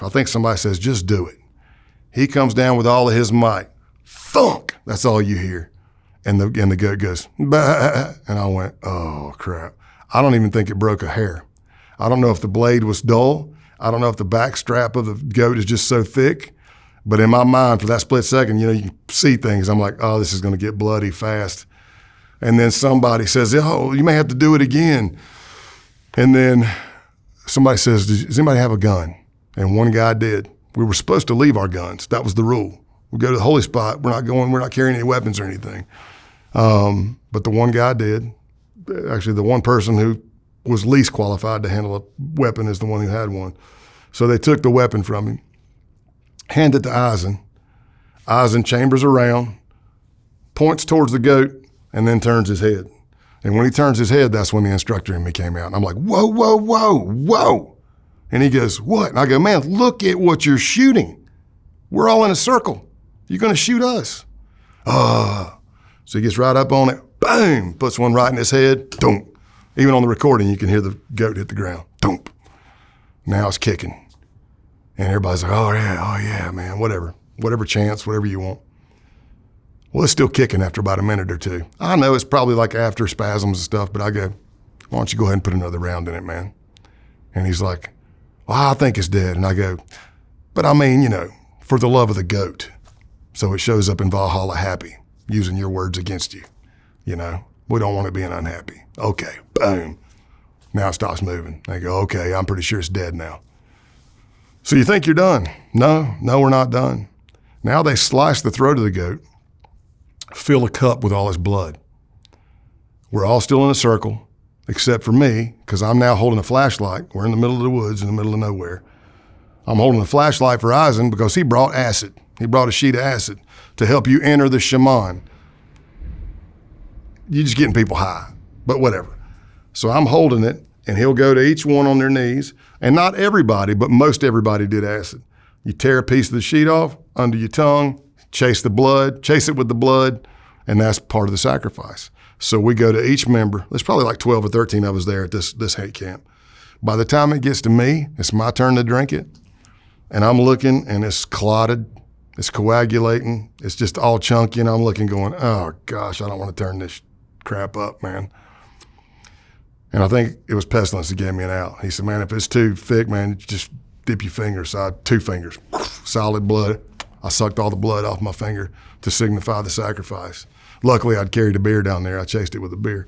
I think somebody says, just do it. He comes down with all of his might. Thunk! That's all you hear. And the goat goes, bah! And I went, oh, crap. I don't even think it broke a hair. I don't know if the blade was dull. I don't know if the back strap of the goat is just so thick. But in my mind, for that split second, you can see things. I'm like, oh, this is going to get bloody fast. And then somebody says, oh, you may have to do it again. And then somebody says, does anybody have a gun? And one guy did. We were supposed to leave our guns. That was the rule. We go to the holy spot. We're not carrying any weapons or anything. But the one guy did. Actually, the one person who was least qualified to handle a weapon is the one who had one. So they took the weapon from him, handed it to Eisen. Eisen chambers around, points towards the goat, and then turns his head. And when he turns his head, that's when the instructor in me came out. And I'm like, whoa, whoa, whoa, whoa. And he goes, what? And I go, man, look at what you're shooting. We're all in a circle. You're going to shoot us. So he gets right up on it, boom, puts one right in his head, doom. Even on the recording, you can hear the goat hit the ground, doom. Now it's kicking. And everybody's like, oh yeah, man, whatever chance, whatever you want. Well, it's still kicking after about a minute or two. I know it's probably like after spasms and stuff, but I go, why don't you go ahead and put another round in it, man? And he's like, well, I think it's dead. And I go, but I mean, for the love of the goat. So it shows up in Valhalla happy, using your words against you. We don't want it being unhappy. Okay, boom. Now it stops moving. They go, okay, I'm pretty sure it's dead now. So you think you're done? No, we're not done. Now they slice the throat of the goat, fill a cup with all his blood. We're all still in a circle, except for me, because I'm now holding a flashlight. We're in the middle of the woods, in the middle of nowhere. I'm holding a flashlight for Eisen because he brought acid. He brought a sheet of acid to help you enter the shaman. You're just getting people high, but whatever. So I'm holding it, and he'll go to each one on their knees, and not everybody, but most everybody did acid. You tear a piece of the sheet off under your tongue, chase it with the blood, and that's part of the sacrifice. So we go to each member. There's probably like 12 or 13 of us there at this hate camp. By the time it gets to me, it's my turn to drink it, and I'm looking, and it's clotted, it's coagulating, it's just all chunky, and I'm looking going, oh gosh, I don't want to turn this crap up, man. And I think it was Pestilence that gave me an out. He said, man, if it's too thick, man, just dip your fingers. So I had 2 fingers, solid blood. I sucked all the blood off my finger to signify the sacrifice. Luckily, I'd carried a beer down there. I chased it with a beer.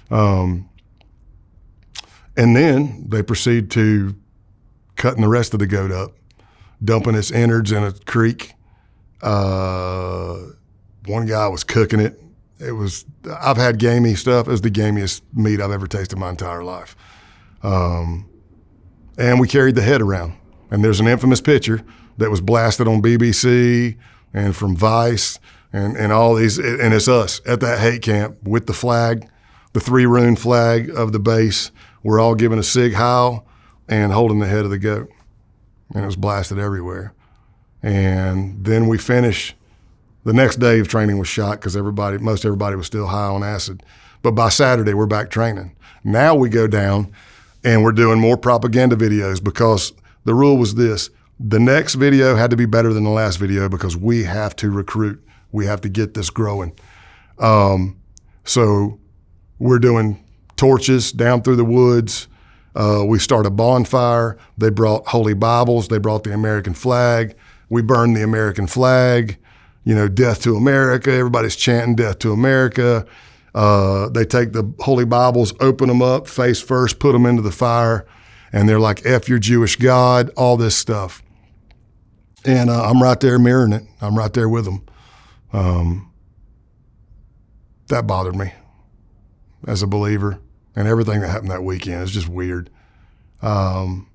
And then they proceed to cutting the rest of the goat up, dumping its innards in a creek. One guy was cooking it. I've had gamey stuff. It was the gamiest meat I've ever tasted in my entire life. And we carried the head around. And there's an infamous picture that was blasted on BBC and from Vice and all these, and it's us at that hate camp with the flag, the 3-rune flag of the base. We're all giving a sig heil and holding the head of the goat. And it was blasted everywhere. And then we finish. The next day of training was shot because most everybody was still high on acid. But by Saturday, we're back training. Now we go down and we're doing more propaganda videos because the rule was this: the next video had to be better than the last video because we have to recruit. We have to get this growing. So we're doing torches down through the woods. We start a bonfire. They brought holy Bibles. They brought the American flag. We burned the American flag. Death to America. Everybody's chanting death to America. They take the holy Bibles, open them up, face first, put them into the fire, and they're like, F your Jewish God, all this stuff. And I'm right there mirroring it. I'm right there with them. That bothered me as a believer, and everything that happened that weekend is just weird. And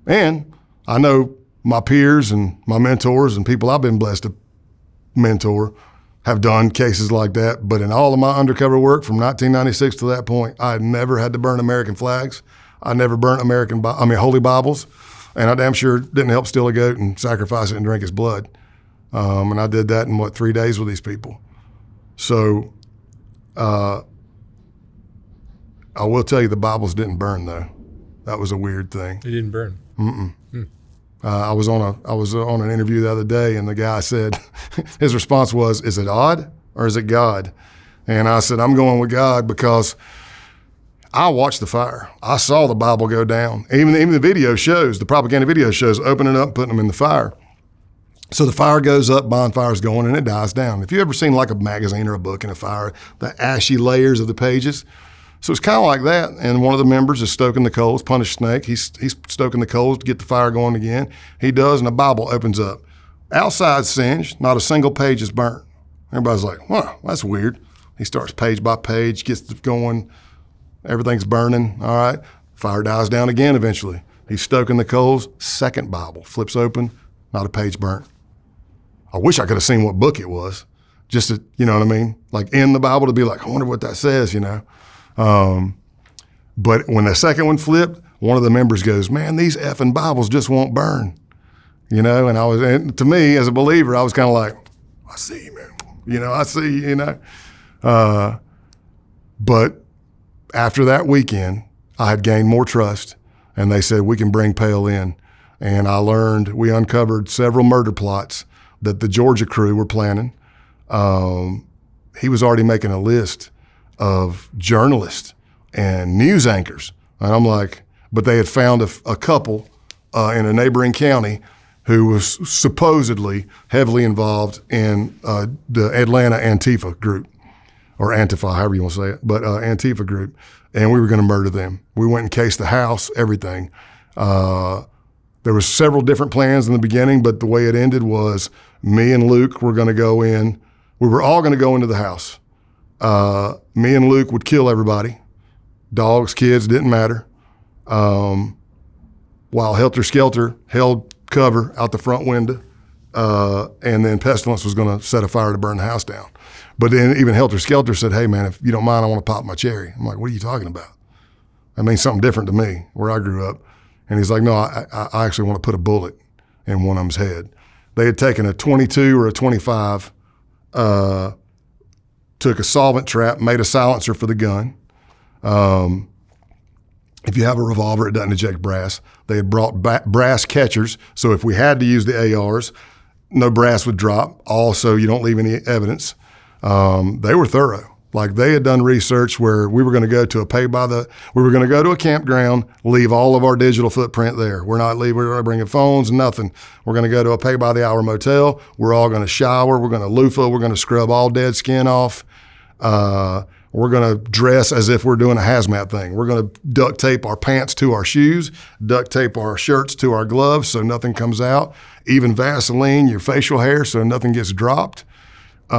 I know my peers and my mentors and people I've been blessed to mentor have done cases like that, but in all of my undercover work from 1996 to that point, I had never had to burn American flags. I never burnt holy Bibles, and I damn sure didn't help steal a goat and sacrifice it and drink his blood. And I did that in 3 days with these people. So I will tell you the Bibles didn't burn though. That was a weird thing. They didn't burn. I was on an interview the other day, and the guy said, his response was, "Is it odd or is it God?" And I said, "I'm going with God because I watched the fire. I saw the Bible go down. Even the video shows, the propaganda video shows, opening up, putting them in the fire. So the fire goes up, bonfire's going, and it dies down. If you ever seen like a magazine or a book in a fire, the ashy layers of the pages." So it's kind of like that, and one of the members is stoking the coals, Punished Snake. He's stoking the coals to get the fire going again. He does, and the Bible opens up. Outside singed, not a single page is burnt. Everybody's like, wow, that's weird. He starts page by page, gets it going, everything's burning, all right. Fire dies down again eventually. He's stoking the coals, second Bible, flips open, not a page burnt. I wish I could have seen what book it was, just to, you know what I mean? Like in the Bible to be like, I wonder what that says, But when the second one flipped, one of the members goes, "Man, these effing Bibles just won't burn," and to me as a believer, I was kind of like, I see, man, I see, but after that weekend, I had gained more trust, and they said, we can bring Pale in. And we uncovered several murder plots that the Georgia crew were planning. He was already making a list of journalists and news anchors. And I'm like, but they had found a couple in a neighboring county who was supposedly heavily involved in the Atlanta Antifa group, or Antifa, however you want to say it, but Antifa group. And we were going to murder them. We went and cased the house, everything. There was several different plans in the beginning, but the way it ended was me and Luke were going to go in. We were all going to go into the house. Me and Luke would kill everybody. Dogs, kids, didn't matter. While Helter Skelter held cover out the front window, and then Pestilence was going to set a fire to burn the house down. But then even Helter Skelter said, "Hey man, if you don't mind, I want to pop my cherry." I'm like, "What are you talking about?" That means something different to me, where I grew up. And he's like, "No, I actually want to put a bullet in one of them's head." They had taken a 22 or a 25, took a solvent trap, made a silencer for the gun. If you have a revolver, it doesn't eject brass. They had brought brass catchers, so if we had to use the ARs, no brass would drop. Also, you don't leave any evidence. They were thorough. Like they had done research where we were going to go to a campground, leave all of our digital footprint there. We're not bringing phones, nothing. We're going to go to a pay by the hour motel. We're all going to shower. We're going to loofah. We're going to scrub all dead skin off. We're going to dress as if we're doing a hazmat thing. We're going to duct tape our pants to our shoes, duct tape our shirts to our gloves so nothing comes out, even Vaseline your facial hair so nothing gets dropped. He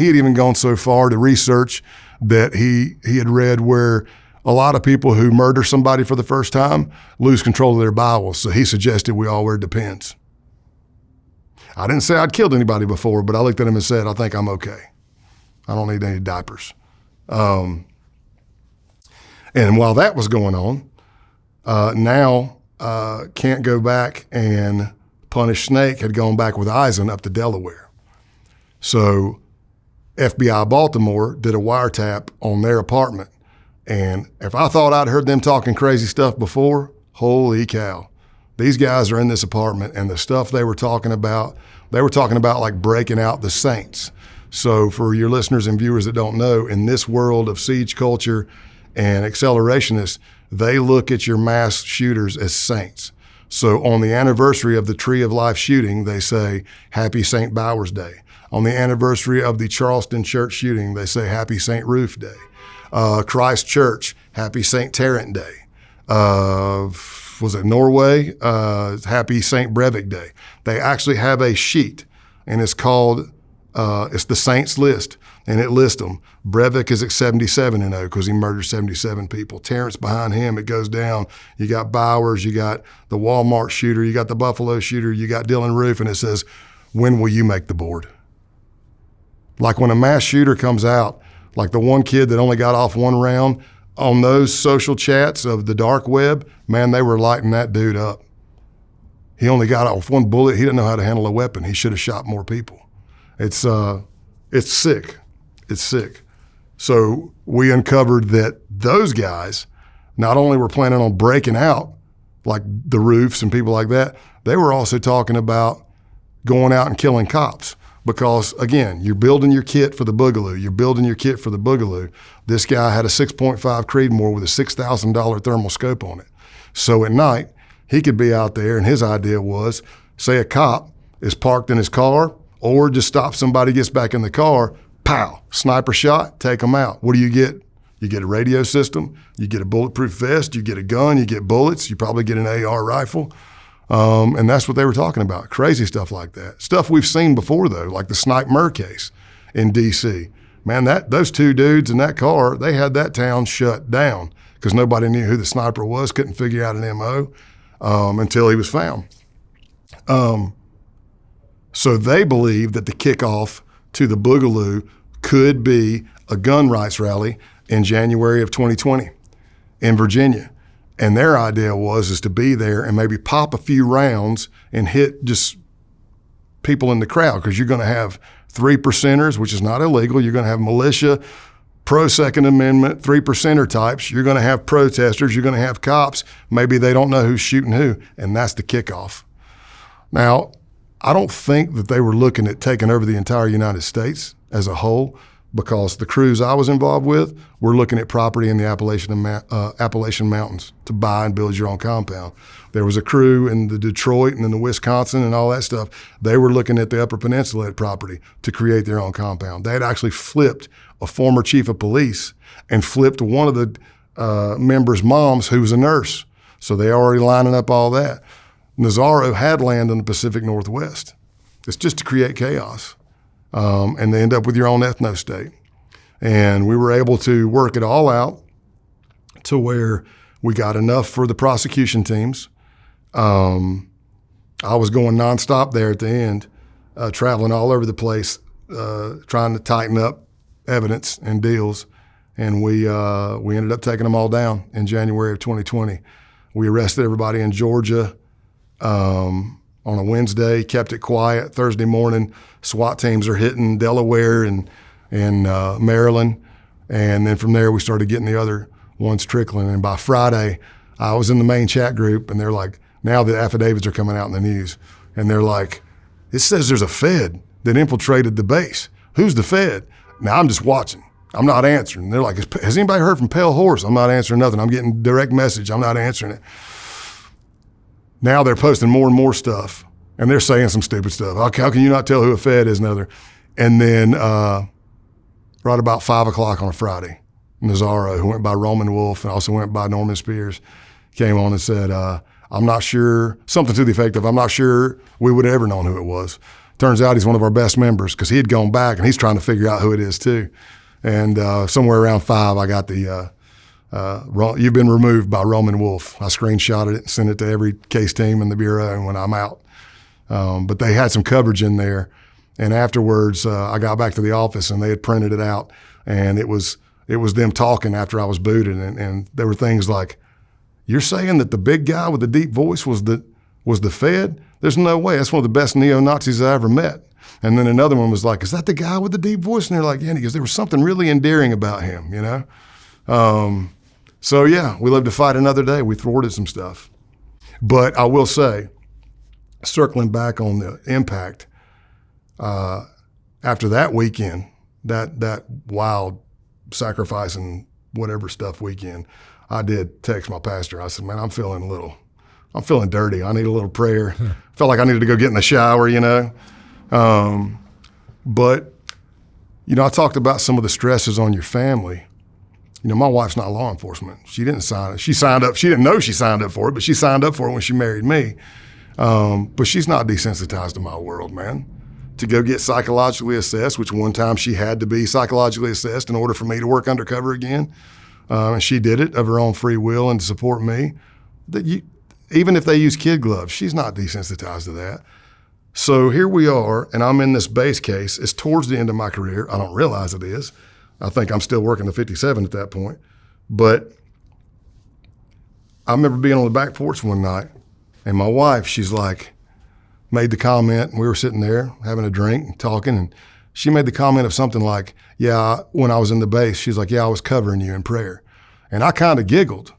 had even gone so far to research that he had read where a lot of people who murder somebody for the first time lose control of their bowels. So he suggested we all wear Depends. I didn't say I'd killed anybody before, but I looked at him and said, I think I'm okay. I don't need any diapers. And while that was going on, now Can't Go Back and Punish Snake had gone back with Eisen up to Delaware. So F.B.I. Baltimore did a wiretap on their apartment. And if I thought I'd heard them talking crazy stuff before, holy cow. These guys are in this apartment, and the stuff they were talking about like breaking out the Saints. So for your listeners and viewers that don't know, in this world of siege culture and accelerationists, they look at your mass shooters as saints. So on the anniversary of the Tree of Life shooting, they say, Happy St. Bowers Day. On the anniversary of the Charleston church shooting, they say Happy St. Ruth Day. Christ Church, Happy St. Tarrant Day. Was it Norway? Happy St. Breivik Day. They actually have a sheet, and it's called, it's the Saints list, and it lists them. Breivik is at 77-0 because he murdered 77 people. Tarrant's behind him. It goes down. You got Bowers, you got the Walmart shooter, you got the Buffalo shooter, you got Dylan Roof, and it says, when will you make the board? Like when a mass shooter comes out, like the one kid that only got off one round, on those social chats of the dark web, man, they were lighting that dude up. He only got off one bullet. He didn't know how to handle a weapon. He should have shot more people. It's sick. It's sick. So we uncovered that those guys not only were planning on breaking out, like the Roofs and people like that, they were also talking about going out and killing cops. Because, again, you're building your kit for the Boogaloo. This guy had a 6.5 Creedmoor with a $6,000 thermal scope on it. So at night, he could be out there, and his idea was, say a cop is parked in his car, or just stop somebody, gets back in the car, pow, sniper shot, take them out. What do you get? You get a radio system, you get a bulletproof vest, you get a gun, you get bullets, you probably get an AR rifle. And that's what they were talking about, crazy stuff like that. Stuff we've seen before, though, like the Snipe Murr case in D.C. Man, those two dudes in that car, they had that town shut down because nobody knew who the sniper was, couldn't figure out an M.O. Until he was found. So they believe that the kickoff to the Boogaloo could be a gun rights rally in January of 2020 in Virginia. And their idea is to be there and maybe pop a few rounds and hit just people in the crowd, because you're going to have 3%ers, which is not illegal. You're going to have militia, pro-Second Amendment, 3%er types. You're going to have protesters. You're going to have cops. Maybe they don't know who's shooting who, and that's the kickoff. Now, I don't think that they were looking at taking over the entire United States as a whole, because the crews I was involved with were looking at property in the Appalachian Mountains to buy and build your own compound. There was a crew in the Detroit and in the Wisconsin and all that stuff. They were looking at the Upper Peninsula at property to create their own compound. They had actually flipped a former chief of police and flipped one of the members' moms who was a nurse. So they already lining up all that. Nazaro had land in the Pacific Northwest. It's just to create chaos. And they end up with your own ethno-state. And we were able to work it all out to where we got enough for the prosecution teams. I was going nonstop there at the end, traveling all over the place, trying to tighten up evidence and deals. And we ended up taking them all down in January of 2020. We arrested everybody in Georgia on a Wednesday, kept it quiet. Thursday morning, SWAT teams are hitting Delaware and Maryland. And then from there, we started getting the other ones trickling. And by Friday, I was in the main chat group, and they're like, now the affidavits are coming out in the news. And they're like, it says there's a Fed that infiltrated the base. Who's the Fed? Now I'm just watching. I'm not answering. They're like, has anybody heard from Pale Horse? I'm not answering nothing. I'm getting direct message. I'm not answering it. Now they're posting more and more stuff, and they're saying some stupid stuff. How can you not tell who a Fed is? Another. And then right about 5 o'clock on a Friday, Nazzaro, who went by Roman Wolf and also went by Norman Spears, came on and said, I'm not sure, something to the effect of, I'm not sure we would have ever known who it was. Turns out he's one of our best members because he had gone back and he's trying to figure out who it is too. And somewhere around 5, I got the, you've been removed by Roman Wolf. I screenshotted it and sent it to every case team in the Bureau and when I'm out. But they had some coverage in there. And afterwards, I got back to the office and they had printed it out. And it was them talking after I was booted. And there were things like, you're saying that the big guy with the deep voice was the Fed? There's no way. That's one of the best neo-Nazis I ever met. And then another one was like, is that the guy with the deep voice? And they're like, yeah. And he goes, there was something really endearing about him, you know? So yeah, we lived to fight another day. We thwarted some stuff. But I will say, circling back on the impact, after that weekend, that wild sacrifice and whatever stuff weekend, I did text my pastor. I said, man, I'm feeling dirty. I need a little prayer. Felt like I needed to go get in the shower, you know. But, you know, I talked about some of the stresses on your family. You know, my wife's not law enforcement. She didn't sign it. She signed up. She didn't know she signed up for it, but she signed up for it when she married me. But she's not desensitized to my world, man. To go get psychologically assessed, which one time she had to be psychologically assessed in order for me to work undercover again. And she did it of her own free will and to support me. Even if they use kid gloves, she's not desensitized to that. So here we are, and I'm in this base case. It's towards the end of my career. I don't realize it is. I think I'm still working the 57 at that point. But I remember being on the back porch one night, and my wife, she's like, made the comment, and we were sitting there having a drink and talking, and she made the comment of something like, yeah, when I was in the base, she's like, yeah, I was covering you in prayer. And I kind of giggled.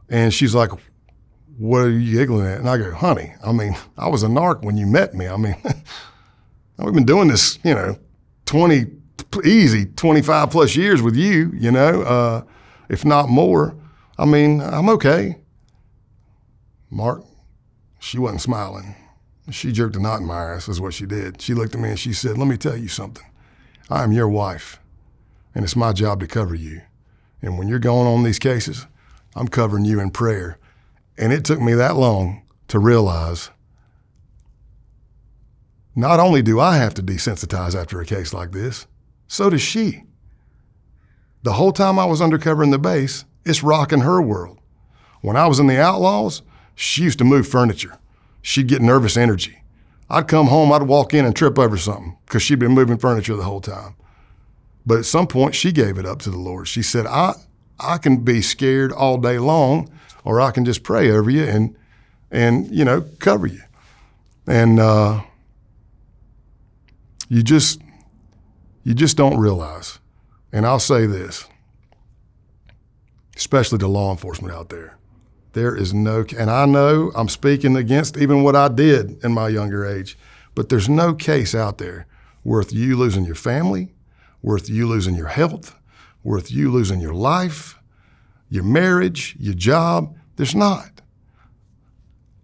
And she's like, what are you giggling at? And I go, honey, I mean, I was a narc when you met me. I mean, we've been doing this, you know, 25 plus years with you, you know, if not more. I mean, I'm okay. Mark, she wasn't smiling. She jerked a knot in my ass is what she did. She looked at me and she said, let me tell you something. I am your wife, and it's my job to cover you. And when you're going on these cases, I'm covering you in prayer. And it took me that long to realize not only do I have to desensitize after a case like this, so does she. The whole time I was undercover in the base, it's rocking her world. When I was in the Outlaws, she used to move furniture. She'd get nervous energy. I'd come home, I'd walk in and trip over something because she'd been moving furniture the whole time. But at some point, she gave it up to the Lord. She said, I can be scared all day long, or I can just pray over you and you know, cover you. And you just don't realize. And I'll say this, especially to law enforcement out there. There is no, and I know I'm speaking against even what I did in my younger age, but there's no case out there worth you losing your family, worth you losing your health, worth you losing your life, your marriage, your job. There's not.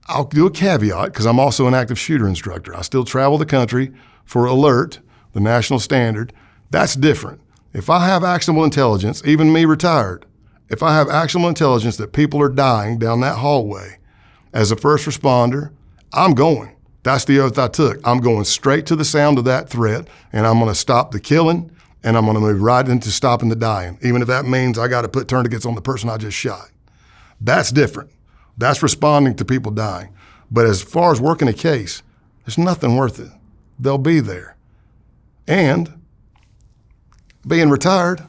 I'll do a caveat because I'm also an active shooter instructor. I still travel the country for Alert, the national standard. That's different. If I have actionable intelligence, even me retired, if I have actionable intelligence that people are dying down that hallway, as a first responder, I'm going. That's the oath I took. I'm going straight to the sound of that threat, and I'm going to stop the killing, and I'm going to move right into stopping the dying, even if that means I got to put tourniquets on the person I just shot. That's different. That's responding to people dying. But as far as working a case, there's nothing worth it. They'll be there. And being retired,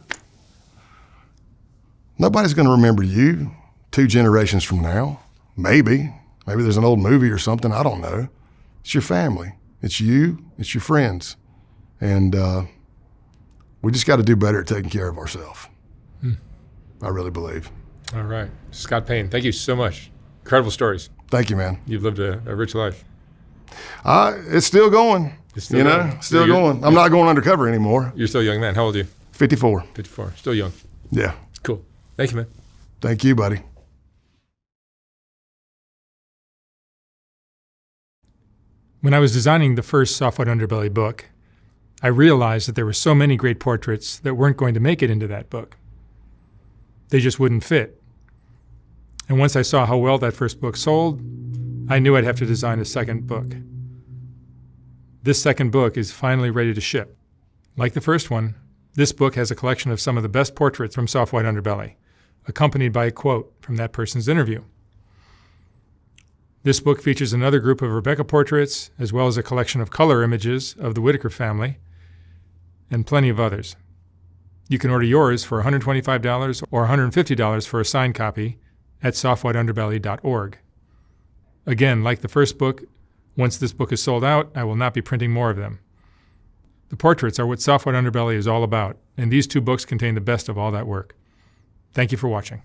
nobody's going to remember you 2 generations from now. Maybe there's an old movie or something. I don't know. It's your family. It's you. It's your friends. And we just got to do better at taking care of ourselves. I really believe. All right. Scott Payne, thank you so much. Incredible stories. Thank you, man. You've lived a rich life. It's still going. It's still going. Still going. I'm not going undercover anymore. You're still a young man. How old are you? 54. 54. Still young. Yeah. It's cool. Thank you, man. Thank you, buddy. When I was designing the first Soft White Underbelly book, I realized that there were so many great portraits that weren't going to make it into that book. They just wouldn't fit. And once I saw how well that first book sold, I knew I'd have to design a second book. This second book is finally ready to ship. Like the first one, this book has a collection of some of the best portraits from Soft White Underbelly, accompanied by a quote from that person's interview. This book features another group of Rebecca portraits, as well as a collection of color images of the Whitaker family, and plenty of others. You can order yours for $125 or $150 for a signed copy at softwhiteunderbelly.org. Again, like the first book, once this book is sold out, I will not be printing more of them. The portraits are what Soft White Underbelly is all about, and these two books contain the best of all that work. Thank you for watching.